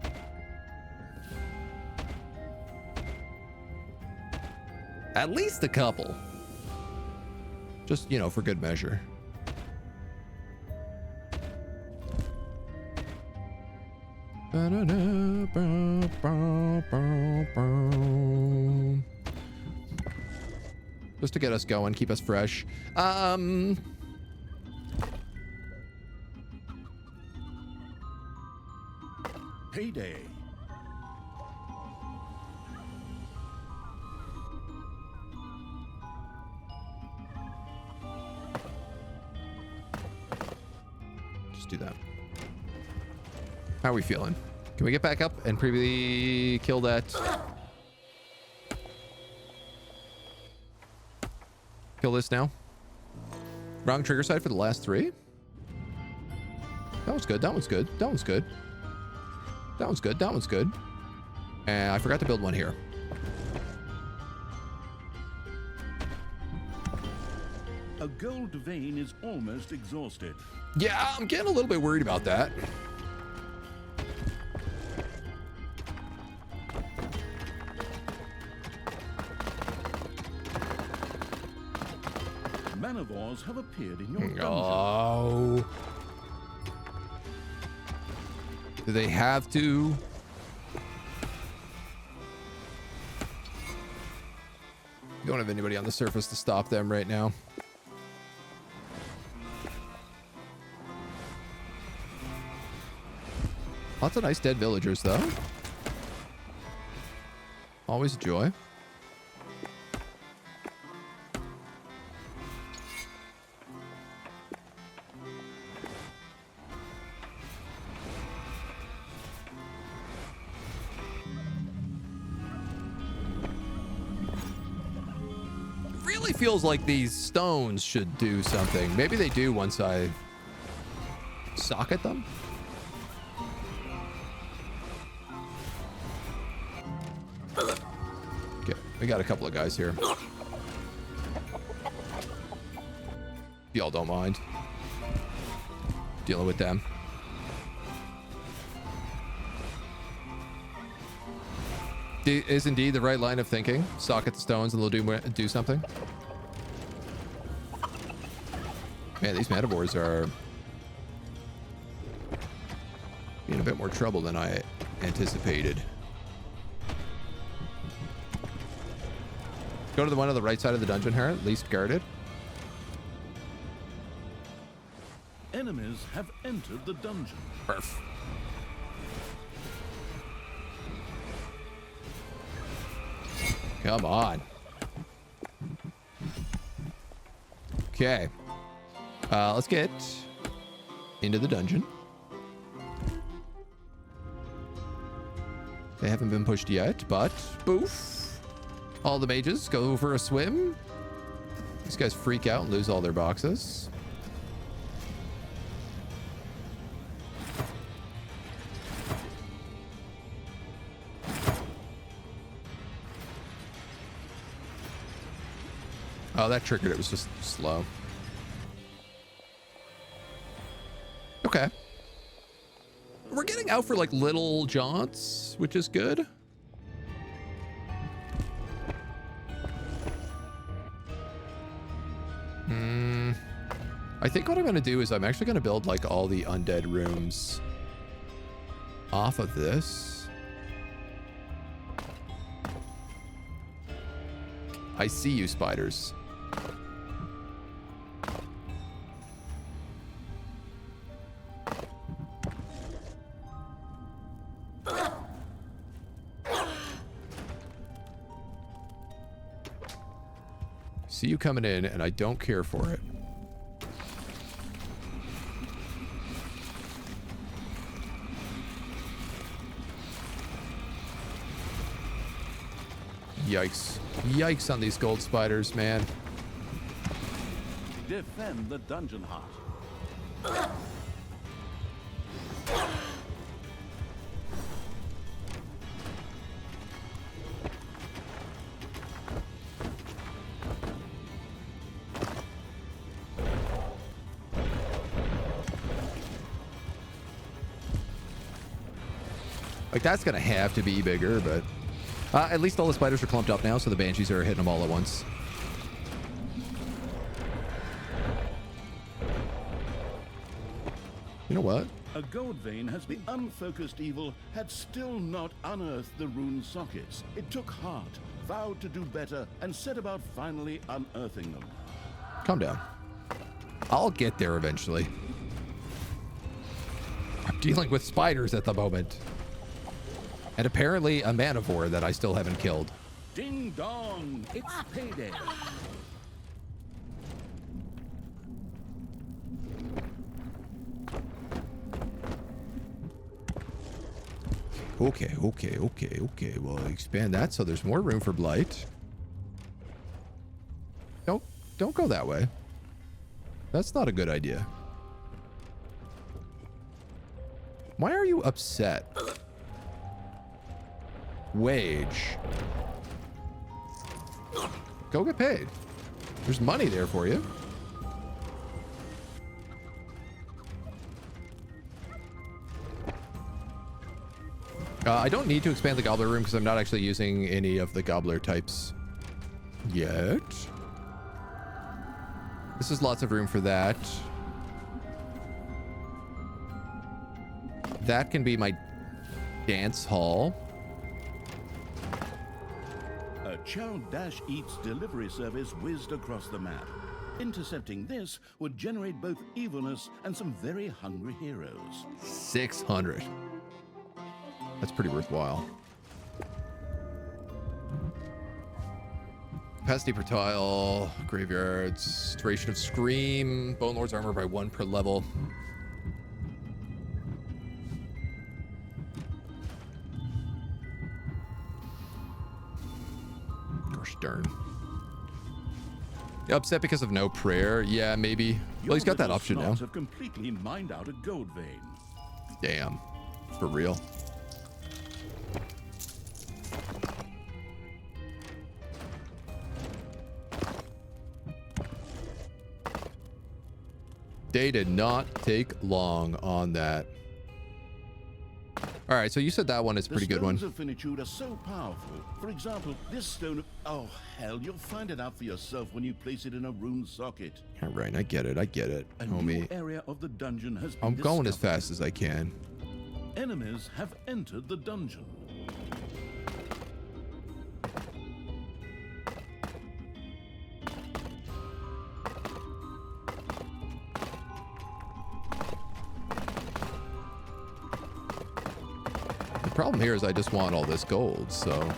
[SPEAKER 1] At least a couple. Just, you know, for good measure. Just to get us going, keep us fresh.
[SPEAKER 2] Payday.
[SPEAKER 1] Just do that. How are we feeling? Can we get back up and previously kill that? Kill this now? Wrong trigger side for the last 3. That one's good. That one's good. That one's good. That one's good. That one's good. And I forgot to build one here.
[SPEAKER 2] A gold vein is almost exhausted.
[SPEAKER 1] Yeah, I'm getting a little bit worried about that.
[SPEAKER 2] Manivores have appeared in your dungeon.
[SPEAKER 1] Oh. Do they have to? You don't have anybody on the surface to stop them right now. Lots of nice dead villagers, though. Always a joy. Really feels like these stones should do something. Maybe they do once I socket them. Okay, we got a couple of guys here. Y'all don't mind dealing with them. Is indeed the right line of thinking. Socket the stones and they'll do something. Man, these manivores are in a bit more trouble than I anticipated. Go to the one on the right side of the dungeon here, at least guarded.
[SPEAKER 2] Enemies have entered the dungeon.
[SPEAKER 1] Perf. Come on. Okay. Let's get into the dungeon. They haven't been pushed yet, but boof. All the mages go for a swim. These guys freak out and lose all their boxes. Oh, that triggered. It was just slow. Okay. We're getting out for like little jaunts, which is good. I think what I'm going to do is I'm actually going to build like all the undead rooms off of this. I see you, spiders. See you coming in, and I don't care for it. Yikes. Yikes on these gold spiders, man.
[SPEAKER 5] Defend the dungeon heart.
[SPEAKER 1] Like, that's gonna have to be bigger, but at least all the spiders are clumped up now, so the banshees are hitting them all at once. You know what?
[SPEAKER 2] A gold vein has been unfocused evil had still not unearthed the rune sockets. It took heart, vowed to do better, and set about finally unearthing them.
[SPEAKER 1] Calm down. I'll get there eventually. I'm dealing with spiders at the moment. And apparently a manivore that I still haven't killed.
[SPEAKER 2] Ding dong, it's payday.
[SPEAKER 1] Okay. Well, expand that so there's more room for blight. Don't go that way. That's not a good idea. Why are you upset? Wage. Go get paid. There's money there for you. I don't need to expand the gobbler room because I'm not actually using any of the gobbler types yet. This is lots of room for that. That can be my dance hall.
[SPEAKER 2] A Chow Dash Eats delivery service whizzed across the map. Intercepting this would generate both evilness and some very hungry heroes.
[SPEAKER 1] 600. That's pretty worthwhile. Capacity per tile, graveyards, duration of scream, Bone Lord's armor by 1 per level. Gosh darn. Upset because of no prayer? Yeah, maybe. Well, he's got that option now.
[SPEAKER 2] Have completely mined out a gold vein.
[SPEAKER 1] Damn. For real. They did not take long on that. All right, so you said that one is a pretty good one.
[SPEAKER 2] The stones of Finitude are so powerful. For example, this stone of... Oh, hell, you'll find it out for yourself when you place it in a rune socket.
[SPEAKER 1] All right, I get it,
[SPEAKER 2] A new
[SPEAKER 1] homie.
[SPEAKER 2] area of the dungeon has been
[SPEAKER 1] I'm going as
[SPEAKER 2] discovered.
[SPEAKER 1] fast as I can.
[SPEAKER 2] Enemies have entered the dungeon.
[SPEAKER 1] The problem here is I just want all this gold, so...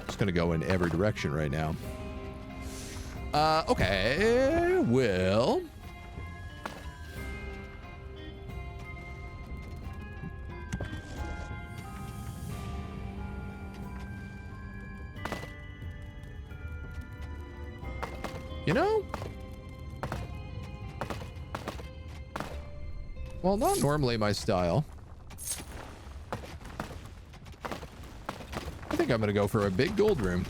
[SPEAKER 1] Just gonna go in every direction right now. Okay, well... You know? Well, not normally my style. I think I'm gonna go for a big gold room.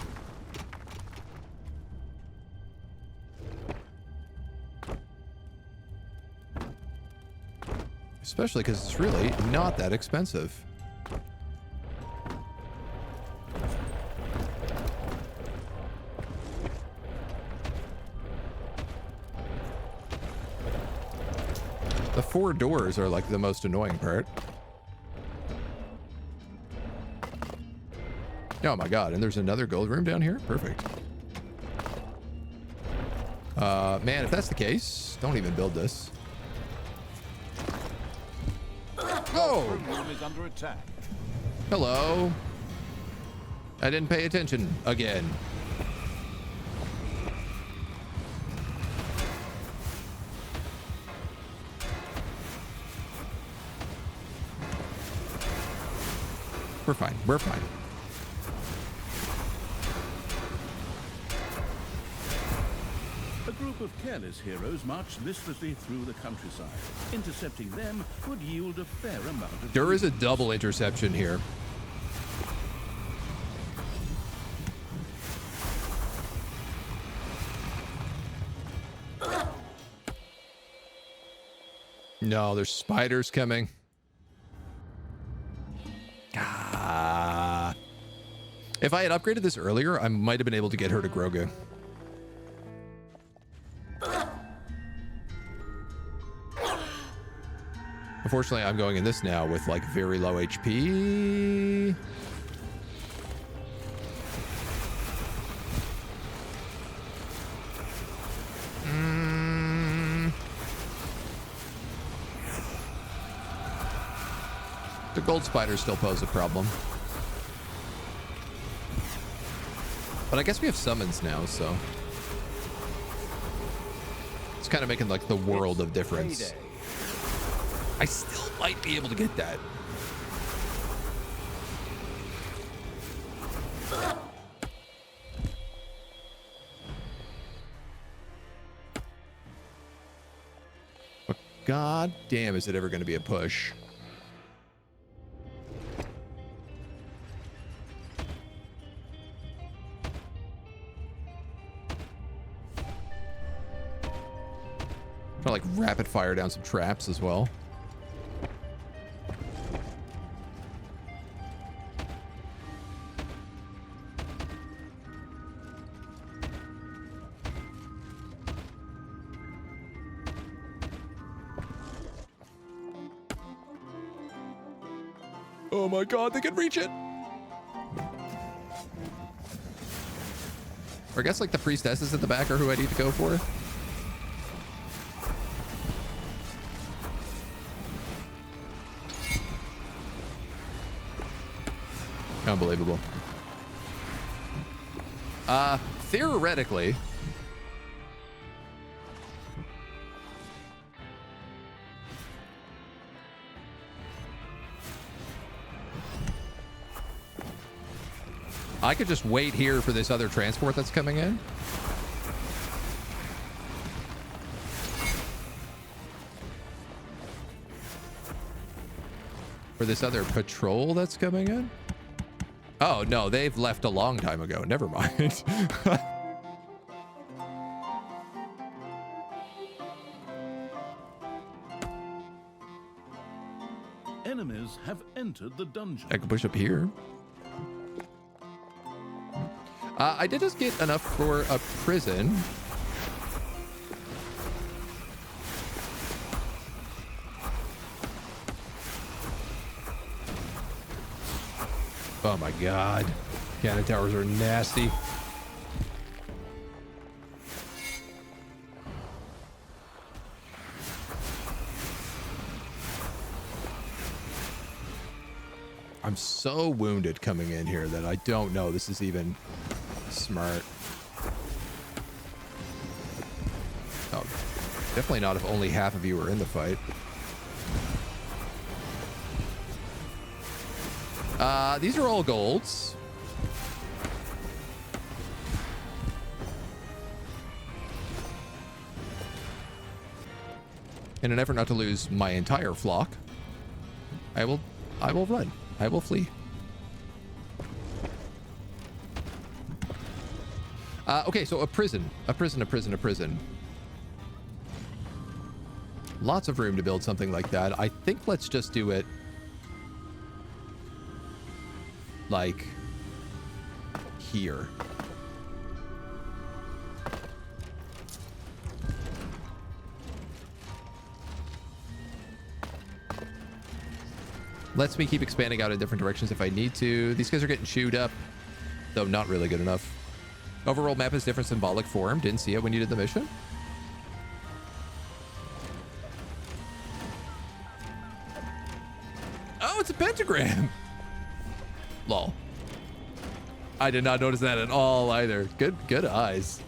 [SPEAKER 1] Especially because it's really not that expensive. The 4 doors are like the most annoying part. Oh my god, and there's another gold room down here? Perfect. Man, if that's the case, don't even build this. Oh!
[SPEAKER 5] Room is under attack.
[SPEAKER 1] Hello. I didn't pay attention again. We're fine. We're fine.
[SPEAKER 2] A group of careless heroes marched listlessly through the countryside. Intercepting them would yield a fair amount of...
[SPEAKER 1] There is a double interception here. No, there's spiders coming. Ah. If I had upgraded this earlier, I might have been able to get her to Grogu. Unfortunately, I'm going in this now with like very low HP. The gold spiders still pose a problem. But I guess we have summons now, so... It's kind of making like the world of difference.
[SPEAKER 5] Payday.
[SPEAKER 1] I still might be able to get that. But god damn, is it ever going to be a push? Try to like rapid fire down some traps as well. Oh my god, they can reach it! Or I guess like the priestesses at the back are who I need to go for. Unbelievable. Theoretically, I could just wait here for this other transport that's coming in. For this other patrol that's coming in. Oh, no, they've left a long time ago. Never mind.
[SPEAKER 2] Enemies have entered the dungeon.
[SPEAKER 1] I can push up here. I did just get enough for a prison. Oh my god. Cannon towers are nasty. I'm so wounded coming in here that I don't know this is even smart. Oh, definitely not if only half of you are in the fight. These are all golds. In an effort not to lose my entire flock, I will run. I will flee. Okay, so a prison. Lots of room to build something like that. I think let's just do it like here. Lets me keep expanding out in different directions if I need to. These guys are getting chewed up, though not really good enough. Overworld map is different symbolic form. Didn't see it when you did the mission. Oh, it's a pentagram. Lol. I did not notice that at all either. Good eyes.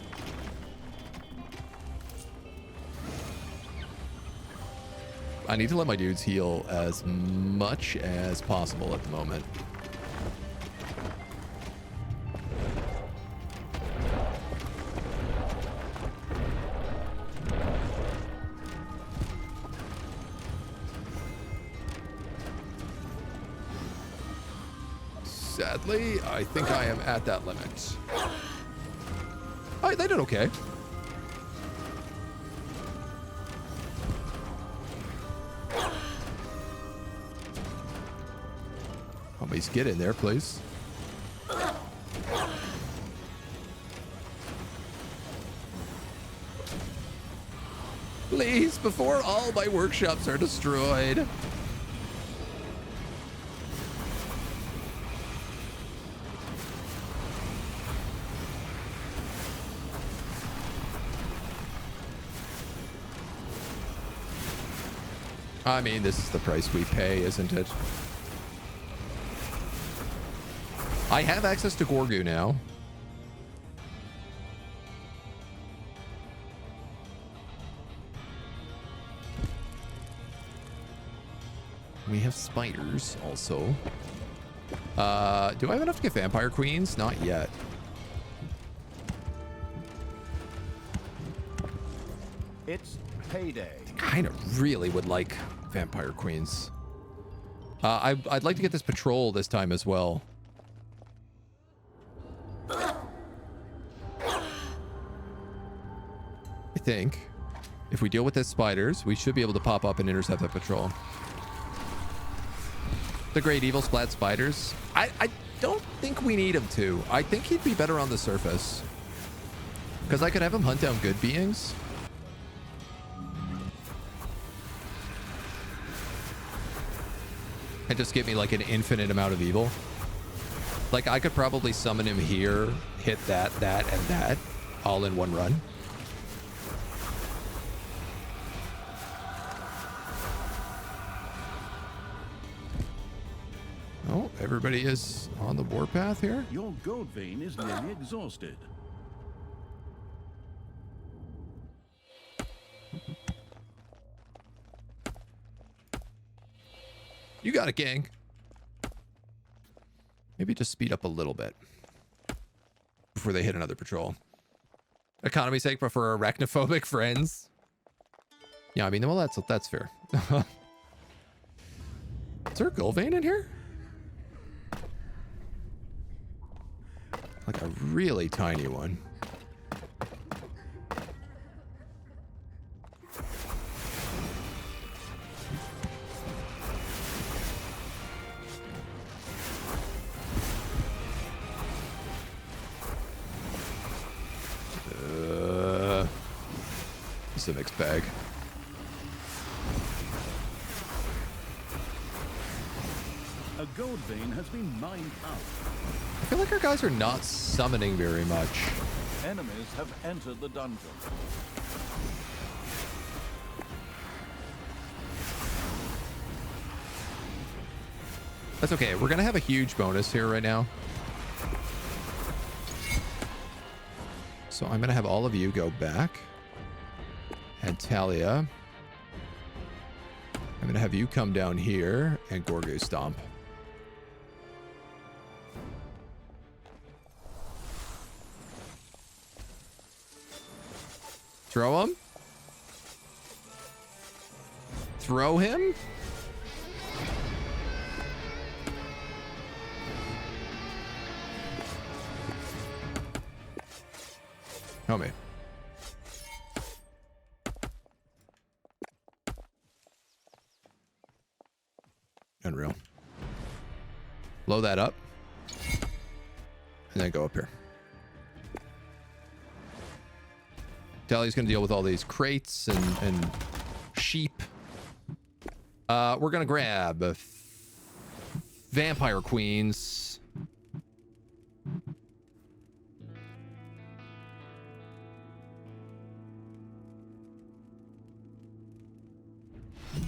[SPEAKER 1] I need to let my dudes heal as much as possible at the moment. Sadly, I think I am at that limit. Oh, they did okay. Please get in there, please. Please, before all my workshops are destroyed. I mean, this is the price we pay, isn't it? I have access to Gorgu now. We have spiders also. Do I have enough to get vampire queens? Not yet.
[SPEAKER 5] It's payday.
[SPEAKER 1] Kind of really would like vampire queens. I'd like to get this patrol this time as well. I think if we deal with the spiders, we should be able to pop up and intercept that patrol. The great evil splat spiders. I don't think we need him to. I think he'd be better on the surface. Because I could have him hunt down good beings. And just give me like an infinite amount of evil. Like I could probably summon him here, hit that, and that all in one run. Oh, everybody is on the warpath here.
[SPEAKER 2] Your gold vein is nearly exhausted.
[SPEAKER 1] You got it, gang. Maybe just speed up a little bit before they hit another patrol. Economy's sake, but for arachnophobic friends. Yeah, I mean, well, that's fair. Is there a gold vein in here? Like a really tiny one. It's a mixed bag.
[SPEAKER 2] A gold vein has been mined out.
[SPEAKER 1] I feel like our guys are not summoning very much.
[SPEAKER 5] Enemies have entered the dungeon.
[SPEAKER 1] That's okay. We're gonna have a huge bonus here right now. So I'm gonna have all of you go back. And Thalya. I'm gonna have you come down here and Gorgu stomp. Throw him. Throw him. Help me. Unreal. Blow that up. And then go up here. Thalya's going to deal with all these crates and sheep. We're going to grab vampire queens.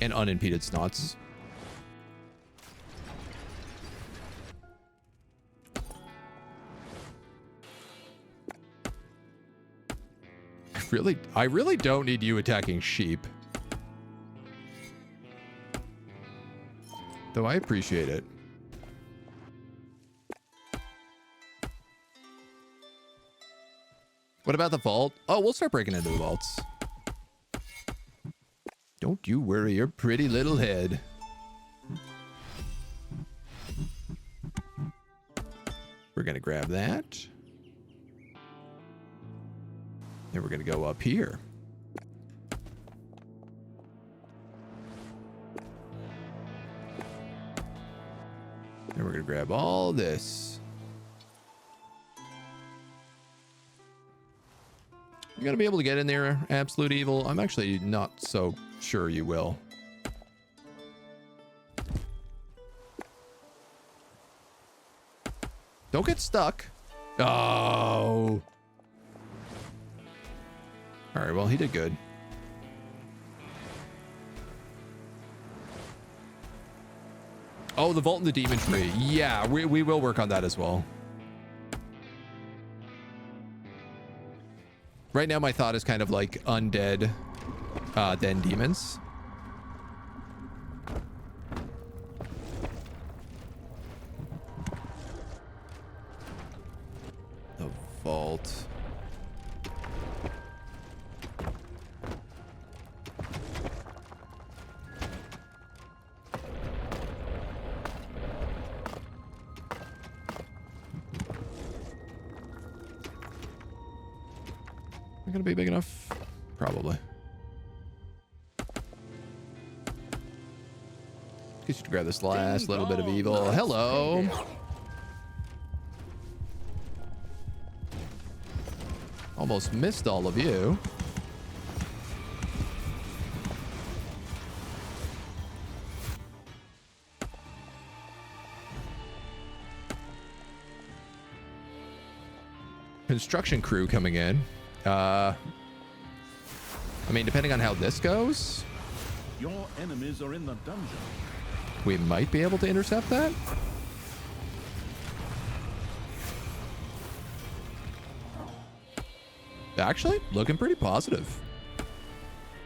[SPEAKER 1] And unimpeded snots. I really don't need you attacking sheep. Though I appreciate it. What about the vault? Oh, we'll start breaking into the vaults. Don't you worry your pretty little head. We're gonna grab that. Then we're going to go up here. Then we're going to grab all this. You're going to be able to get in there, Absolute Evil? I'm actually not so sure you will. Don't get stuck. Oh. All right, well, he did good. Oh, the vault and the demon tree. Yeah, we will work on that as well. Right now, my thought is kind of like undead, then demons. default. Not gonna be big enough? Probably. Get you to grab this last little bit of evil. Hello. Almost missed all of you. Construction crew coming in. I mean, depending on how this goes,
[SPEAKER 2] Your enemies are in the dungeon.
[SPEAKER 1] we might be able to intercept that. Actually, looking pretty positive.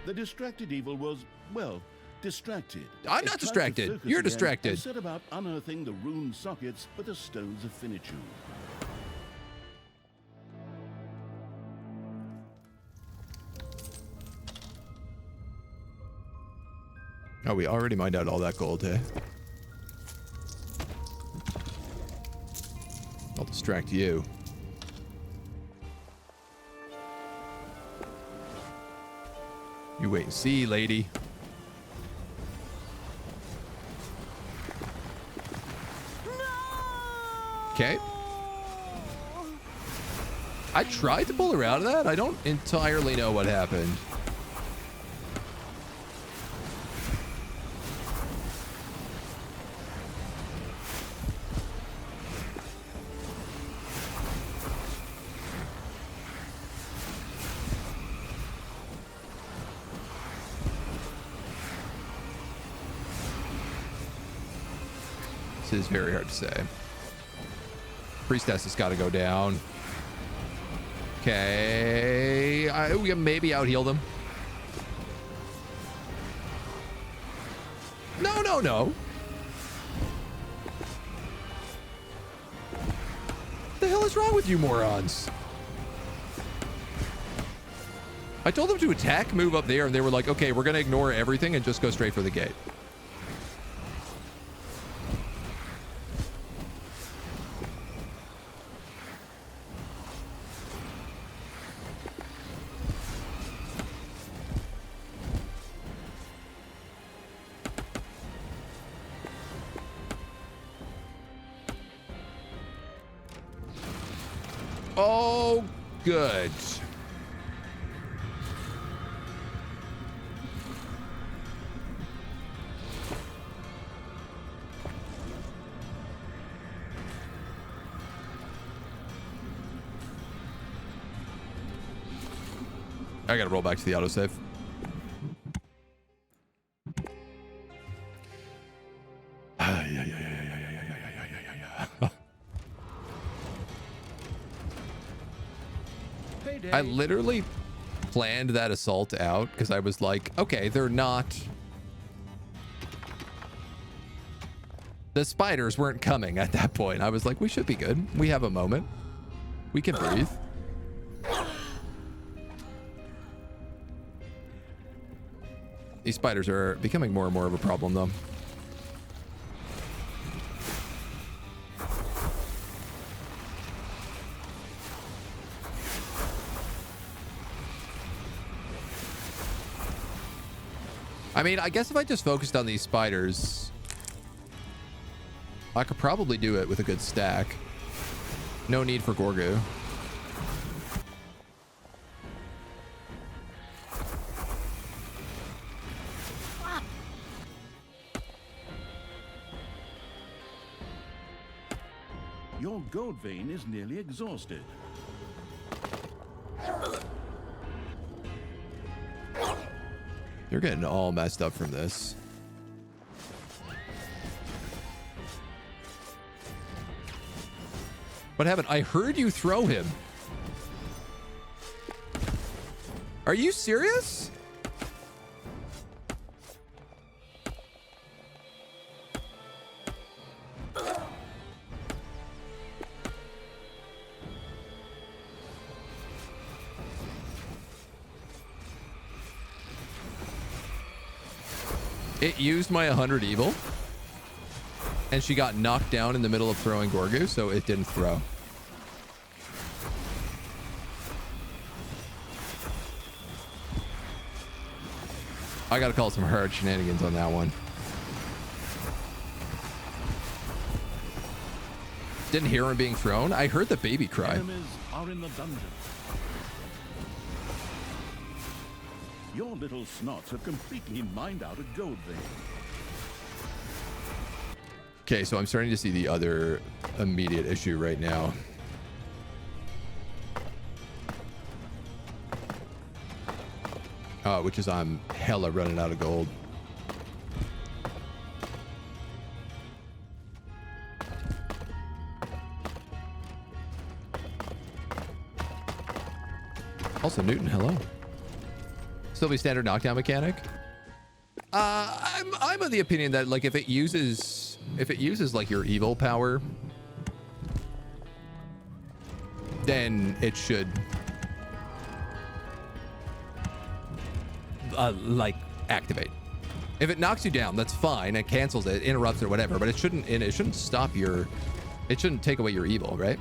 [SPEAKER 2] The distracted evil was, well, distracted.
[SPEAKER 1] I'm
[SPEAKER 2] It
[SPEAKER 1] not
[SPEAKER 2] tried to
[SPEAKER 1] distracted.
[SPEAKER 2] focus
[SPEAKER 1] You're
[SPEAKER 2] again
[SPEAKER 1] distracted.
[SPEAKER 2] And set about unearthing the rune sockets with the stones of finitude.
[SPEAKER 1] Oh, we already mined out all that gold, eh? I'll distract you. You wait and see, lady. Okay. I tried to pull her out of that. I don't entirely know what happened. This is very hard to say. Priestess has got to go down. Okay. We can maybe out-heal them. No, no, no. What the hell is wrong with you morons? I told them to attack, move up there, and they were like, okay, we're going to ignore everything and just go straight for the gate. Oh, good. I gotta roll back to the autosave. I literally planned that assault out because I was like, okay, they're not... The spiders weren't coming at that point. I was like, we should be good. We have a moment. We can breathe. These spiders are becoming more and more of a problem, though. I mean, I guess if I just focused on these spiders, I could probably do it with a good stack. No need for Gorgu.
[SPEAKER 2] Your gold vein is nearly exhausted.
[SPEAKER 1] You're getting all messed up from this. What happened? I heard you throw him. Are you serious? It used my 100 evil. And she got knocked down in the middle of throwing Gorgu, so it didn't throw. I gotta call some hard shenanigans on that one. Didn't hear him being thrown. I heard the baby cry.
[SPEAKER 2] Enemies are in the dungeon. Your little snots have completely mined out a gold vein.
[SPEAKER 1] Okay, so I'm starting to see the other immediate issue right now. Which is I'm hella running out of gold. Also, Newton, hello. Still be standard knockdown mechanic. I'm of the opinion that like if it uses like your evil power, then it should like activate. If it knocks you down, that's fine. It cancels it, interrupts or whatever, but it shouldn't stop your, it shouldn't take away your evil, right?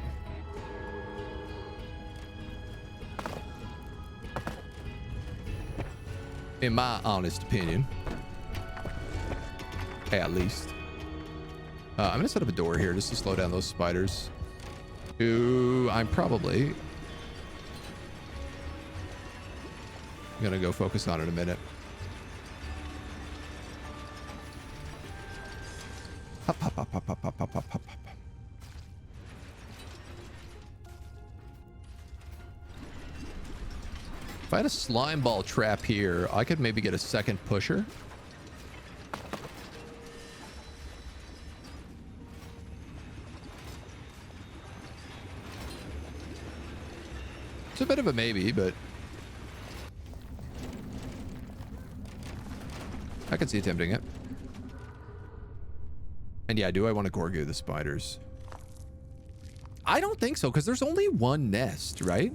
[SPEAKER 1] In my honest opinion, at least. I'm gonna set up a door here just to slow down those spiders. Who I'm probably gonna go focus on in a minute. Hop, hop, hop, hop, hop, hop, hop, hop, hop. If I had a slime ball trap here, I could maybe get a second pusher. It's a bit of a maybe, but I can see attempting it. And yeah, do I want to Gorgu the spiders? I don't think so, because there's only one nest, right?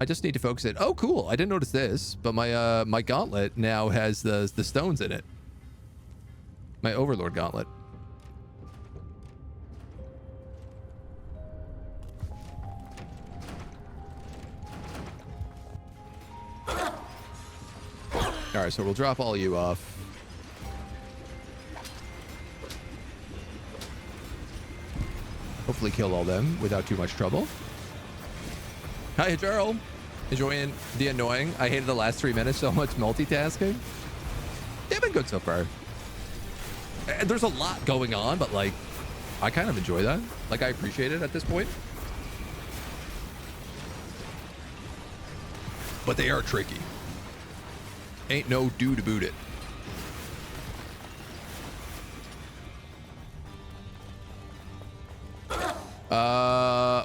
[SPEAKER 1] I just need to focus it. Oh, cool. I didn't notice this, but my my gauntlet now has the stones in it. My Overlord gauntlet. All right, so we'll drop all you off. Hopefully kill all them without too much trouble. Hi, Gerald. Enjoying the annoying. I hated the last 3 minutes so much multitasking. They've been good so far. There's a lot going on, but like, I kind of enjoy that. Like, I appreciate it at this point. But they are tricky. Ain't no do to boot it.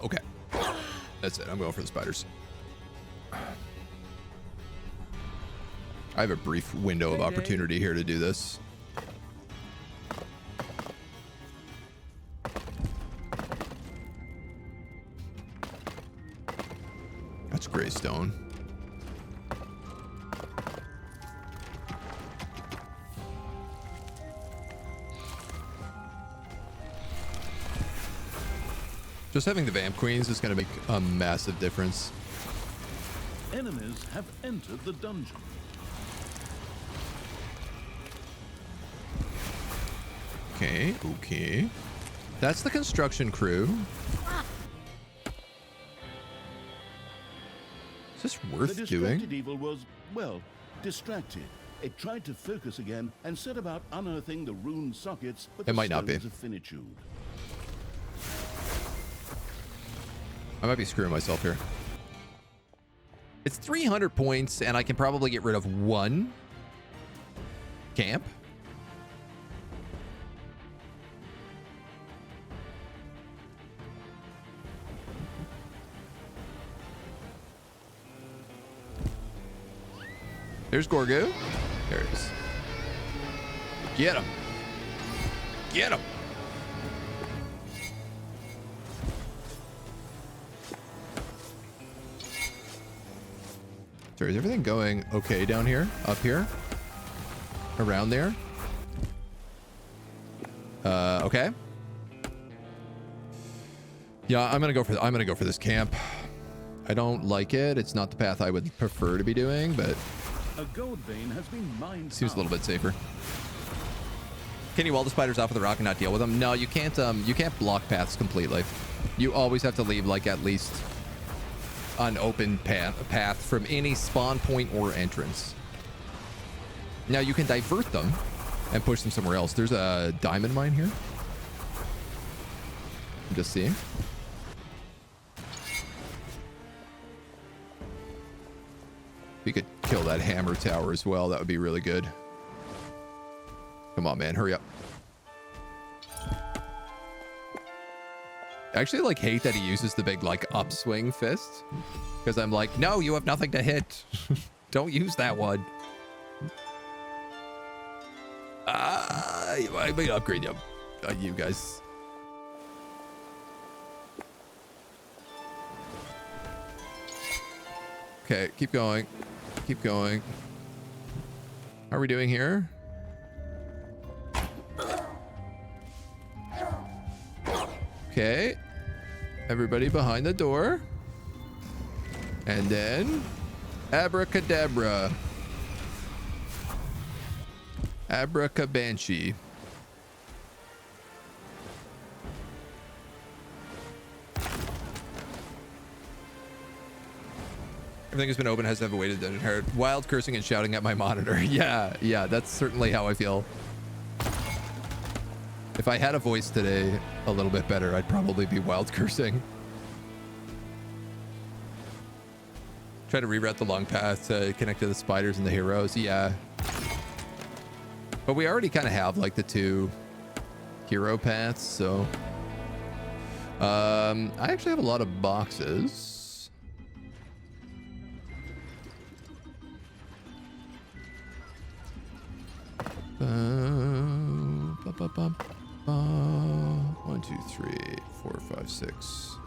[SPEAKER 1] Okay. That's it. I'm going for the spiders. I have a brief window of opportunity here to do this. That's gray stone. Just having the Vamp Queens is going to make a massive difference.
[SPEAKER 2] Enemies have entered the dungeon.
[SPEAKER 1] Okay, okay. That's the construction crew. Is this worth
[SPEAKER 2] The
[SPEAKER 1] doing?
[SPEAKER 2] distracted evil was, well, distracted. It tried to focus again and set about unearthing the rune sockets, but
[SPEAKER 1] It might not be.
[SPEAKER 2] of Finitude.
[SPEAKER 1] I might be screwing myself here. It's 300 points, and I can probably get rid of one camp. There's Gorgu. There it is. Get him. Get him. Sorry, is everything going okay down here? Up here? Around there? Okay. Yeah, I'm gonna go for this camp. I don't like it. It's not the path I would prefer to be doing, but
[SPEAKER 2] A gold vein has been mined
[SPEAKER 1] seems a little
[SPEAKER 2] out.
[SPEAKER 1] bit safer. Can you wall the spiders off with a rock and not deal with them? No, you can't. You can't block paths completely. You always have to leave like at least an open path from any spawn point or entrance. Now you can divert them and push them somewhere else. There's a diamond mine here. I'm just seeing. We could kill that hammer tower as well. That would be really good. Come on, man. Hurry up. I actually like hate that he uses the big like upswing fist. Because I'm like, no, you have nothing to hit. Don't use that one. I may upgrade you, you guys. Okay, keep going. Keep going. How are we doing here? Okay. Everybody behind the door. And then abracadabra. Abracabanshee. Everything has been open, has to have a weighted dungeon heard. Wild cursing and shouting at my monitor. Yeah, that's certainly how I feel. If I had a voice today a little bit better, I'd probably be wild cursing. Try to reroute the long path to connect to the spiders and the heroes. Yeah. But we already kind of have like the 2 hero paths, so I actually have a lot of boxes. One, 2, 3, 4, 5, 6.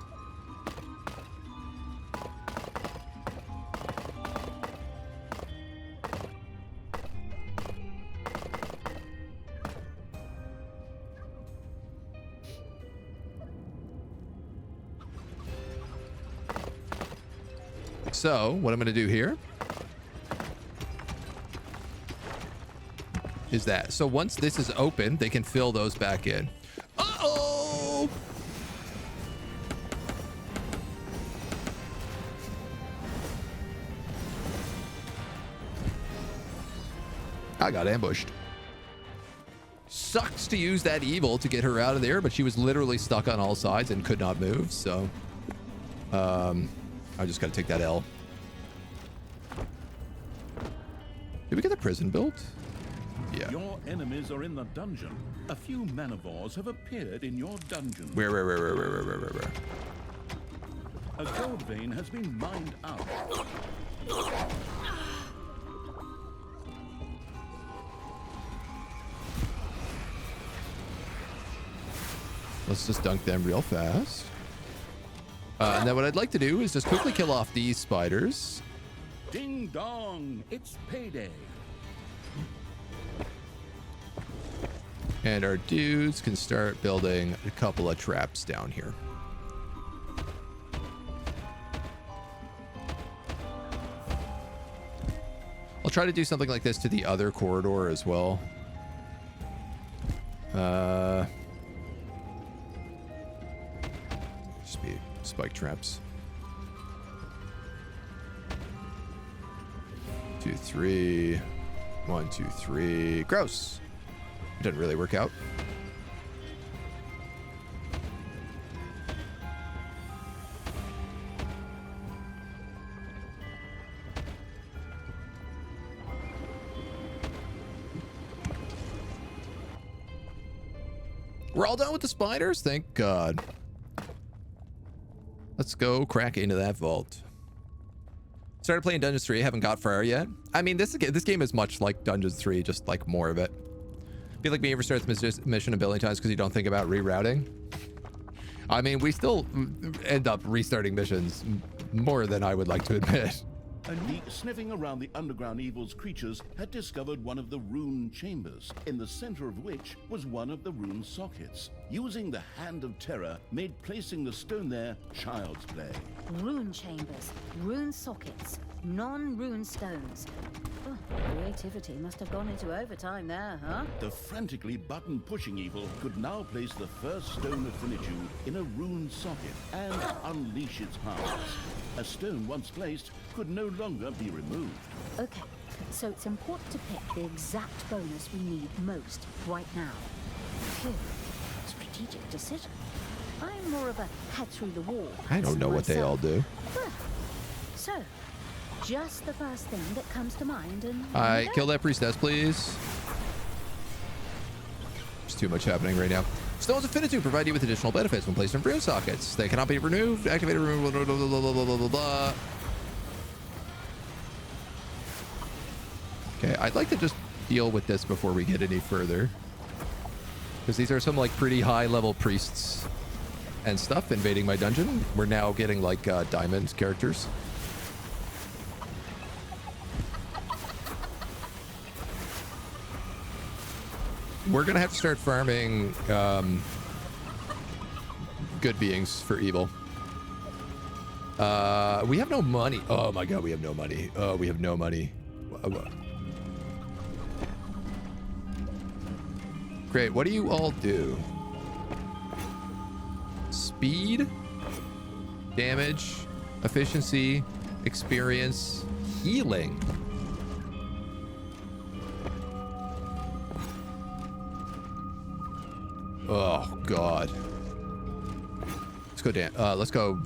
[SPEAKER 1] So what I'm going to do here is that. So once this is open, they can fill those back in. Uh-oh! I got ambushed. Sucks to use that evil to get her out of there, but she was literally stuck on all sides and could not move, so I just gotta take that L. Did we get the prison built? Yeah.
[SPEAKER 2] Your enemies are in the dungeon. A few manivores have appeared in your dungeon.
[SPEAKER 1] Where?
[SPEAKER 2] A gold vein has been mined out.
[SPEAKER 1] Let's just dunk them real fast. And then what I'd like to do is just quickly kill off these spiders.
[SPEAKER 2] Ding dong, it's payday.
[SPEAKER 1] And our dudes can start building a couple of traps down here. I'll try to do something like this to the other corridor as well. Just be spike traps. 2, 3. 1, 2, 3. Gross. It didn't really work out. We're all done with the spiders? Thank God. Let's go crack into that vault. Started playing Dungeons 3. Haven't got far yet. I mean, this game is much like Dungeons 3, just like more of it. Feel like me ever starts this mission a billion times because you don't think about rerouting. I mean, we still end up restarting missions more than I would like to admit.
[SPEAKER 2] And sniffing around the underground evil's creatures had discovered one of the rune chambers, in the center of which was one of the rune sockets. using the Hand of Terror made placing the stone there child's play.
[SPEAKER 4] Rune chambers, rune sockets, non-rune stones. Oh, creativity must have gone into overtime there, huh?
[SPEAKER 2] The frantically button-pushing evil could now place the first stone of Finitude in a rune socket and unleash its powers. A stone once placed could no longer be removed.
[SPEAKER 4] Okay, so it's important to pick the exact bonus we need most right now. Phew, strategic decision. I'm more of a head through the wall.
[SPEAKER 1] I don't know what they all do.
[SPEAKER 4] Well, so, just the first thing that comes to mind and...
[SPEAKER 1] Alright, kill that priestess, please. There's too much happening right now. Stones of Finitude provide you with additional benefits when placed in rune sockets. They cannot be removed, activated, removed, blah, blah, blah, blah, blah, blah, blah. Okay, I'd like to just deal with this before we get any further. Because these are some, like, pretty high-level priests and stuff invading my dungeon. We're now getting, like, diamond characters. We're gonna have to start farming good beings for evil. We have no money. Oh my god, we have no money. Oh, we have no money. Great, what do you all do? Speed, damage, efficiency, experience, healing. Oh god. Let's go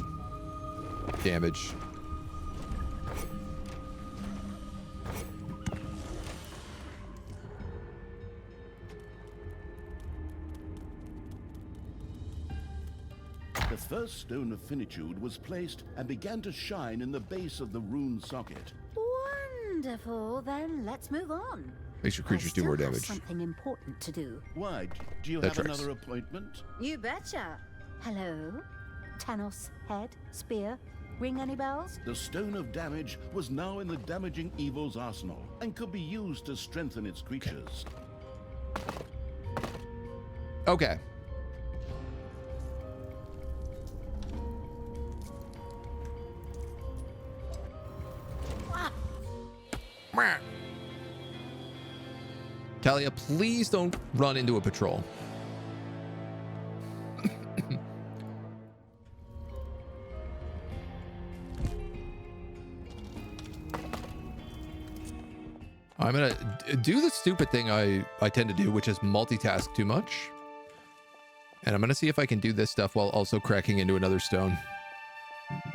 [SPEAKER 1] damage.
[SPEAKER 2] The first stone of Finitude was placed and began to shine in the base of the rune socket.
[SPEAKER 4] Wonderful, then let's move on.
[SPEAKER 1] Makes your creatures do more damage.
[SPEAKER 4] Something important to do.
[SPEAKER 2] Why? Do you
[SPEAKER 1] That
[SPEAKER 2] have
[SPEAKER 1] tracks.
[SPEAKER 2] another appointment?
[SPEAKER 4] You betcha. Hello? Tanos, head, spear, ring any bells?
[SPEAKER 2] The Stone of Damage was now in the damaging evil's arsenal and could be used to strengthen its creatures.
[SPEAKER 1] Okay. Thalya, please don't run into a patrol. I'm gonna do the stupid thing I tend to do, which is multitask too much. And I'm gonna see if I can do this stuff while also cracking into another stone.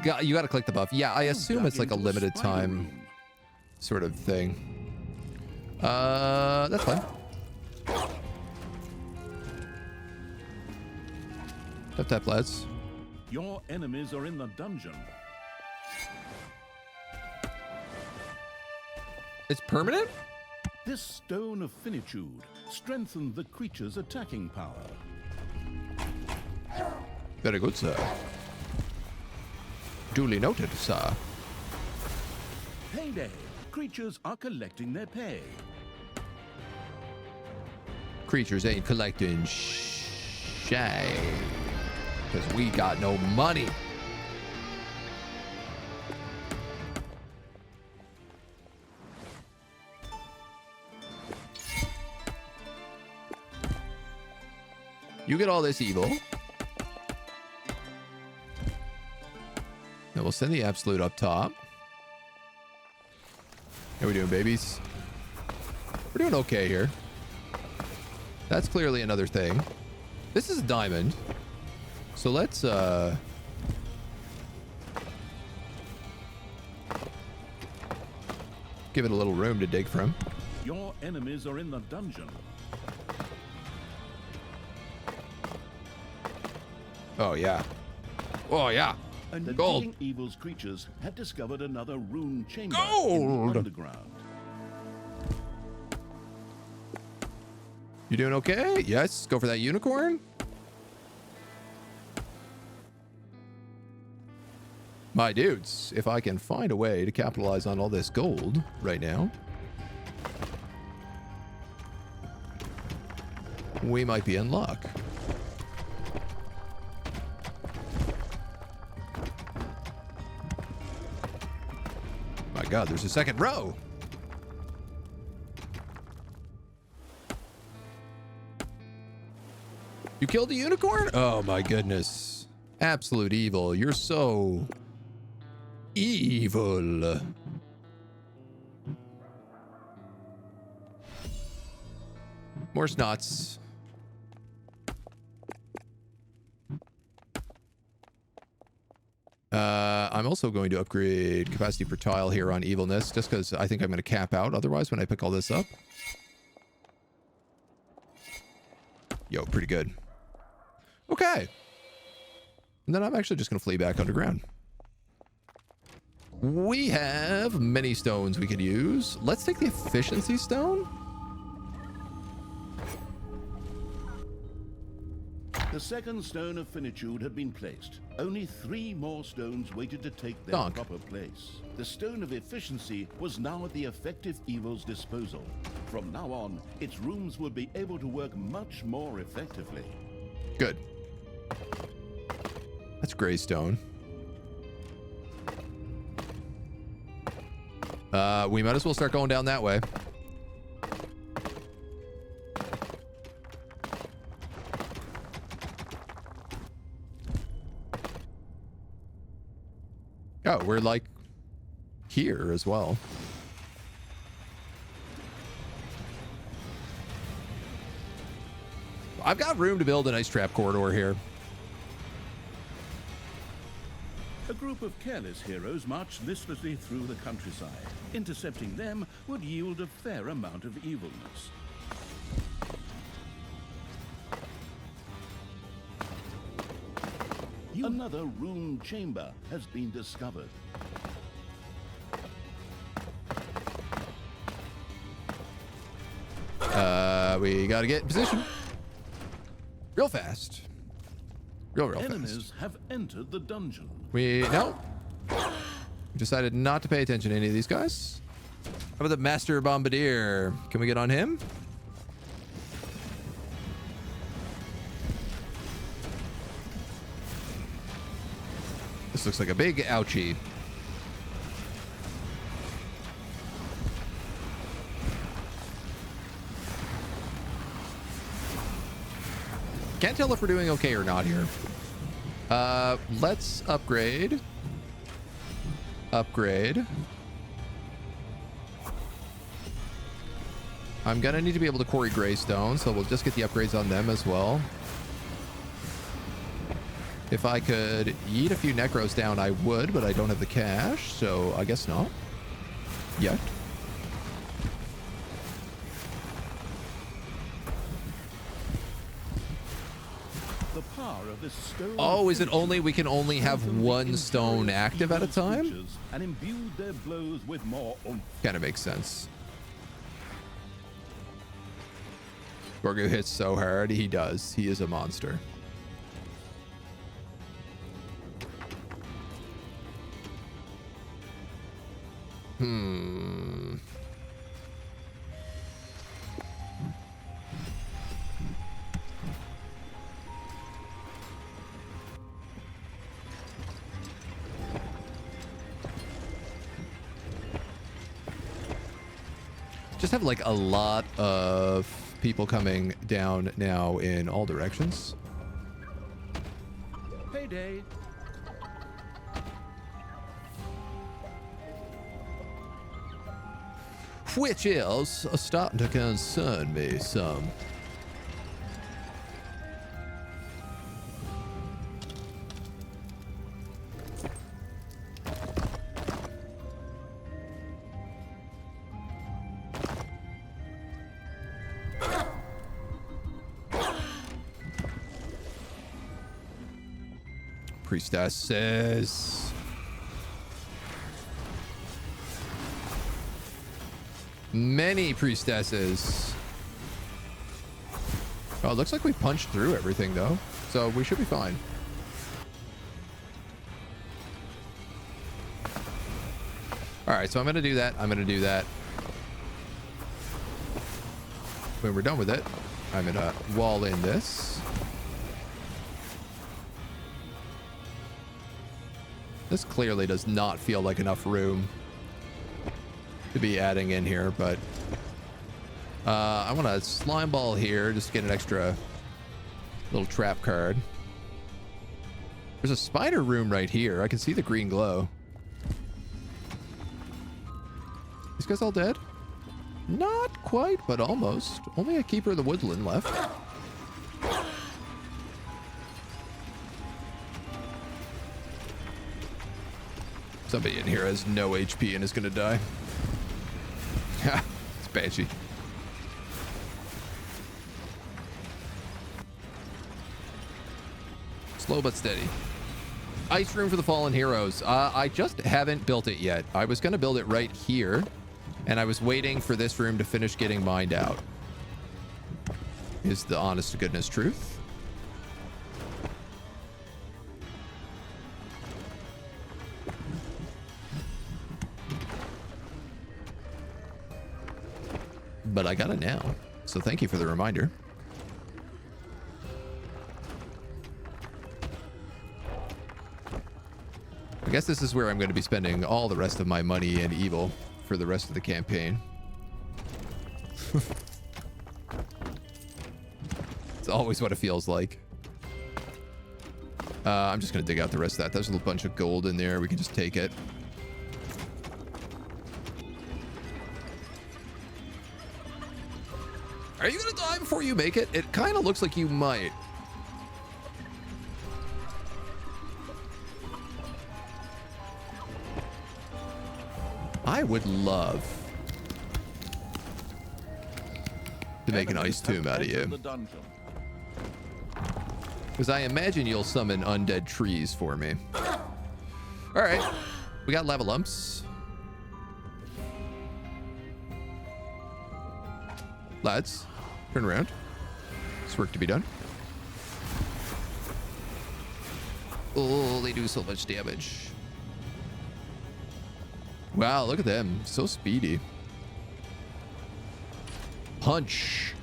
[SPEAKER 1] You gotta click the buff. Yeah, I assume it's like a limited time sort of thing. That's fine. Tap, lads.
[SPEAKER 2] Your enemies are in the dungeon.
[SPEAKER 1] It's permanent?
[SPEAKER 2] This Stone of Finitude strengthened the creature's attacking power.
[SPEAKER 1] Very good, sir. Duly noted, sir.
[SPEAKER 2] Payday! Creatures are collecting their pay.
[SPEAKER 1] Creatures ain't collecting shay. Because we got no money. You get all this evil. Then we'll send the absolute up top. How we doing, babies? We're doing okay here. That's clearly another thing. This is a diamond. So let's give it a little room to dig from.
[SPEAKER 2] Your enemies are in the dungeon.
[SPEAKER 1] Oh yeah. Oh yeah.
[SPEAKER 2] And the
[SPEAKER 1] Gold.
[SPEAKER 2] digging evil's creatures had discovered another rune chamber
[SPEAKER 1] Gold.
[SPEAKER 2] in the underground.
[SPEAKER 1] You doing okay? Yes. Go for that unicorn. My dudes, if I can find a way to capitalize on all this gold right now, we might be in luck. My God, there's a second row. You killed a unicorn? Oh my goodness. Absolute evil. You're so evil. More snots. I'm also going to upgrade capacity per tile here on Evilness, just because I think I'm going to cap out otherwise when I pick all this up. Yo, pretty good. Okay. And then I'm actually just going to flee back underground. We have many stones we could use. Let's take the efficiency stone.
[SPEAKER 2] The second stone of Finitude had been placed. Only 3 more stones waited to take their
[SPEAKER 1] Donk.
[SPEAKER 2] proper place. The stone of efficiency was now at the effective evil's disposal. From now on, its rooms would be able to work much more effectively.
[SPEAKER 1] Good. That's gray stone. We might as well start going down that way. Oh, we're like here as well. I've got room to build a nice trap corridor here.
[SPEAKER 2] A group of careless heroes marched listlessly through the countryside. Intercepting them would yield a fair amount of evilness. Another rune chamber has been discovered.
[SPEAKER 1] We gotta get in position. Real fast. Real
[SPEAKER 2] Enemies
[SPEAKER 1] fast.
[SPEAKER 2] have entered the dungeon.
[SPEAKER 1] No. We decided not to pay attention to any of these guys. How about the Master Bombardier? Can we get on him? This looks like a big ouchie. Can't tell if we're doing okay or not here. Let's upgrade. Upgrade. I'm gonna need to be able to quarry greystone, so we'll just get the upgrades on them as well. If I could yeet a few necros down, I would, but I don't have the cash, so I guess not. Yet.
[SPEAKER 2] The power of this stone.
[SPEAKER 1] Oh, is it only we can only have one stone active at a time?
[SPEAKER 2] And imbued their blows with more oomph.
[SPEAKER 1] Kind of makes sense. Gorgo hits so hard. He does. He is a monster. Just have like a lot of people coming down now in all directions.
[SPEAKER 2] Payday.
[SPEAKER 1] Which is starting to concern me some. Priestesses. Many priestesses. Oh, it looks like we punched through everything though, so we should be fine. All right, so I'm gonna do that. I'm gonna do that. When we're done with it, I'm gonna wall in this. This clearly does not feel like enough room. to be adding in here, but I want a slime ball here just to get an extra little trap card. There's a spider room right here. I can see the green glow. These guys all dead? Not quite, but almost. Only a keeper of the woodland left. Somebody in here has no HP and is gonna die. Ha! It's Banshee. Slow but steady. Ice room for the fallen heroes. I just haven't built it yet. I was gonna build it right here, and I was waiting for this room to finish getting mined out. Is the honest to goodness truth. But I got it now, so thank you for the reminder. I guess this is where I'm going to be spending all the rest of my money and evil for the rest of the campaign. It's always what it feels like. I'm just going to dig out the rest of that. There's a little bunch of gold in there. We can just take it. Are you going to die before you make it? It kind of looks like you might. I would love to make an ice tomb out of you. Because I imagine you'll summon undead trees for me. All right. We got lava lumps. Lads, turn around. There's work to be done. Oh, they do so much damage. Wow, look at them. So speedy. Punch.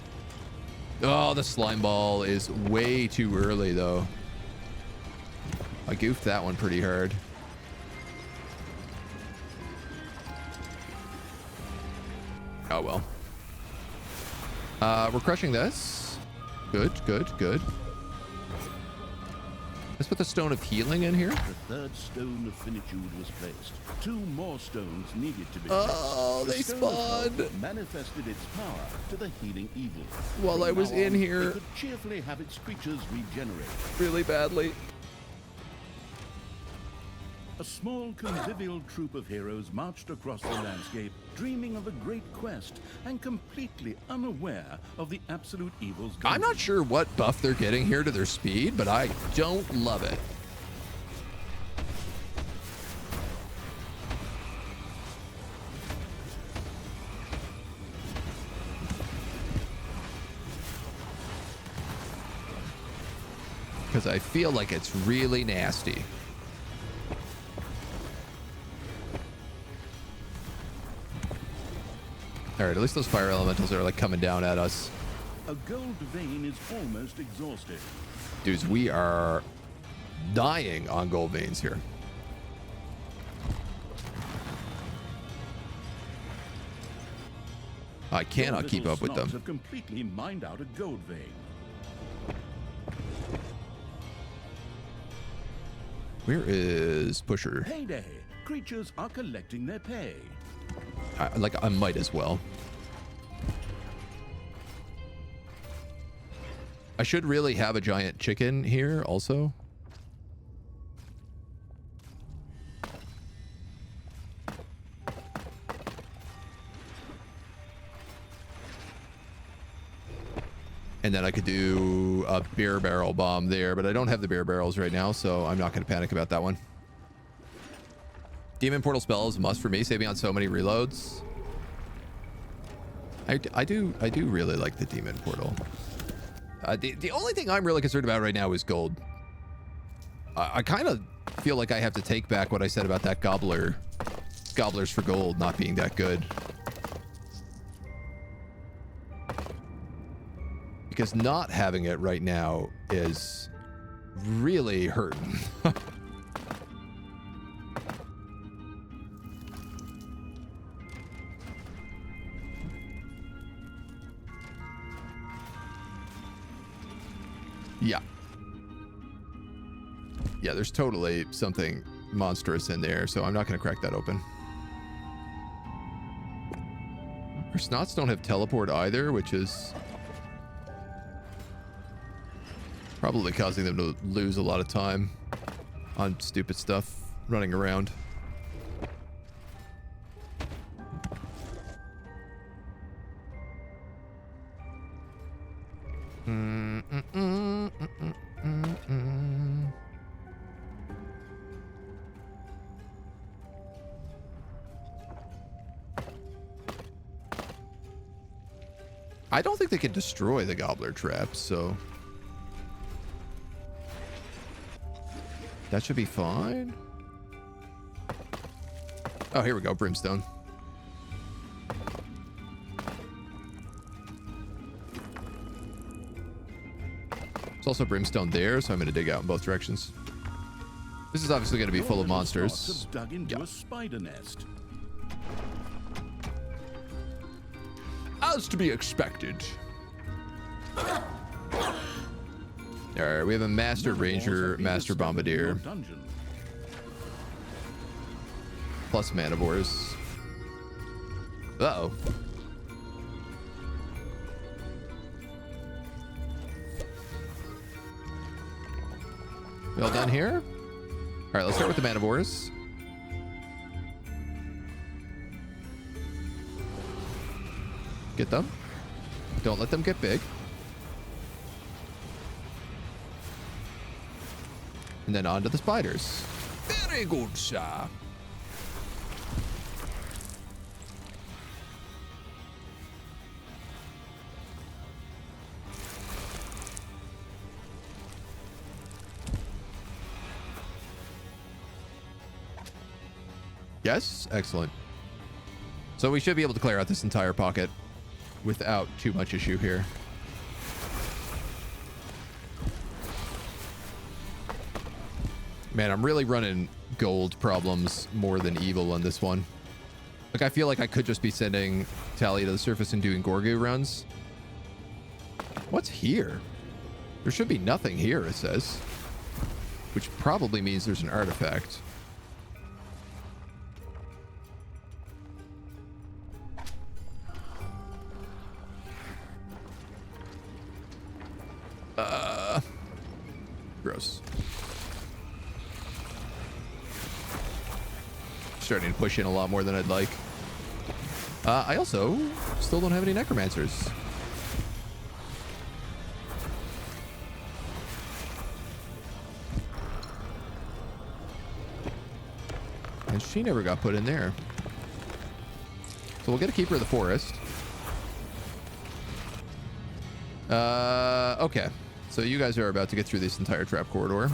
[SPEAKER 1] Oh, the slime ball is way too early, though. I goofed that one pretty hard. Oh, well. We're crushing this. Good, good, good. Let's put the stone of healing in here.
[SPEAKER 2] The third stone of finitude was placed. 2 more stones needed to be
[SPEAKER 1] Oh,
[SPEAKER 2] placed.
[SPEAKER 1] they
[SPEAKER 2] The stone of
[SPEAKER 1] spawned.
[SPEAKER 2] hope manifested its power to the healing evil.
[SPEAKER 1] While
[SPEAKER 2] From
[SPEAKER 1] I was
[SPEAKER 2] now
[SPEAKER 1] in
[SPEAKER 2] on,
[SPEAKER 1] here.
[SPEAKER 2] it could cheerfully have its creatures regenerate.
[SPEAKER 1] Really badly.
[SPEAKER 2] A small convivial troop of heroes marched across the landscape, dreaming of a great quest and completely unaware of the absolute evils.
[SPEAKER 1] I'm not sure what buff they're getting here to their speed, but I don't love it. Because I feel like it's really nasty. All right, at least those fire elementals are like coming down at us.
[SPEAKER 2] A gold vein is almost exhausted.
[SPEAKER 1] Dudes, we are dying on gold veins here. I cannot keep up with them.
[SPEAKER 2] Have completely mined out a gold vein.
[SPEAKER 1] Where is Pusher?
[SPEAKER 2] Payday! Creatures are collecting their pay.
[SPEAKER 1] I might as well. I should really have a giant chicken here also. And then I could do a beer barrel bomb there, but I don't have the beer barrels right now, so I'm not going to panic about that one. Demon portal spell is a must for me, save me on so many reloads. I do really like the demon portal. The only thing I'm really concerned about right now is gold. I kind of feel like I have to take back what I said about that gobblers for gold not being that good. Because not having it right now is really hurting. Yeah. Yeah, there's totally something monstrous in there, so I'm not going to crack that open. Our snots don't have teleport either, which is probably causing them to lose a lot of time on stupid stuff running around. I don't think they can destroy the gobbler traps, so that should be fine. Oh, here we go, brimstone. There's also brimstone there, so I'm going to dig out in both directions. This is obviously going to be full of monsters.
[SPEAKER 2] Dug into a spider nest.
[SPEAKER 1] As to be expected. Alright, we have a Master Ranger, Master Bombardier, plus Manivores. Uh-oh. We all done here? Alright, let's start with the Manivores. Get them. Don't let them get big. And then on to the spiders. Very good, sir. Yes, excellent. So we should be able to clear out this entire pocket without too much issue here. Man, I'm really running gold problems more than evil on this one. Like, I feel like I could just be sending Thalya to the surface and doing Gorgu runs. What's here? There should be nothing here, it says. Which probably means there's an artifact. Gross. Starting to push in a lot more than I'd like. I also still don't have any necromancers. And she never got put in there. So we'll get a keeper of the forest. Okay. So you guys are about to get through this entire trap corridor.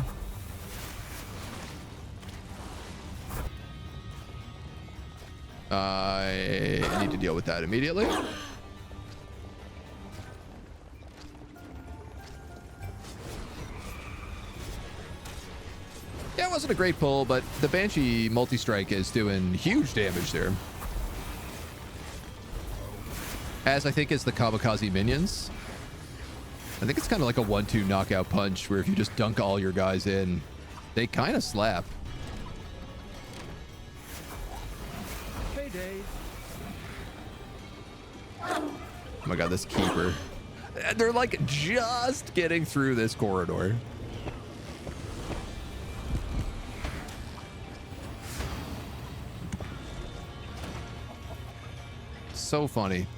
[SPEAKER 1] I need to deal with that immediately. Yeah, it wasn't a great pull, but the Banshee multi-strike is doing huge damage there. As I think is the Kamikaze minions. I think it's kind of like a 1-2 knockout punch where if you just dunk all your guys in, they kind of slap.
[SPEAKER 5] Payday.
[SPEAKER 1] Oh my god, this keeper. They're like just getting through this corridor. So funny.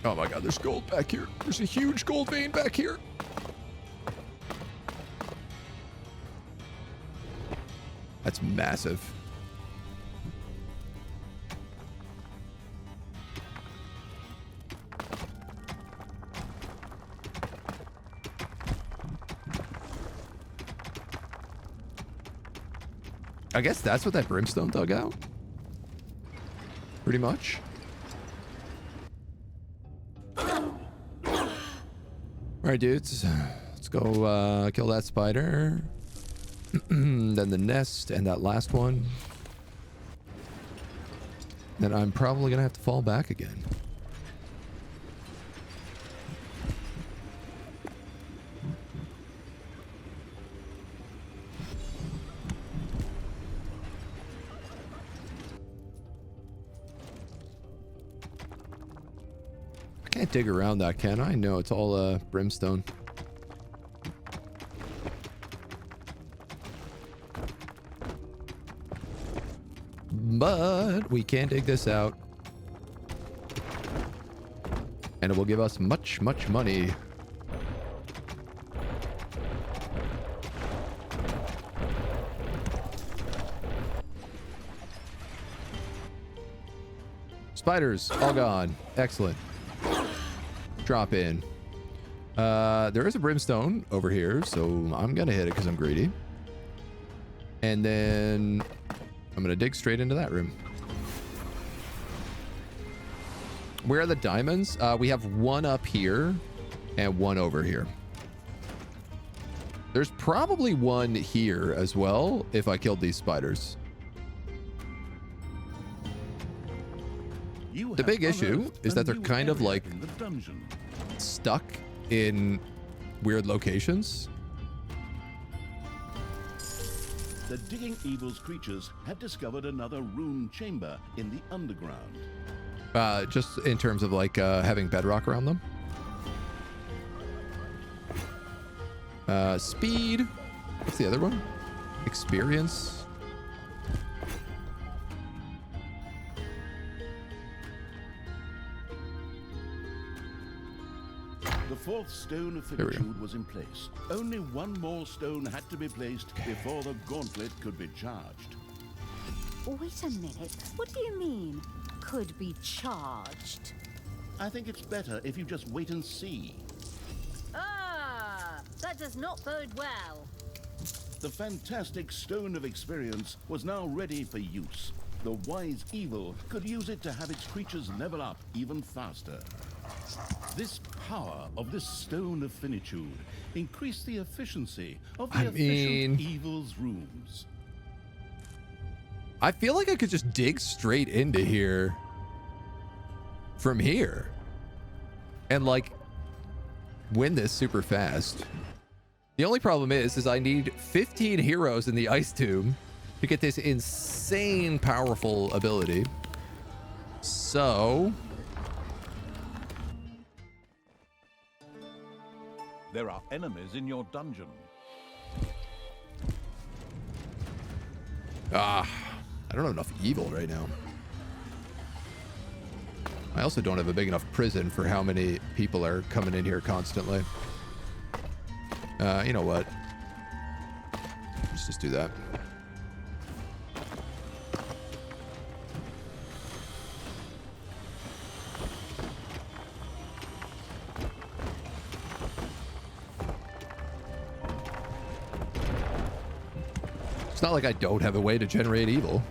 [SPEAKER 1] Oh my god, there's gold back here. There's a huge gold vein back here. That's massive. I guess that's what that brimstone dug out. Pretty much. All right, dudes. Let's go kill that spider. Then the nest and that last one. then I'm probably gonna have to fall back again. I can't dig around that, can I? No, it's all brimstone. But we can dig this out. And it will give us much, much money. Spiders, all gone. Excellent. Drop in. There is a brimstone over here, so I'm gonna hit it because I'm greedy. And then I'm gonna dig straight into that room. Where are the diamonds? We have one up here and one over here. There's probably one here as well if I killed these spiders. The big issue is that they're kind of like stuck in weird locations.
[SPEAKER 2] The Digging Evil's creatures had discovered another rune chamber in the underground.
[SPEAKER 1] Just in terms of like having bedrock around them. Speed. What's the other one? Experience.
[SPEAKER 2] The fourth stone of Finitude was in place. Only one more stone had to be placed before the gauntlet could be charged.
[SPEAKER 4] Wait a minute. What do you mean, could be charged?
[SPEAKER 2] I think it's better if you just wait and see.
[SPEAKER 4] Ah, that does not bode well.
[SPEAKER 2] The fantastic Stone of Experience was now ready for use. The wise evil could use it to have its creatures level up even faster. This power of this Stone of Finitude increased the efficiency of the efficient evil's rooms.
[SPEAKER 1] I feel like I could just dig straight into here from here and like win this super fast. The only problem is I need 15 heroes in the ice tomb to get this insane powerful ability. So
[SPEAKER 5] There are enemies in your dungeon.
[SPEAKER 1] I don't have enough evil right now. I also don't have a big enough prison for how many people are coming in here constantly. You know what? Let's just do that. It's not like I don't have a way to generate evil.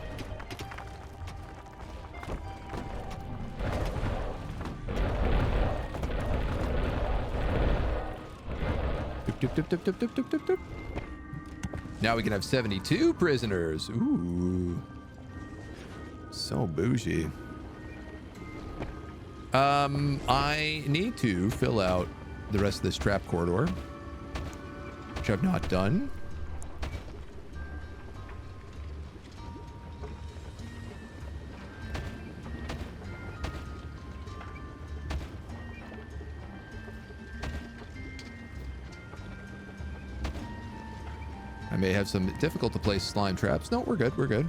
[SPEAKER 1] Now we can have 72 prisoners. Ooh. So bougie. I need to fill out the rest of this trap corridor, which I've not done. I may have some difficult to place slime traps. No, we're good. We're good.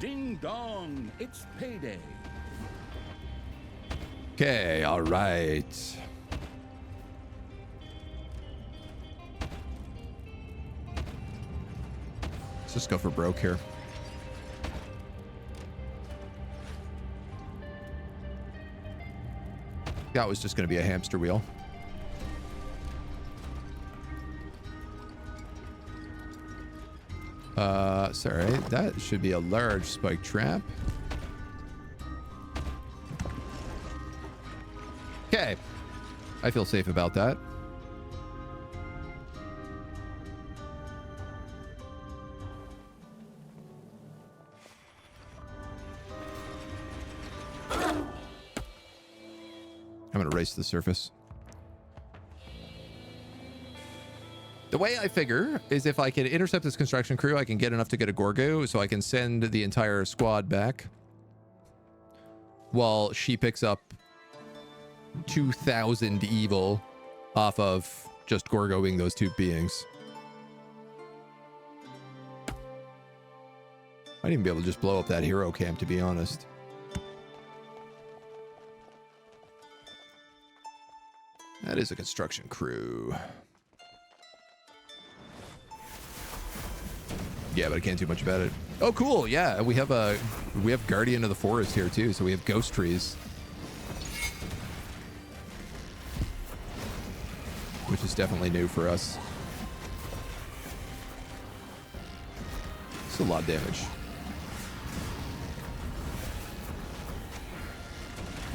[SPEAKER 2] Ding dong, it's payday.
[SPEAKER 1] Okay, all right. Let's just go for broke here. That was just going to be a hamster wheel. Sorry, that should be a large spike trap. Okay, I feel safe about that. I'm going to race to the surface. The way I figure is if I can intercept this construction crew, I can get enough to get a Gorgo, so I can send the entire squad back while she picks up 2,000 evil off of just Gorgoing those two beings. Might even be able to just blow up that hero camp, to be honest. That is a construction crew. Yeah, but I can't do much about it. Oh, cool. Yeah, we have Guardian of the Forest here too, so we have ghost trees, which is definitely new for us. It's a lot of damage.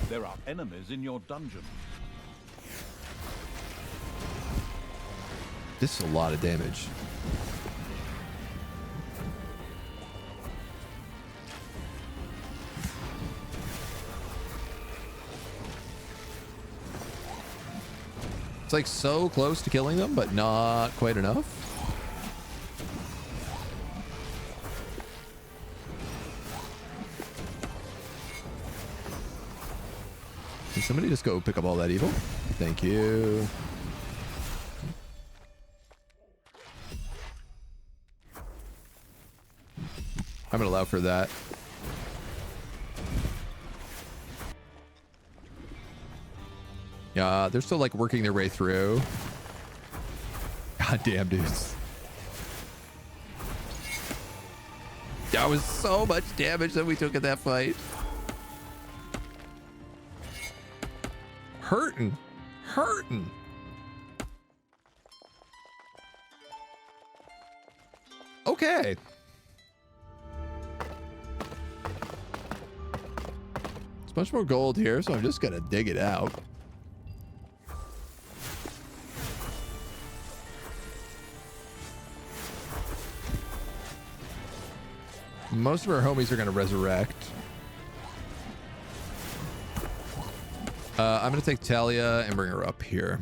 [SPEAKER 5] There are enemies in your dungeon.
[SPEAKER 1] This is a lot of damage. It's like so close to killing them, but not quite enough. Can somebody just go pick up all that evil? Thank you. I'm gonna allow for that. Yeah, they're still like working their way through. God damn, dudes. That was so much damage that we took in that fight. Hurting. Hurting. Okay. There's much more gold here, so I'm just gonna dig it out. Most of our homies are going to resurrect. I'm going to take Thalya and bring her up here.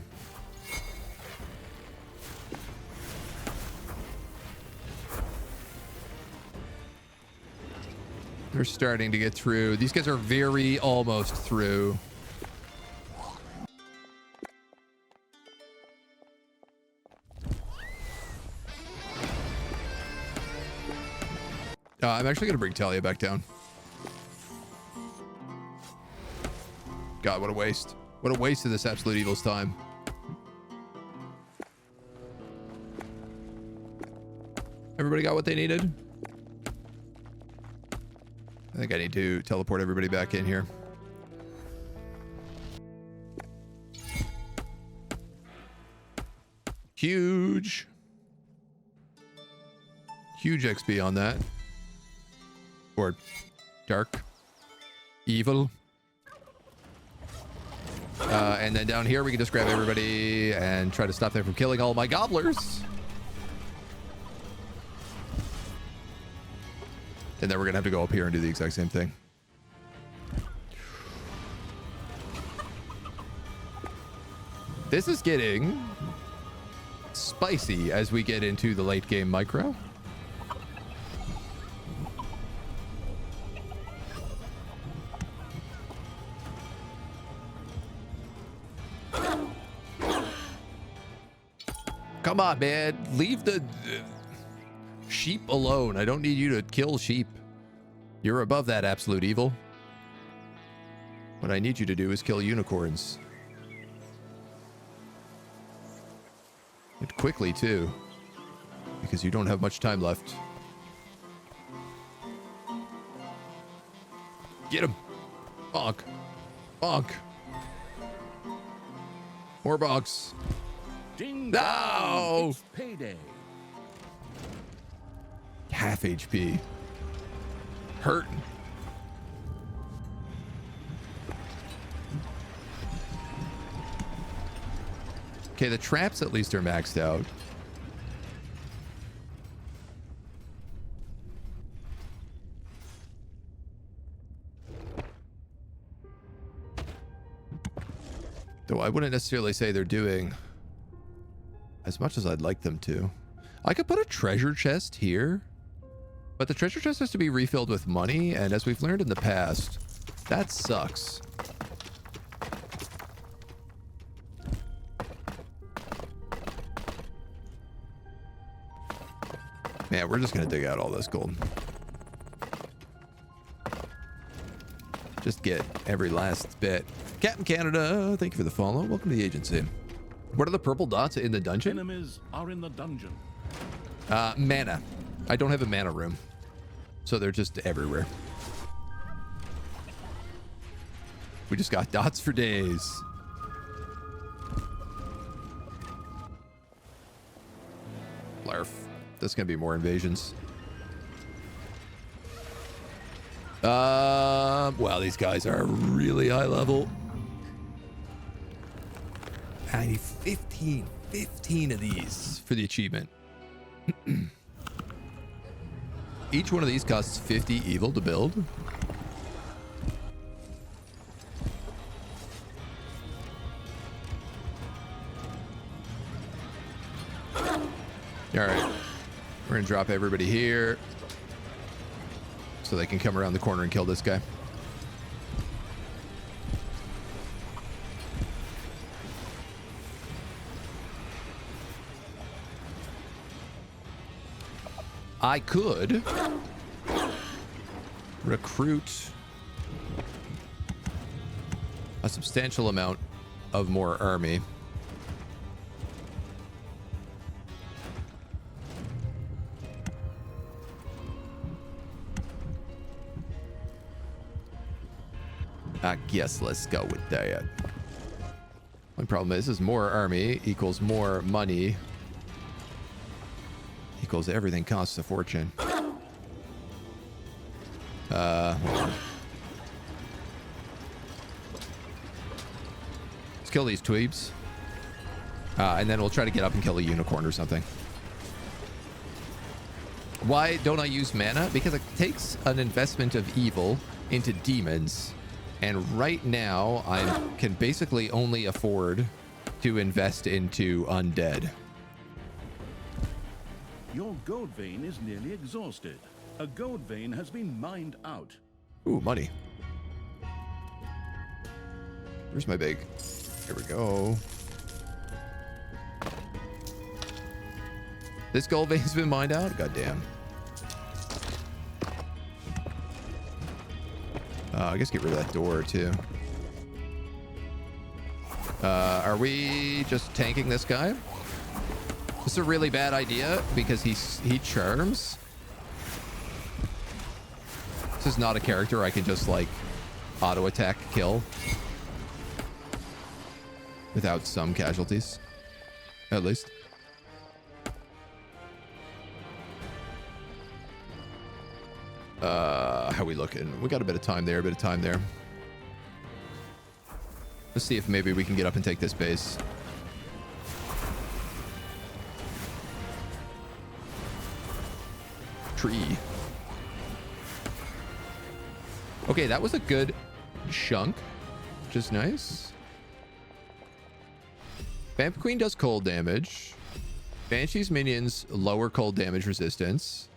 [SPEAKER 1] They're starting to get through. These guys are very almost through. I'm actually going to bring Thalya back down. God, what a waste. What a waste of this Absolute Evil's time. Everybody got what they needed? I think I need to teleport everybody back in here. Huge. Huge XP on that. Or Dark Evil. And then down here we can just grab everybody and try to stop them from killing all my gobblers. And then we're gonna have to go up here and do the exact same thing. This is getting spicy as we get into the late game micro. Come on, man. Leave the sheep alone. I don't need you to kill sheep. You're above that Absolute Evil. What I need you to do is kill unicorns. And quickly, too. Because you don't have much time left. Get him. Bonk. Bonk. More bonks.
[SPEAKER 2] Ding
[SPEAKER 1] No!
[SPEAKER 2] dong, it's payday.
[SPEAKER 1] Half HP. Hurting. Okay, the traps at least are maxed out. Though I wouldn't necessarily say they're doing as much as I'd like them to. I could put a treasure chest here, but the treasure chest has to be refilled with money, and as we've learned in the past, that sucks. Man, we're just gonna dig out all this gold. Just get every last bit. Captain Canada, thank you for the follow. Welcome to the agency. What are the purple dots in the dungeon?
[SPEAKER 2] Enemies are in the dungeon.
[SPEAKER 1] Mana. I don't have a mana room, so they're just everywhere. We just got dots for days. Blarf. There's gonna be more invasions. Wow, these guys are really high level. I need 15 of these for the achievement. Each one of these costs 50 evil to build. All right, we're gonna drop everybody here so they can come around the corner and kill this guy. I could recruit a substantial amount of more army. I guess let's go with that. One problem is more army equals more money equals everything costs a fortune. Hold on. Let's kill these tweebs. And then we'll try to get up and kill a unicorn or something. Why don't I use mana? Because it takes an investment of evil into demons. And right now, I can basically only afford to invest into undead.
[SPEAKER 2] Your gold vein is nearly exhausted. A gold vein has been mined out.
[SPEAKER 1] Ooh, money. Where's my big? Here we go. This gold vein's been mined out? Goddamn. I guess get rid of that door too. Are we just tanking this guy? This is a really bad idea because he charms. This is not a character I can just like auto attack kill without some casualties, at least. How we looking? We got a bit of time there, Let's see if maybe we can get up and take this base. Tree. Okay, that was a good chunk, which is nice. Vamp Queen does cold damage. Banshee's minions lower cold damage resistance.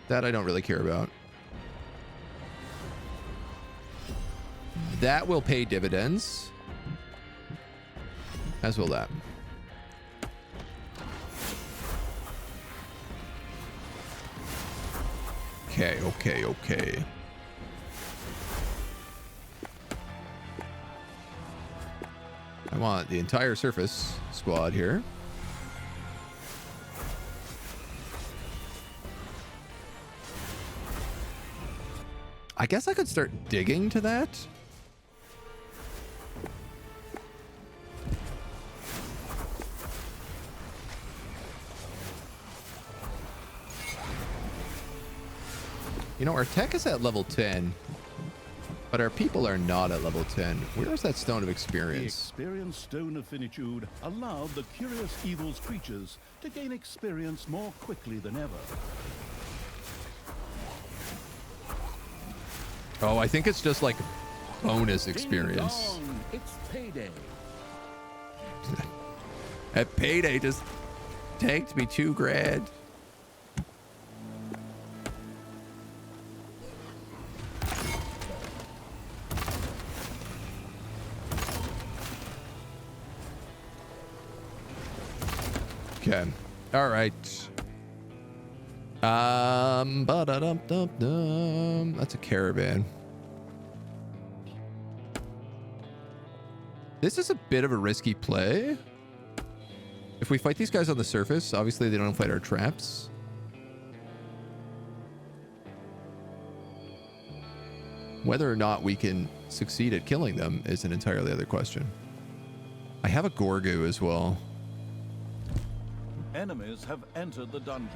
[SPEAKER 1] That I don't really care about. That will pay dividends. As will that. Okay. I want the entire surface squad here. I guess I could start digging to that. You know, our tech is at level 10, but our people are not at level 10. Where's that stone of
[SPEAKER 2] The
[SPEAKER 1] experience?
[SPEAKER 2] experience stone of finitude allowed the curious evil's creatures to gain experience more quickly than ever.
[SPEAKER 1] Oh, I think it's just like bonus experience.
[SPEAKER 2] Ding dong, it's payday.
[SPEAKER 1] That payday just tanked me $2,000. Okay. All right. Ba-da-dum-dum-dum. That's a caravan. This is a bit of a risky play. If we fight these guys on the surface, obviously they don't fight our traps. Whether or not we can succeed at killing them is an entirely other question. I have a Gorgu as well.
[SPEAKER 5] Enemies have entered the dungeon.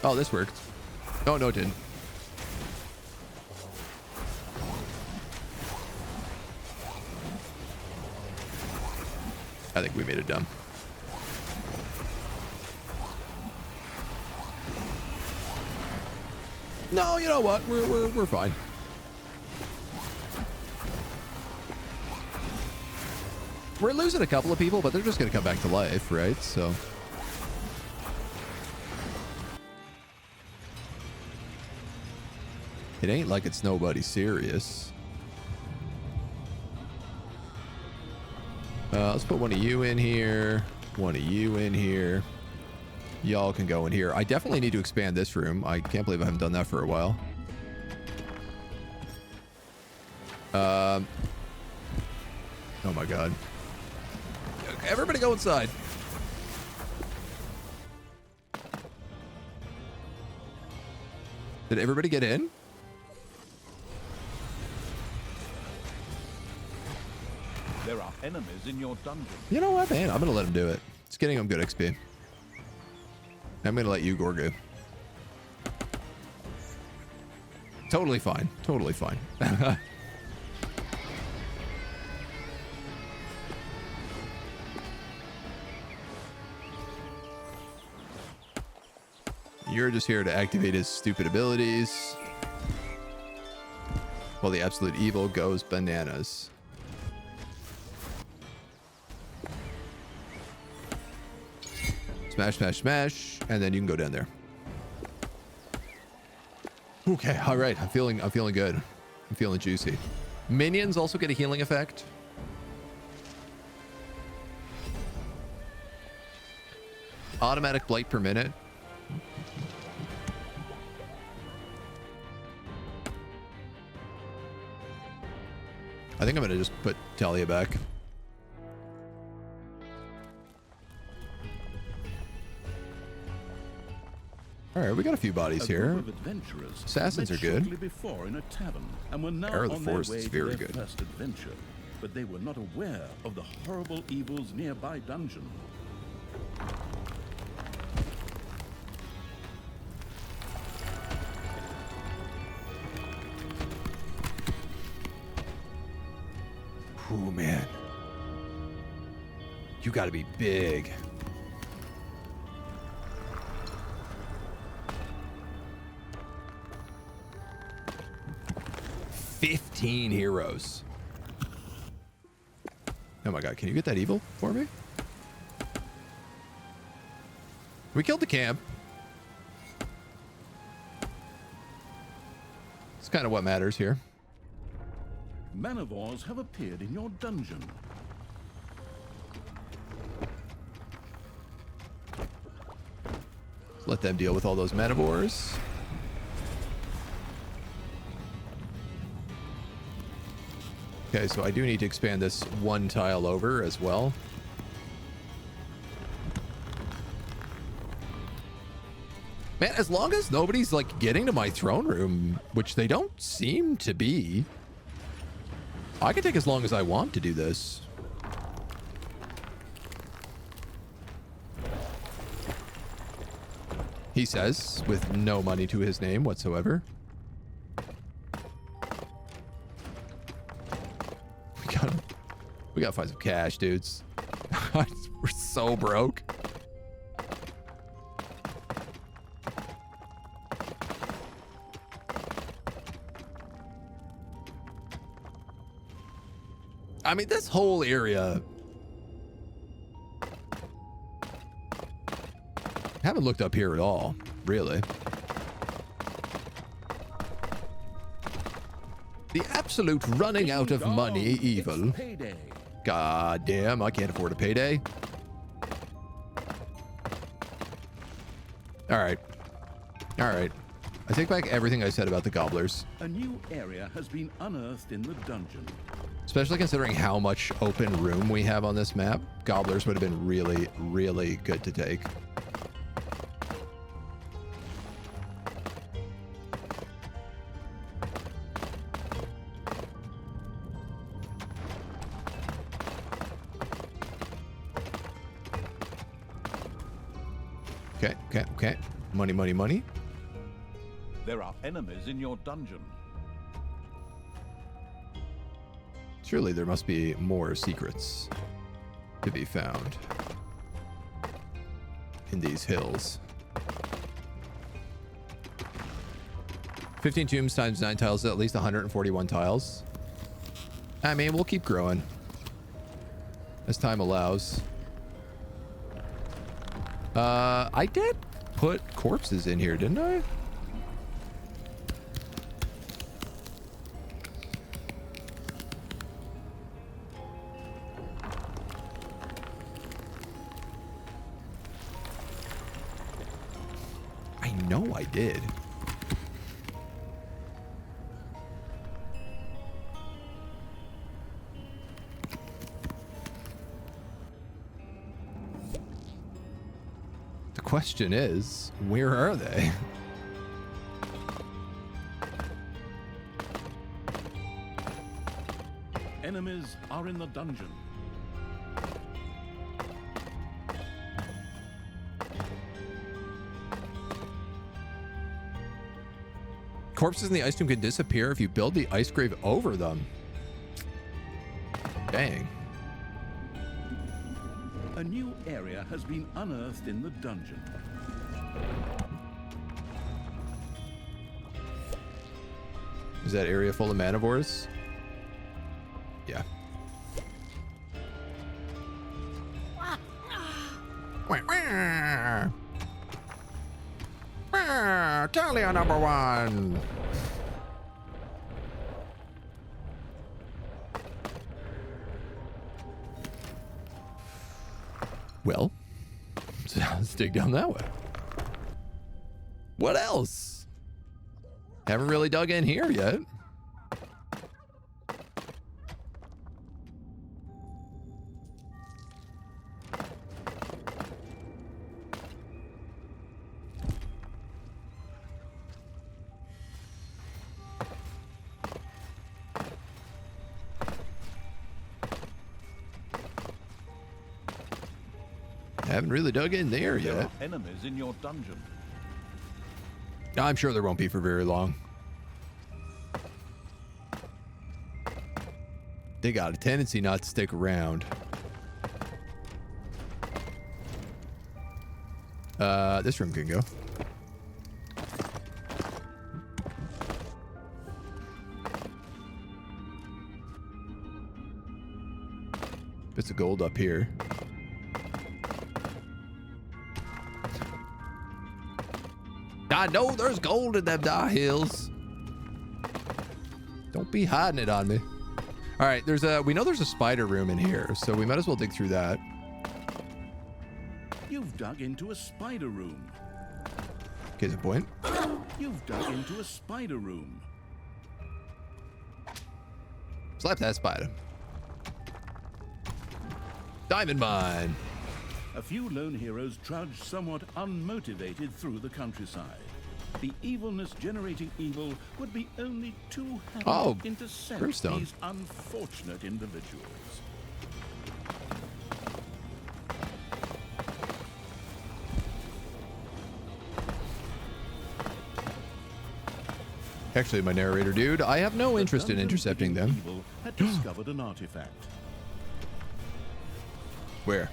[SPEAKER 1] Oh, this worked. Oh, no, it didn't. I think we made it dumb. No, you know what? We're fine. We're losing a couple of people, but they're just going to come back to life, right? So it ain't like it's nobody serious. Let's put one of you in here. One of you in here. Y'all can go in here. I definitely need to expand this room. I can't believe I haven't done that for a while. Oh my god. Everybody go inside. Did everybody get in?
[SPEAKER 5] There are enemies in your dungeon.
[SPEAKER 1] You know what, man? I'm going to let him do it. It's getting him good XP. I'm going to let you, Gorgu. Totally fine. Totally fine. You're just here to activate his stupid abilities. While the absolute evil goes bananas. Smash, smash, smash, and then you can go down there. Okay, all right. I'm feeling good. I'm feeling juicy. Minions also get a healing effect. Automatic blight per minute. I think I'm gonna just put Thalya back. All right, we got a few bodies here. Assassins are good.
[SPEAKER 2] Before in a tavern, and were now
[SPEAKER 1] Arrow of the
[SPEAKER 2] on their
[SPEAKER 1] Forest
[SPEAKER 2] way
[SPEAKER 1] is
[SPEAKER 2] to
[SPEAKER 1] very
[SPEAKER 2] their
[SPEAKER 1] good.
[SPEAKER 2] first adventure, but they were not aware of the horrible evils nearby dungeon.
[SPEAKER 1] Ooh, man. You got to be big. $15 heroes. Oh my god, can you get that evil for me? We killed the camp. It's kind of what matters here.
[SPEAKER 2] Manivores have appeared in your dungeon.
[SPEAKER 1] Let them deal with all those manivores. Okay, so I do need to expand this one tile over as well. Man, as long as nobody's like getting to my throne room, which they don't seem to be, I can take as long as I want to do this. He says, with no money to his name whatsoever. We gotta find some cash, dudes. We're so broke. I mean, this whole area. I haven't looked up here at all, really. The absolute running out of money evil. God damn, I can't afford a payday. All right. All right. I take back everything I said about the gobblers.
[SPEAKER 2] A new area has been unearthed in the dungeon.
[SPEAKER 1] Especially considering how much open room we have on this map. Gobblers would have been really, really good to take. Okay, okay, okay. Money, money, money.
[SPEAKER 5] There are enemies in your dungeon.
[SPEAKER 1] Surely there must be more secrets to be found in these hills. 15 tombs times 9 tiles, at least 141 tiles. I mean, we'll keep growing as time allows. I did put corpses in here, didn't I? I know I did. The question is, where are they?
[SPEAKER 2] Enemies are in the dungeon.
[SPEAKER 1] Corpses in the ice tomb can disappear if you build the ice grave over them. Dang.
[SPEAKER 2] A new area has been unearthed in the dungeon.
[SPEAKER 1] Is that area full of manivores? Yeah. Thalya number one. Well, let's dig down that way. What else? Haven't really dug in here yet. Haven't really dug in there yet.
[SPEAKER 5] There are enemies in your dungeon.
[SPEAKER 1] I'm sure there won't be for very long. They got a tendency not to stick around. This room can go. Bits of gold up here. I know there's gold in them hills. Don't be hiding it on me. All right, we know there's a spider room in here, so we might as well dig through that.
[SPEAKER 2] You've dug into a spider room.
[SPEAKER 1] Case in point.
[SPEAKER 2] You've dug into a spider room.
[SPEAKER 1] Slap that spider. Diamond mine.
[SPEAKER 2] A few lone heroes trudge somewhat unmotivated through the countryside. The evilness generating evil would be only too happy to intercept
[SPEAKER 1] brimstone.
[SPEAKER 2] these unfortunate individuals.
[SPEAKER 1] Actually, my narrator dude, I have no interest in
[SPEAKER 2] The
[SPEAKER 1] intercepting
[SPEAKER 2] dungeon
[SPEAKER 1] them.
[SPEAKER 2] evil had discovered an artifact.
[SPEAKER 1] Where?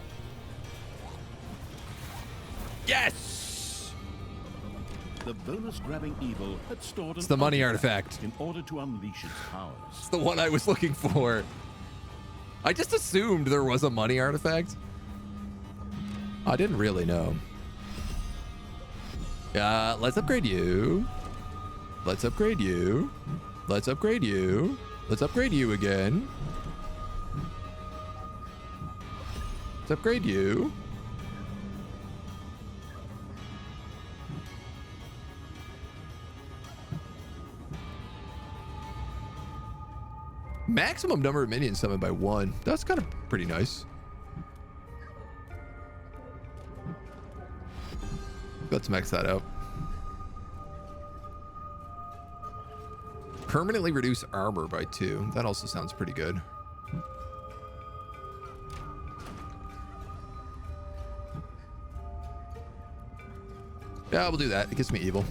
[SPEAKER 1] Yes!
[SPEAKER 2] The bonus-grabbing evil had stored
[SPEAKER 1] It's
[SPEAKER 2] an
[SPEAKER 1] the money artifact.
[SPEAKER 2] in order to unleash its powers.
[SPEAKER 1] It's the one I was looking for. I just assumed there was a money artifact. I didn't really know. Let's upgrade you. Let's upgrade you. Let's upgrade you. Let's upgrade you again. Let's upgrade you. Maximum number of minions summoned by 1. That's kind of pretty nice. Let's max that out. Permanently reduce armor by 2. That also sounds pretty good. Yeah, we'll do that. It gets me evil.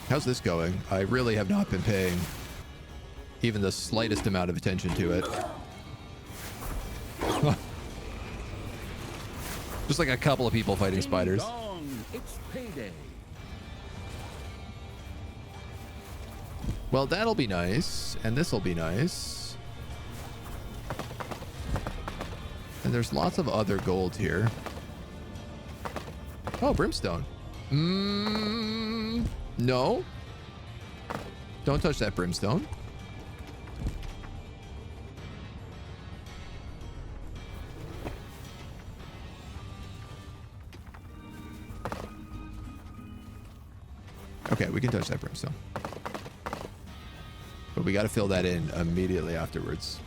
[SPEAKER 1] How's this going? I really have not been paying even the slightest amount of attention to it. Just like a couple of people fighting spiders.
[SPEAKER 5] It's payday.
[SPEAKER 1] Well, that'll be nice. And this'll be nice. And there's lots of other gold here. Oh, brimstone. No. Don't touch that brimstone. Okay, we can touch that brimstone. But we got to fill that in immediately afterwards.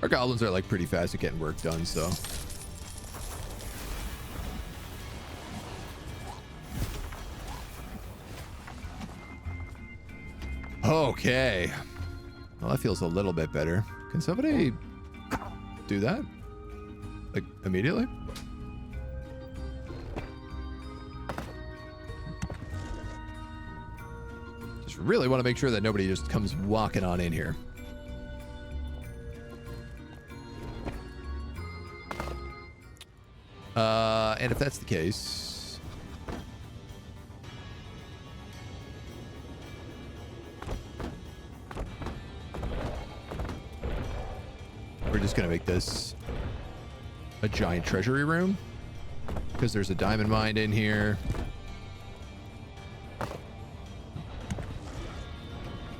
[SPEAKER 1] Our goblins are like pretty fast at getting work done, so. Okay. Well, that feels a little bit better. Can somebody do that? Like, immediately? Just really want to make sure that nobody just comes walking on in here. And if that's the case, we're just gonna make this a giant treasury room because there's a diamond mine in here.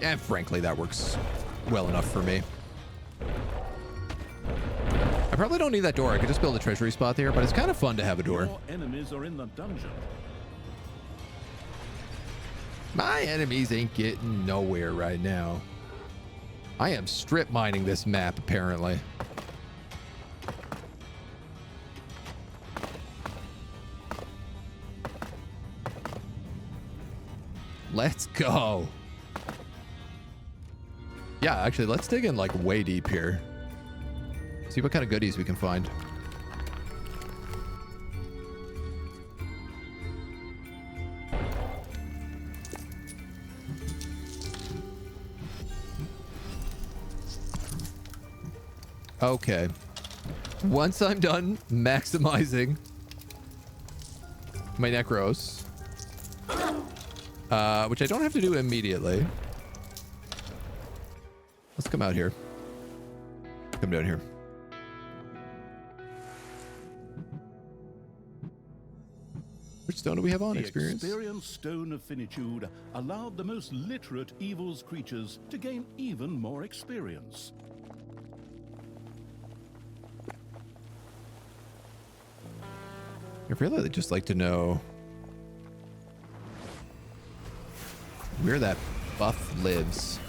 [SPEAKER 1] And frankly, that works well enough for me. I probably don't need that door. I could just build a treasury spot there, but it's kind of fun to have a door.
[SPEAKER 2] Your enemies are in the dungeon.
[SPEAKER 1] My enemies ain't getting nowhere right now. I am strip mining this map, apparently. Let's go. Yeah, actually, let's dig in like way deep here. See what kind of goodies we can find. Okay. Once I'm done maximizing my necros, which I don't have to do immediately. Let's come out here. Come down here. Which stone do we have on? Experience?
[SPEAKER 2] The Experience Stone of Finitude allowed the most literate Evil's creatures to gain even more experience.
[SPEAKER 1] I'd really just like to know where that buff lives.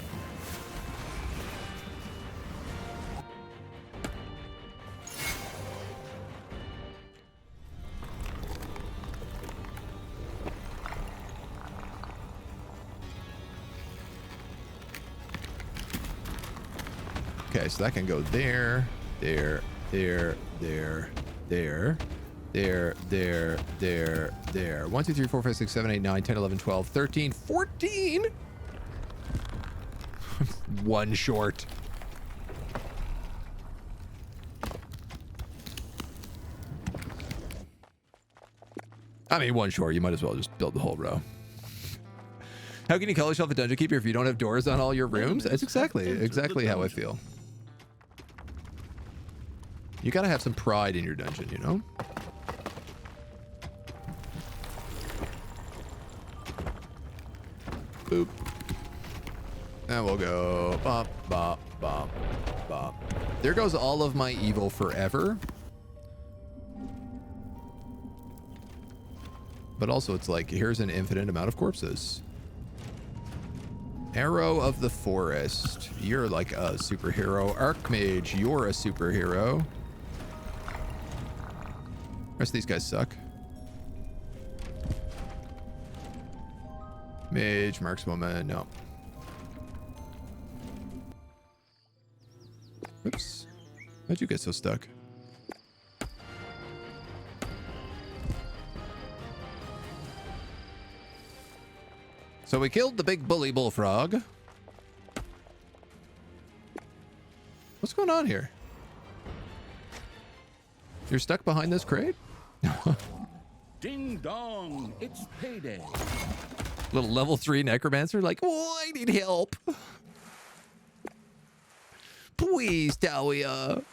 [SPEAKER 1] Okay, so that can go there, there, there, there, there, there, there, there, there. 1, 2, 3, 4, 5, 6, 7, 8, 9, 10, 11, 12, 13, 14. One short. I mean, one short, you might as well just build the whole row. How can you call yourself a dungeon keeper if you don't have doors on all your rooms? That's exactly how I feel. You gotta have some pride in your dungeon, you know? Boop. And we'll go bop, bop, bop, bop. There goes all of my evil forever. But also it's like, here's an infinite amount of corpses. Arrow of the Forest. You're like a superhero. Archmage, you're a superhero. The rest of these guys suck. Mage, markswoman, no. Oops. How'd you get so stuck? So we killed the big bully bullfrog. What's going on here? You're stuck behind this crate?
[SPEAKER 5] Ding dong, it's payday.
[SPEAKER 1] Little level 3 necromancer like, oh, I need help. Please, Thalya.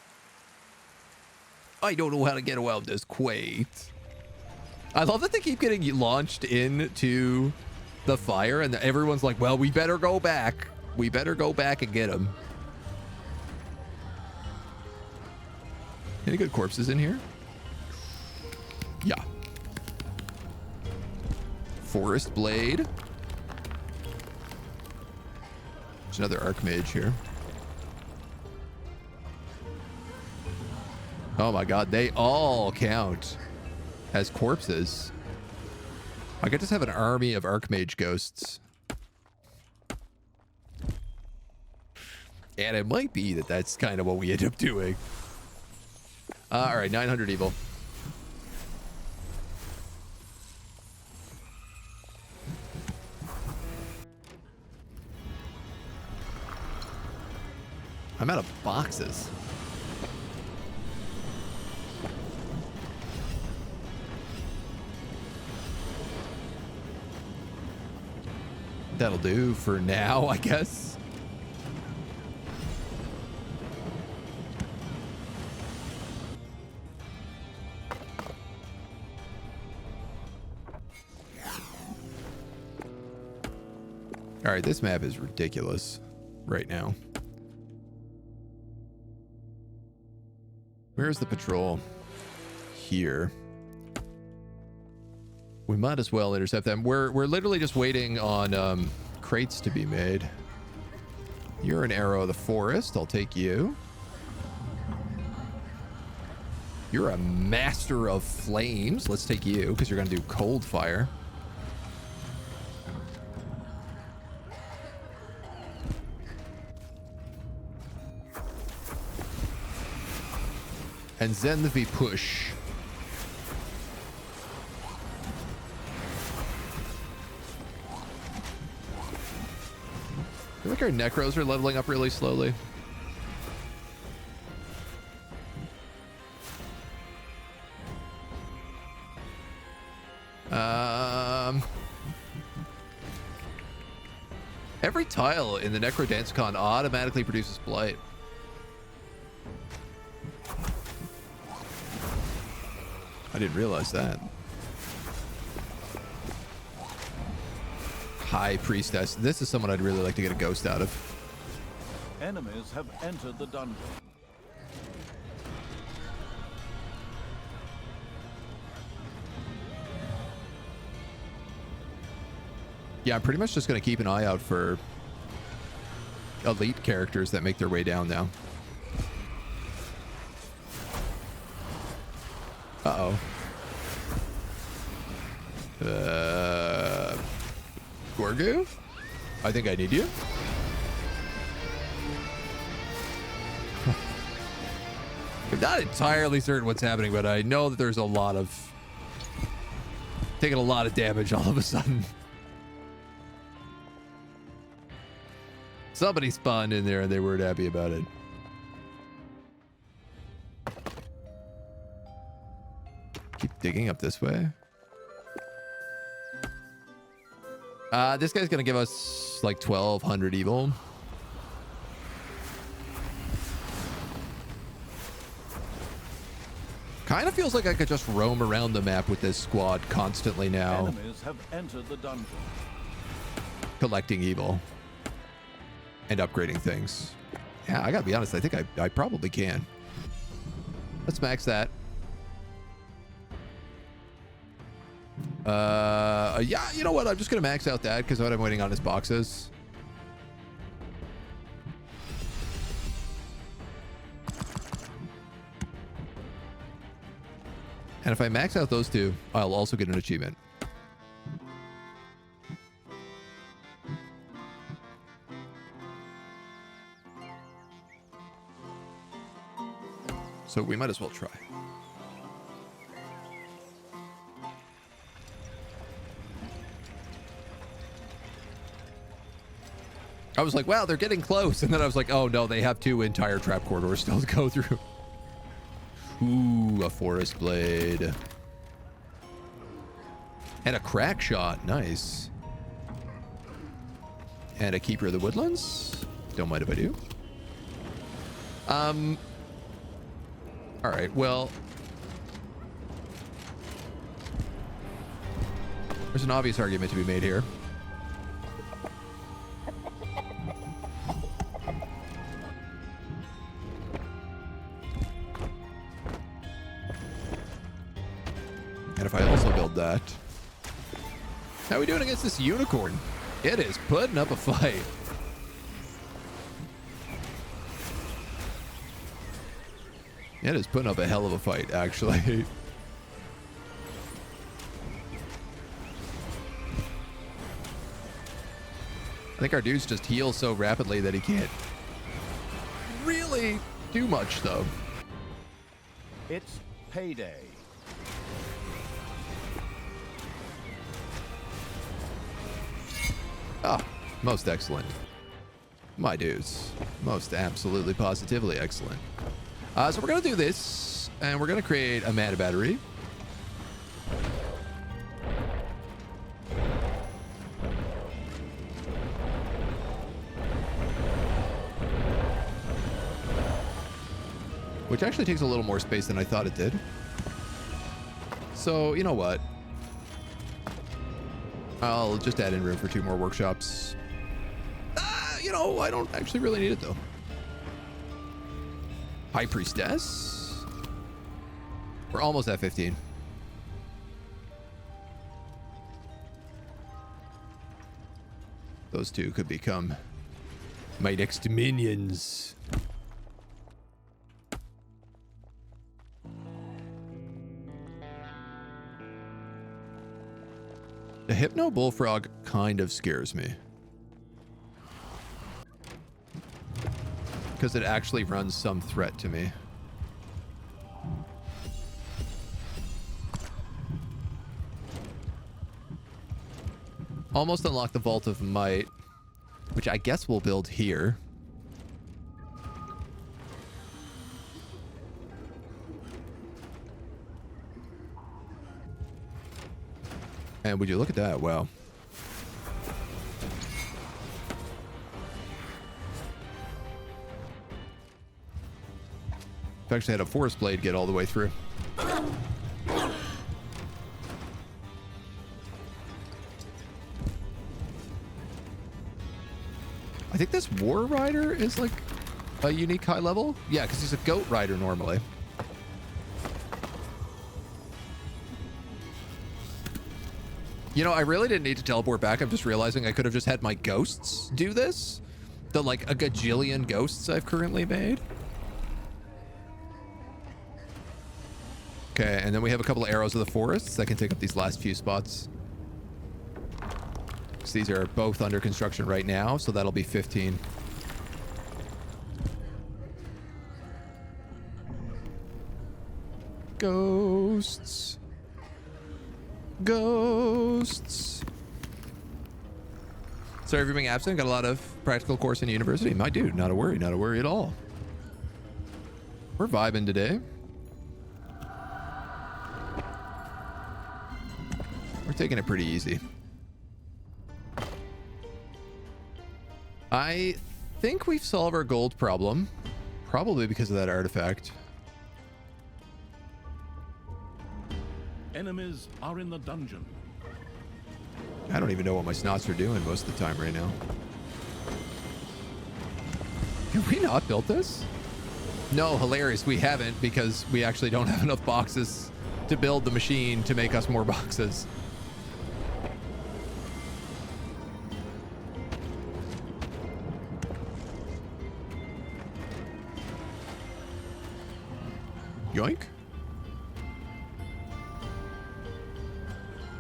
[SPEAKER 1] I don't know how to get around this crate. I love that they keep getting launched into the fire and everyone's like, well, we better go back. We better go back and get him. Any good corpses in here? Yeah. Forest blade. There's another archmage here. Oh my god, they all count as corpses. I could just have an army of archmage ghosts. And it might be that that's kind of what we end up doing. All right, 900 evil. I'm out of boxes. That'll do for now, I guess. All right, this map is ridiculous right now. Where's the patrol? Here. We might as well intercept them. We're literally just waiting on crates to be made. You're an arrow of the forest. I'll take you. You're a master of flames. Let's take you because you're going to do cold fire. And then we push. I feel like our necros are leveling up really slowly. Every tile in the Necro Dancecon automatically produces blight. I didn't realize that. High Priestess. This is someone I'd really like to get a ghost out of.
[SPEAKER 5] Enemies have entered the dungeon.
[SPEAKER 1] Yeah, I'm pretty much just going to keep an eye out for elite characters that make their way down now. Uh-oh. Gorgu? I think I need you. I'm not entirely certain what's happening, but I know that there's a lot of... taking a lot of damage all of a sudden. Somebody spawned in there and they weren't happy about it. Keep digging up this way. This guy's gonna give us like 1,200 evil. Kind of feels like I could just roam around the map with this squad constantly now.
[SPEAKER 5] Enemies have entered the dungeon.
[SPEAKER 1] Collecting evil. And upgrading things. Yeah, I gotta be honest, I think I probably can. Let's max that. Yeah, you know what? I'm just gonna max out that because what I'm waiting on is boxes. And if I max out those two, I'll also get an achievement. So we might as well try. I was like, wow, they're getting close. And then I was like, oh no, they have 2 entire trap corridors still to go through. Ooh, a forest blade. And a crack shot. Nice. And a keeper of the woodlands. Don't mind if I do. All right, well. There's an obvious argument to be made here. And if I also build that. How are we doing against this unicorn? It is putting up a fight. It is putting up a hell of a fight, actually. I think our dudes just heal so rapidly that he can't really do much, though.
[SPEAKER 5] It's payday.
[SPEAKER 1] Ah, most excellent. My dudes. Most absolutely positively excellent. So we're going to do this, and we're going to create a mana battery. Which actually takes a little more space than I thought it did. So, you know what? I'll just add in room for 2 more workshops. You know, I don't actually really need it, though. High Priestess. We're almost at 15. Those 2 could become my next minions. The Hypno Bullfrog kind of scares me. Because it actually runs some threat to me. Almost unlocked the Vault of Might, which I guess we'll build here. And would you look at that? Wow. I've actually had a Forest Blade get all the way through. I think this War Rider is like a unique high level. Yeah, because he's a Goat Rider normally. You know, I really didn't need to teleport back. I'm just realizing I could have just had my ghosts do this. The like a gajillion ghosts I've currently made. Okay, and then we have a couple of arrows of the forests that can take up these last few spots. So these are both under construction right now, so that'll be 15. Ghosts. Ghosts. Sorry for being absent. Got a lot of practical course in university. My dude, not a worry at all. We're vibing today. We're taking it pretty easy. I think we've solved our gold problem. Probably because of that artifact.
[SPEAKER 2] Enemies are in the dungeon.
[SPEAKER 1] I don't even know what my snots are doing most of the time right now. Have we not built this? No, hilarious. We haven't, because we actually don't have enough boxes to build the machine to make us more boxes. Yoink.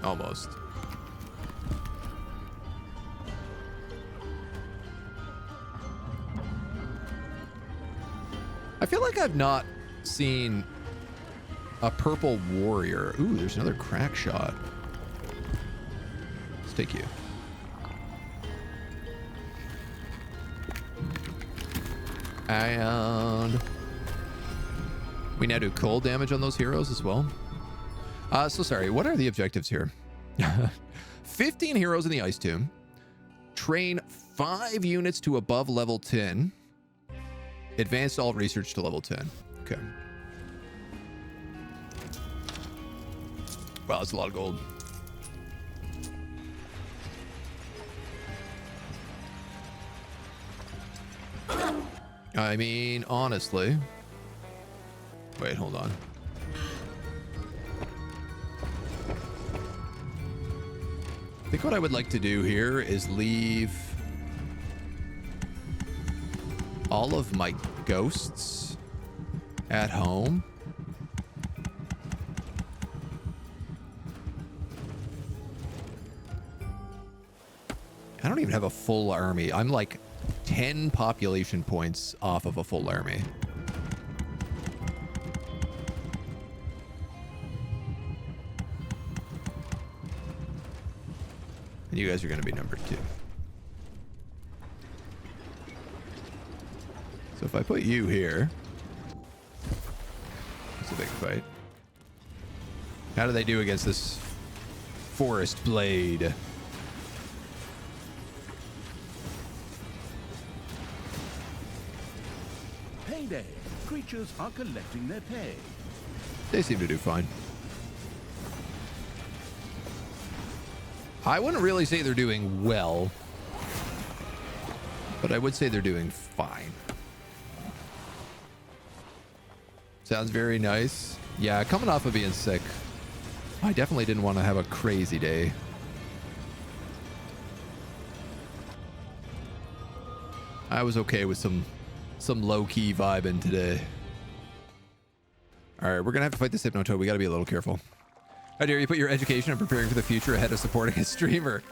[SPEAKER 1] Almost. I feel like I've not seen a purple warrior. Ooh, there's another crack shot. Let's take you. And we now do cold damage on those heroes as well. So sorry, what are the objectives here? 15 heroes in the Ice Tomb. Train 5 units to above level 10. Advanced all research to level 10. Okay. Wow, that's a lot of gold. I mean, honestly. Wait, hold on. I think what I would like to do here is leave all of my ghosts at home. I don't even have a full army. I'm like 10 population points off of a full army. And you guys are going to be number 2. So if I put you here, it's a big fight. How do they do against this forest blade?
[SPEAKER 2] Payday. Creatures are collecting their pay.
[SPEAKER 1] They seem to do fine. I wouldn't really say they're doing well, but I would say they're doing fine. Sounds very nice. Yeah, coming off of being sick, I definitely didn't want to have a crazy day. I was okay with some low-key vibing today. All right, we're gonna have to fight this Hypnotoad. We gotta be a little careful. How dare you put your education and preparing for the future ahead of supporting a streamer?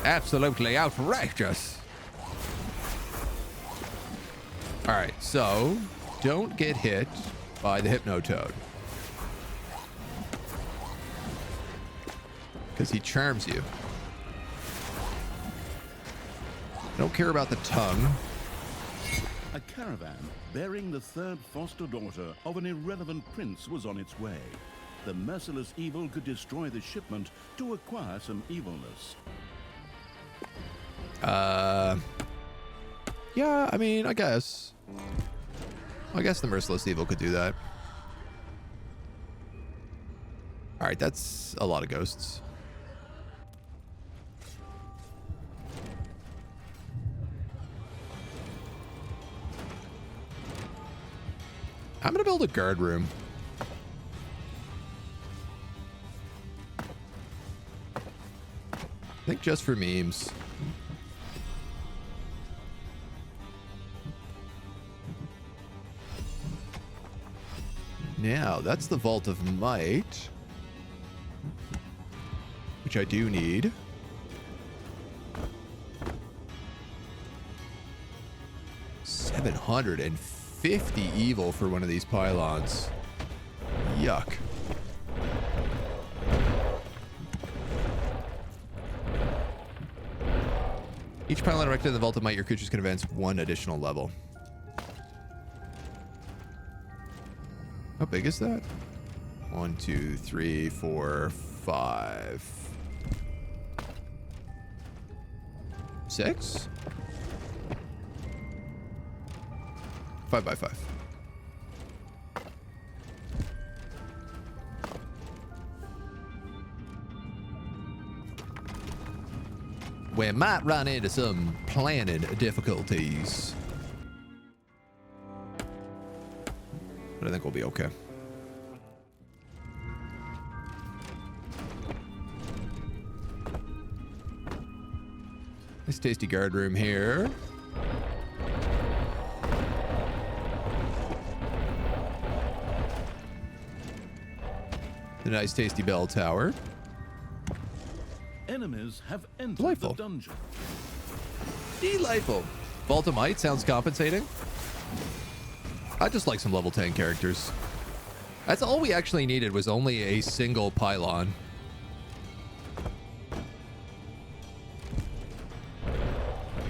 [SPEAKER 1] Absolutely outrageous. All right, so don't get hit by the Hypnotoad, because he charms you. I don't care about the tongue.
[SPEAKER 2] A caravan bearing the 3rd foster daughter of an irrelevant prince was on its way. The merciless evil could destroy the shipment to acquire some evilness.
[SPEAKER 1] Yeah, I mean, I guess the merciless evil could do that. All right, that's a lot of ghosts. I'm gonna build a guard room. I think just for memes. Now, that's the Vault of Might, which I do need. $750 evil for one of these pylons. Yuck. Each pylon erected in the Vault of Might, your creatures can advance 1 additional level. How big is that? 1, 2, 3, 4, 5. 6? 5x5. We might run into some planning difficulties, but I think we'll be okay. Nice tasty guard room here. The nice tasty bell tower.
[SPEAKER 2] Enemies have entered
[SPEAKER 1] Delightful.
[SPEAKER 2] the dungeon.
[SPEAKER 1] Delightful. Vault of Might sounds compensating. I just like some level 10 characters. That's all we actually needed, was only a single pylon.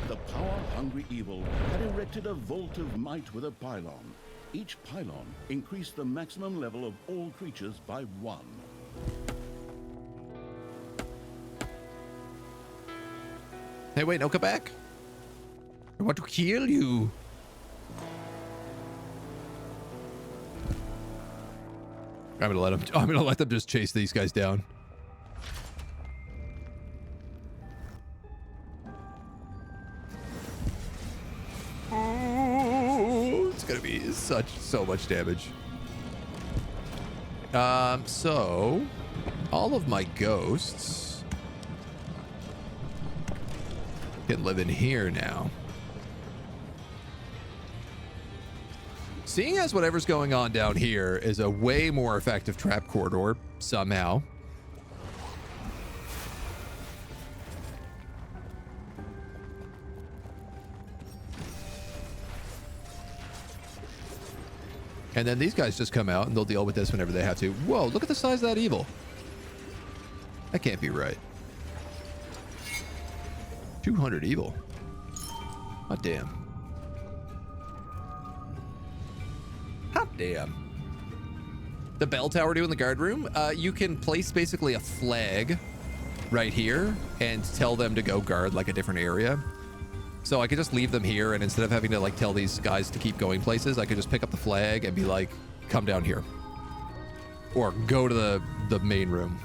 [SPEAKER 2] The power-hungry evil had erected a vault of might with a pylon. Each pylon increased the maximum level of all creatures by 1.
[SPEAKER 1] Hey, wait, no, come back. I want to kill you. I'm gonna let them just chase these guys down. Oh, it's gonna be so much damage. So all of my ghosts can live in here now. Seeing as whatever's going on down here is a way more effective trap corridor somehow. And then these guys just come out and they'll deal with this whenever they have to. Whoa, look at the size of that evil. That can't be right. 200 evil. Hot damn. Hot damn. The bell tower doing the guard room. You can place basically a flag right here and tell them to go guard like a different area. So I could just leave them here, and instead of having to like tell these guys to keep going places, I could just pick up the flag and be like, come down here. Or go to the main room.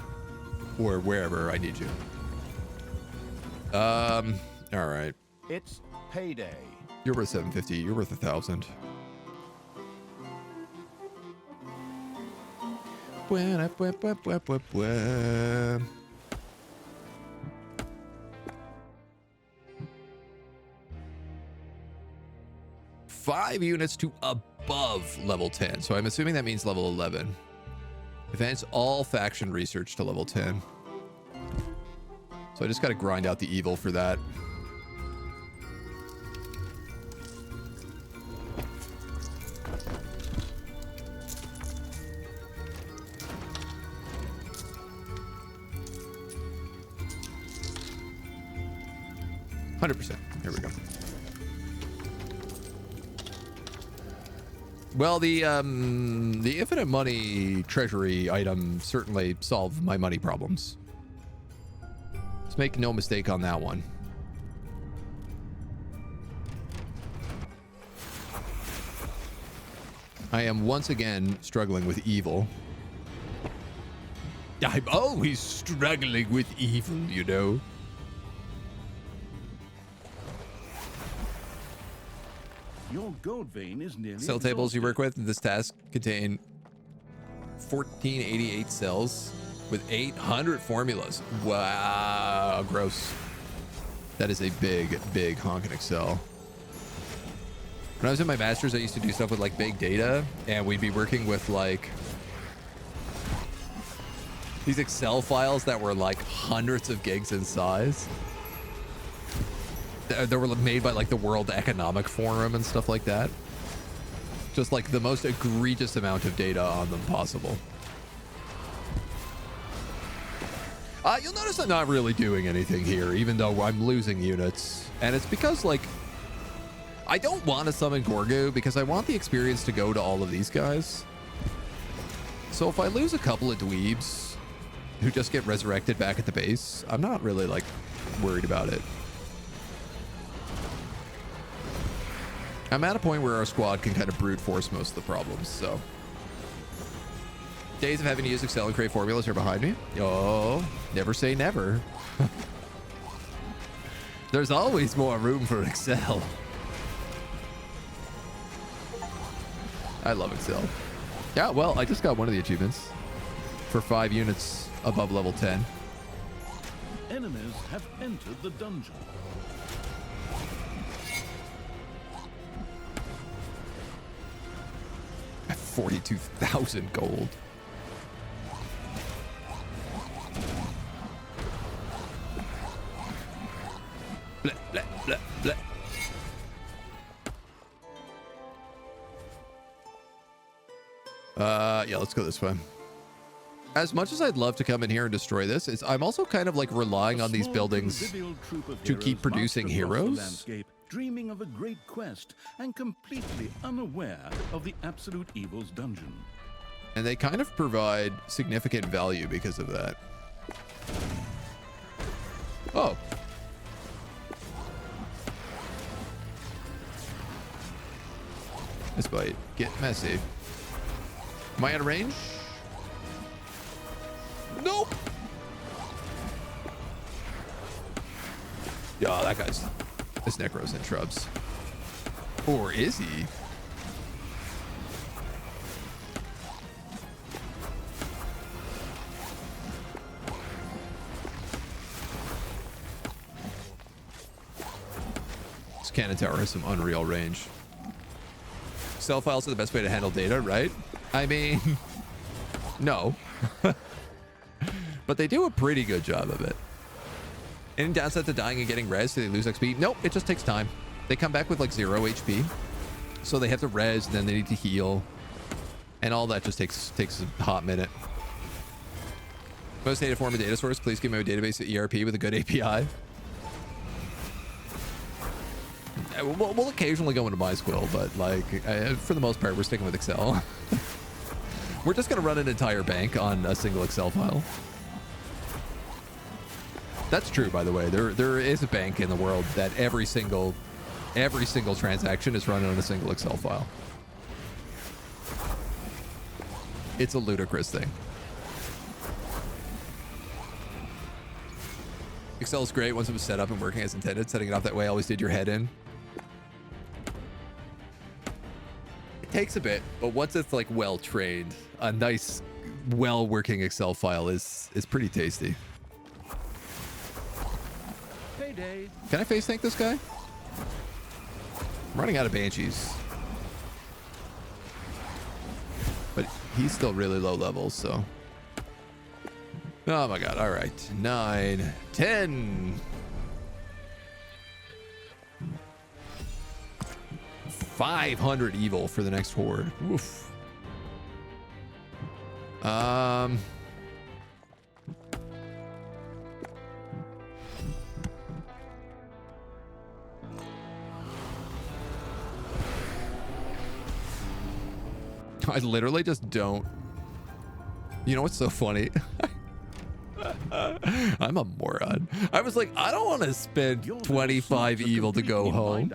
[SPEAKER 1] Or wherever I need you. All right.
[SPEAKER 5] It's payday.
[SPEAKER 1] You're worth 750. You're worth 1,000. Five units to above level 10. So I'm assuming that means level 11. Advance all faction research to level 10. So I just got to grind out the evil for that. Here we go. Well, the infinite money treasury item certainly solved my money problems. Let's make no mistake on that one. I am once again struggling with evil. I'm always struggling with evil, you know.
[SPEAKER 2] Your gold vein is nearly
[SPEAKER 1] Cell tables you
[SPEAKER 2] exhausted.
[SPEAKER 1] work with in this task contain 1488 cells with 800 formulas. Wow, gross. That is a big, big honking Excel. When I was in my master's, I used to do stuff with like big data, and we'd be working with like these Excel files that were like hundreds of gigs in size. They were made by like the World Economic Forum and stuff like that. Just like the most egregious amount of data on them possible. You'll notice I'm not really doing anything here, even though I'm losing units. And it's because like, I don't want to summon Gorgu because I want the experience to go to all of these guys. So if I lose a couple of dweebs who just get resurrected back at the base, I'm not really like worried about it. I'm at a point where our squad can kind of brute force most of the problems, so. Days of having to use Excel and create formulas are behind me. Oh, never say never. There's always more room for Excel. I love Excel. Yeah, well, I just got one of the achievements for 5 units above level 10.
[SPEAKER 2] Enemies have entered the dungeon.
[SPEAKER 1] At 42,000 gold. Bleh, bleh, bleh, bleh. Yeah, let's go this way. As much as I'd love to come in here and destroy this, I'm also kind of like relying on these buildings to keep producing heroes.
[SPEAKER 2] Dreaming of a great quest and completely unaware of the absolute evil's dungeon.
[SPEAKER 1] And they kind of provide significant value because of that. Oh. This might get messy. Am I out of range? Nope. Yeah, that guy's... This Necro's in shrubs. Or is he? This cannon tower has some unreal range. Excel files are the best way to handle data, right? I mean, no. But they do a pretty good job of it. Any downside to dying and getting res? Do they lose XP? Nope, it just takes time. They come back with like 0 HP. So they have to res, and then they need to heal. And all that just takes a hot minute. Most native form of data source, please give me a database at ERP with a good API. We'll occasionally go into MySQL, but like for the most part, we're sticking with Excel. We're just going to run an entire bank on a single Excel file. That's true, by the way. There is a bank in the world that every single transaction is run on a single Excel file. It's a ludicrous thing. Excel is great once it was set up and working as intended. Setting it up that way always did your head in. It takes a bit, but once it's like well trained, a nice, well working Excel file is pretty tasty.
[SPEAKER 2] Payday.
[SPEAKER 1] Can I face tank this guy? I'm running out of banshees. But he's still really low levels, so. Oh my god, alright. 9, 10. 500 evil for the next horde. Oof. I literally just don't. You know what's so funny? I'm a moron. I was like, I don't want to spend 25 evil to go home.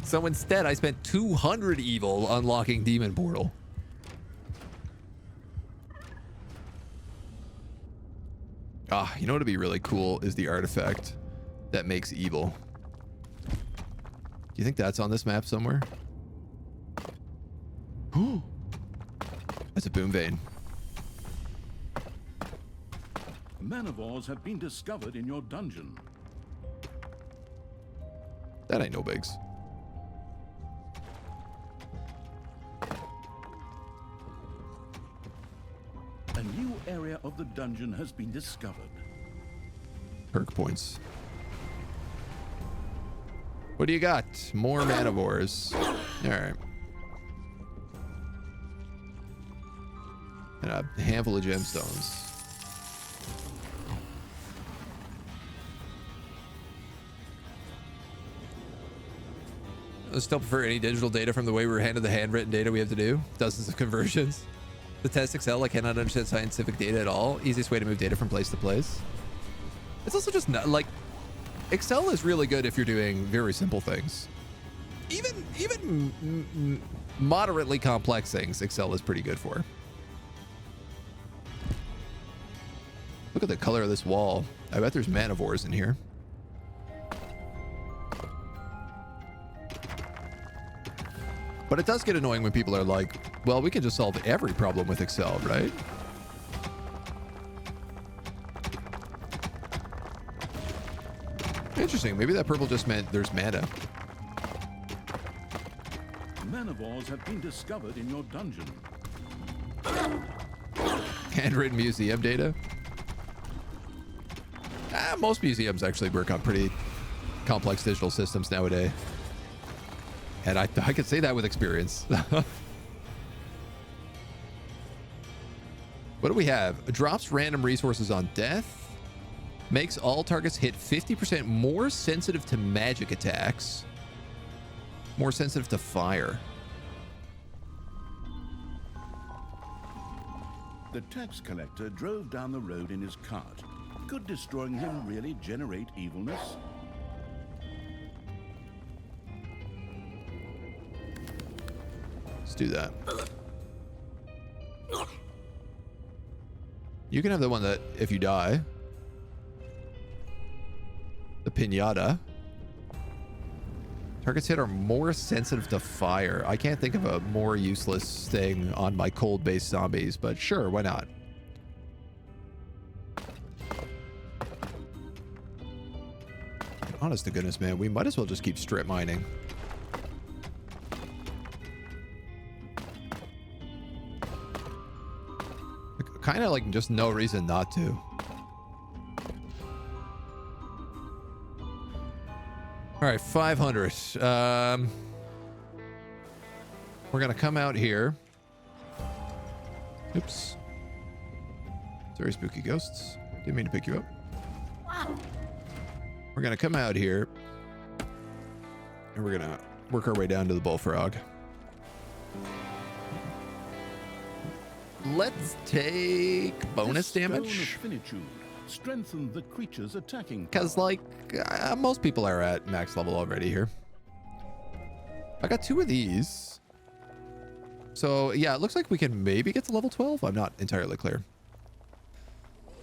[SPEAKER 1] So instead, I spent 200 evil unlocking Demon Portal. Ah, you know what would be really cool is the artifact that makes evil. Do you think that's on this map somewhere? Oh, that's a boom vein.
[SPEAKER 2] Manivores have been discovered in your dungeon.
[SPEAKER 1] That ain't no bigs.
[SPEAKER 2] A new area of the dungeon has been discovered.
[SPEAKER 1] Perk points. What do you got? More Manivores. All right. And a handful of gemstones. I still prefer any digital data from the way we were handed the handwritten data we have to do. Dozens of conversions. The test Excel, I cannot understand scientific data at all. Easiest way to move data from place to place. It's also just not like Excel is really good if you're doing very simple things. even moderately complex things, Excel is pretty good for. Look at the color of this wall. I bet there's manivores in here. But it does get annoying when people are like, well, we can just solve every problem with Excel, right? Interesting. Maybe that purple just meant there's mana.
[SPEAKER 2] Manivores have been discovered in your dungeon.
[SPEAKER 1] Handwritten museum data. Most museums actually work on pretty complex digital systems nowadays. And I could say that with experience. What do we have? Drops random resources on death. Makes all targets hit 50% more sensitive to magic attacks. More sensitive to fire.
[SPEAKER 2] The tax collector drove down the road in his cart. Could destroying him really generate evilness?
[SPEAKER 1] Let's do that. You can have the one that if you die. The pinata. Targets hit are more sensitive to fire. I can't think of a more useless thing on my cold-based zombies, but sure, why not? Honest to goodness, man, we might as well just keep strip mining. Kind of like just no reason not to. All right, 500. We're gonna come out here. Oops. Sorry, spooky ghosts. Didn't mean to pick you up. We're gonna come out here, and we're gonna work our way down to the bullfrog. Let's take bonus
[SPEAKER 2] This stone
[SPEAKER 1] damage.
[SPEAKER 2] of Finitude strengthen the creature's attacking
[SPEAKER 1] Because,
[SPEAKER 2] power.
[SPEAKER 1] like, most people are at max level already here. I got 2 of these. So, yeah, it looks like we can maybe get to level 12. I'm not entirely clear.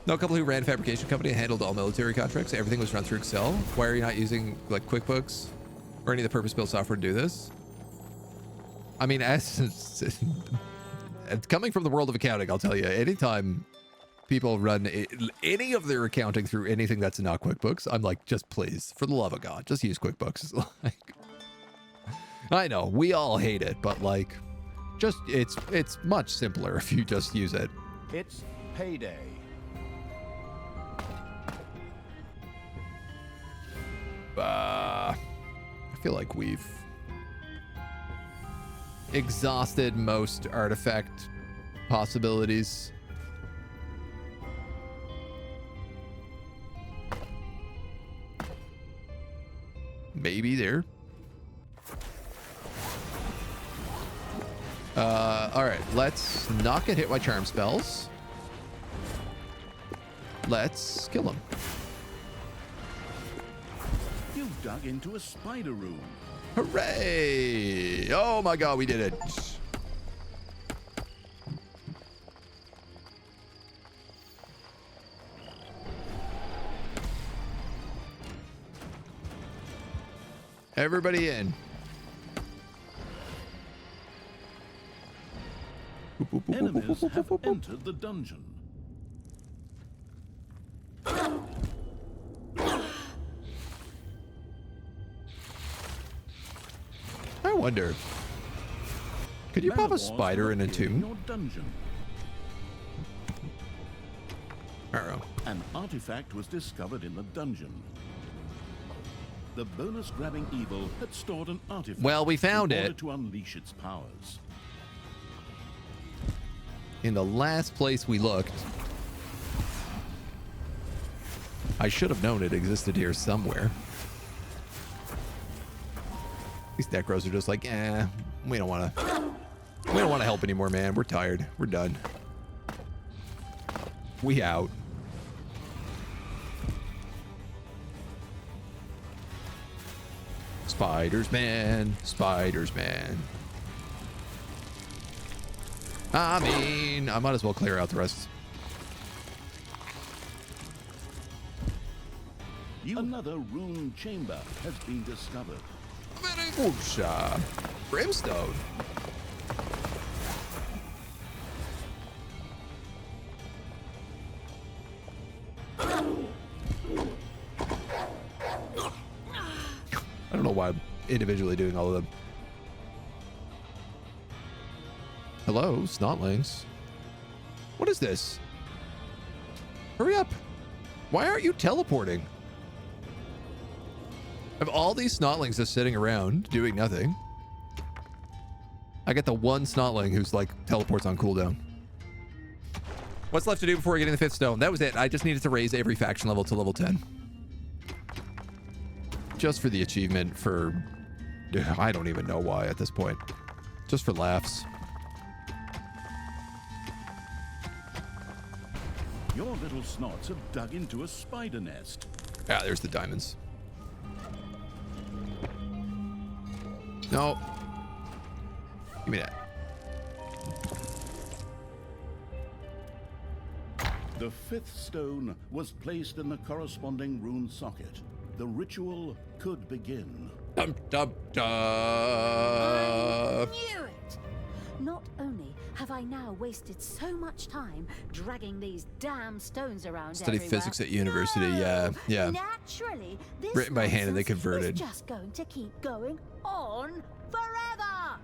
[SPEAKER 1] Know a couple who ran a fabrication company and handled all military contracts. Everything was run through Excel. Why are you not using, like, QuickBooks or any of the purpose-built software to do this? I mean, as coming from the world of accounting, I'll tell you, anytime people run any of their accounting through anything that's not QuickBooks, I'm like, just please, for the love of God, just use QuickBooks. Like, I know we all hate it, but like, just it's much simpler if you just use it.
[SPEAKER 5] It's payday.
[SPEAKER 1] I feel like we've exhausted most artifact possibilities. Maybe there. All right, let's not get hit by charm spells. Let's kill him.
[SPEAKER 2] You've dug into a spider room.
[SPEAKER 1] Hooray! Oh my God, we did it. Everybody in.
[SPEAKER 2] Enemies have entered the dungeon.
[SPEAKER 1] I wonder, could you pop a
[SPEAKER 2] Manivores
[SPEAKER 1] spider in a
[SPEAKER 2] have appeared in
[SPEAKER 1] tomb?
[SPEAKER 2] your dungeon.
[SPEAKER 1] I don't know.
[SPEAKER 2] An artifact was discovered in the dungeon. The bonus-grabbing evil had stored an artifact.
[SPEAKER 1] Well, we found
[SPEAKER 2] in order
[SPEAKER 1] it.
[SPEAKER 2] to unleash its powers.
[SPEAKER 1] In the last place we looked. I should have known it existed here somewhere. These necros are just like, we don't want to help anymore, man. We're tired. We're done. We out. Spiders, man. Spiders, man. I mean, I might as well clear out the rest.
[SPEAKER 2] Another rune chamber has been discovered.
[SPEAKER 1] Very good, sir. Brimstone. I don't know why I'm individually doing all of them. Hello, snotlings. What is this? Hurry up. Why aren't you teleporting? Of all these snotlings just sitting around doing nothing, I get the one snotling who's like teleports on cooldown. What's left to do before getting the 5th stone? That was it. I just needed to raise every faction level to level 10. Just for the achievement for... I don't even know why at this point. Just for laughs.
[SPEAKER 2] Your little snots have dug into a spider nest.
[SPEAKER 1] Ah, there's the diamonds. No. Give me that.
[SPEAKER 2] The 5th stone was placed in the corresponding rune socket. The ritual could begin.
[SPEAKER 1] Dum dum dum.
[SPEAKER 4] I knew it! Not only have I now wasted so much time dragging these damn stones around
[SPEAKER 1] Study
[SPEAKER 4] everywhere,
[SPEAKER 1] physics at university, yeah, yeah.
[SPEAKER 4] Naturally, this
[SPEAKER 1] Written by hand and they
[SPEAKER 4] nonsense
[SPEAKER 1] converted.
[SPEAKER 4] is just going to keep going on forever.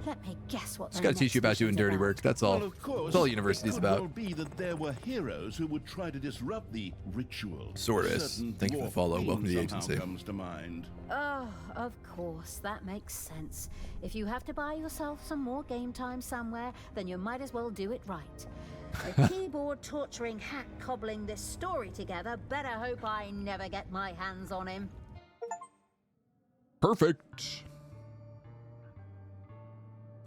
[SPEAKER 4] Let me guess what.
[SPEAKER 1] Just gotta teach you about doing dirty work. That's all.
[SPEAKER 2] Well, of course,
[SPEAKER 1] That's all university's
[SPEAKER 2] it could
[SPEAKER 1] about.
[SPEAKER 2] well be that there were heroes who would try to disrupt the ritual.
[SPEAKER 1] Sort is.
[SPEAKER 2] Certain
[SPEAKER 1] Thank you for the
[SPEAKER 2] dwarf
[SPEAKER 1] follow.
[SPEAKER 2] queen
[SPEAKER 1] Welcome to the
[SPEAKER 2] somehow
[SPEAKER 1] agency.
[SPEAKER 2] Comes to mind.
[SPEAKER 4] Oh, of course, that makes sense. If you have to buy yourself some more game time somewhere, then you might as well do it right. The keyboard torturing hack cobbling this story together better hope I never get my hands on him.
[SPEAKER 1] Perfect.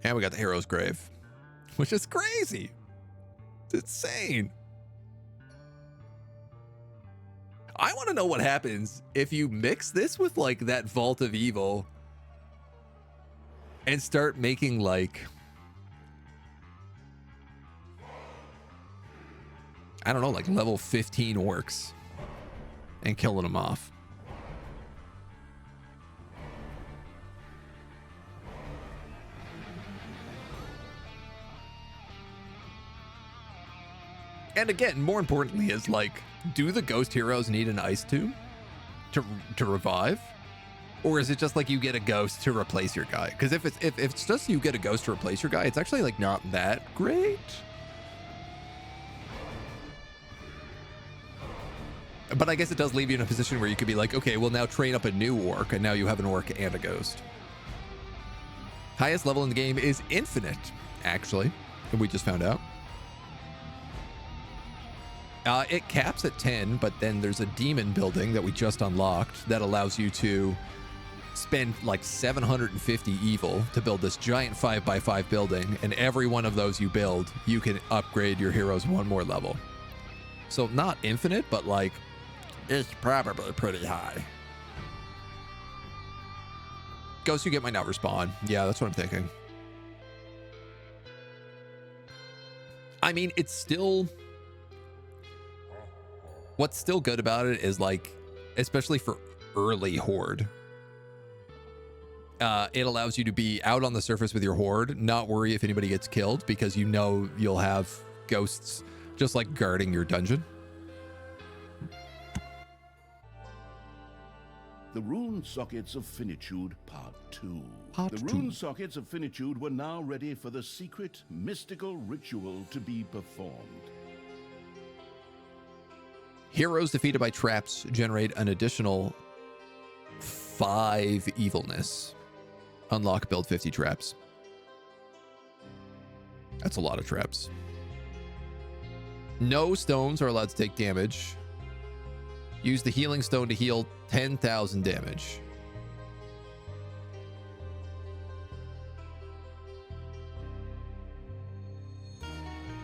[SPEAKER 1] And we got the hero's grave, which is crazy. It's insane. I want to know what happens if you mix this with like that Vault of Evil and start making like, I don't know, like level 15 orcs and killing them off. And again, more importantly, is like, do the ghost heroes need an ice tomb to revive, or is it just like you get a ghost to replace your guy? Because if it's just you get a ghost to replace your guy, it's actually like not that great. But I guess it does leave you in a position where you could be like, okay, well now train up a new orc, and now you have an orc and a ghost. Highest level in the game is infinite, actually, and we just found out. It caps at 10, but then there's a demon building that we just unlocked that allows you to spend like 750 evil to build this giant 5x5 building, and every one of those you build, you can upgrade your heroes one more level. So not infinite, but like, it's probably pretty high. Ghosts you get might not respawn. Yeah, that's what I'm thinking. I mean, it's still... What's still good about it is like, especially for early horde, it allows you to be out on the surface with your horde, not worry if anybody gets killed, because you know you'll have ghosts just like guarding your dungeon.
[SPEAKER 2] The Rune Sockets of Finitude, Part 2.
[SPEAKER 1] Part
[SPEAKER 2] The
[SPEAKER 1] 2.
[SPEAKER 2] Rune Sockets of Finitude were now ready for the secret, mystical ritual to be performed.
[SPEAKER 1] Heroes defeated by traps generate an additional 5 evilness. Unlock, build 50 traps. That's a lot of traps. No stones are allowed to take damage. Use the healing stone to heal 10,000 damage.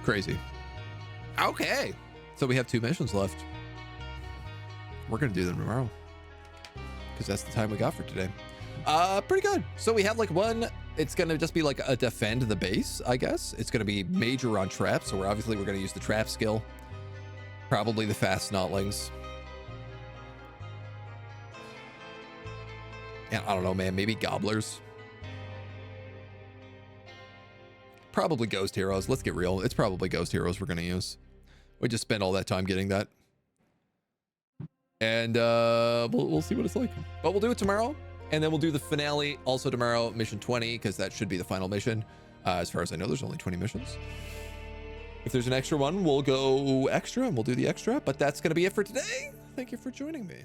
[SPEAKER 1] Crazy. Okay. So we have 2 missions left. We're going to do them tomorrow, because that's the time we got for today. Pretty good. So we have like one, it's going to just be like a defend the base, I guess. It's going to be major on traps. So we're going to use the trap skill. Probably the fast snotlings. And I don't know, man, maybe gobblers. Probably ghost heroes. Let's get real. It's probably ghost heroes we're going to use. We just spent all that time getting that. And we'll see what it's like. But we'll do it tomorrow. And then we'll do the finale also tomorrow, mission 20, because that should be the final mission. As far as I know, there's only 20 missions. If there's an extra one, we'll go extra and we'll do the extra. But that's going to be it for today. Thank you for joining me.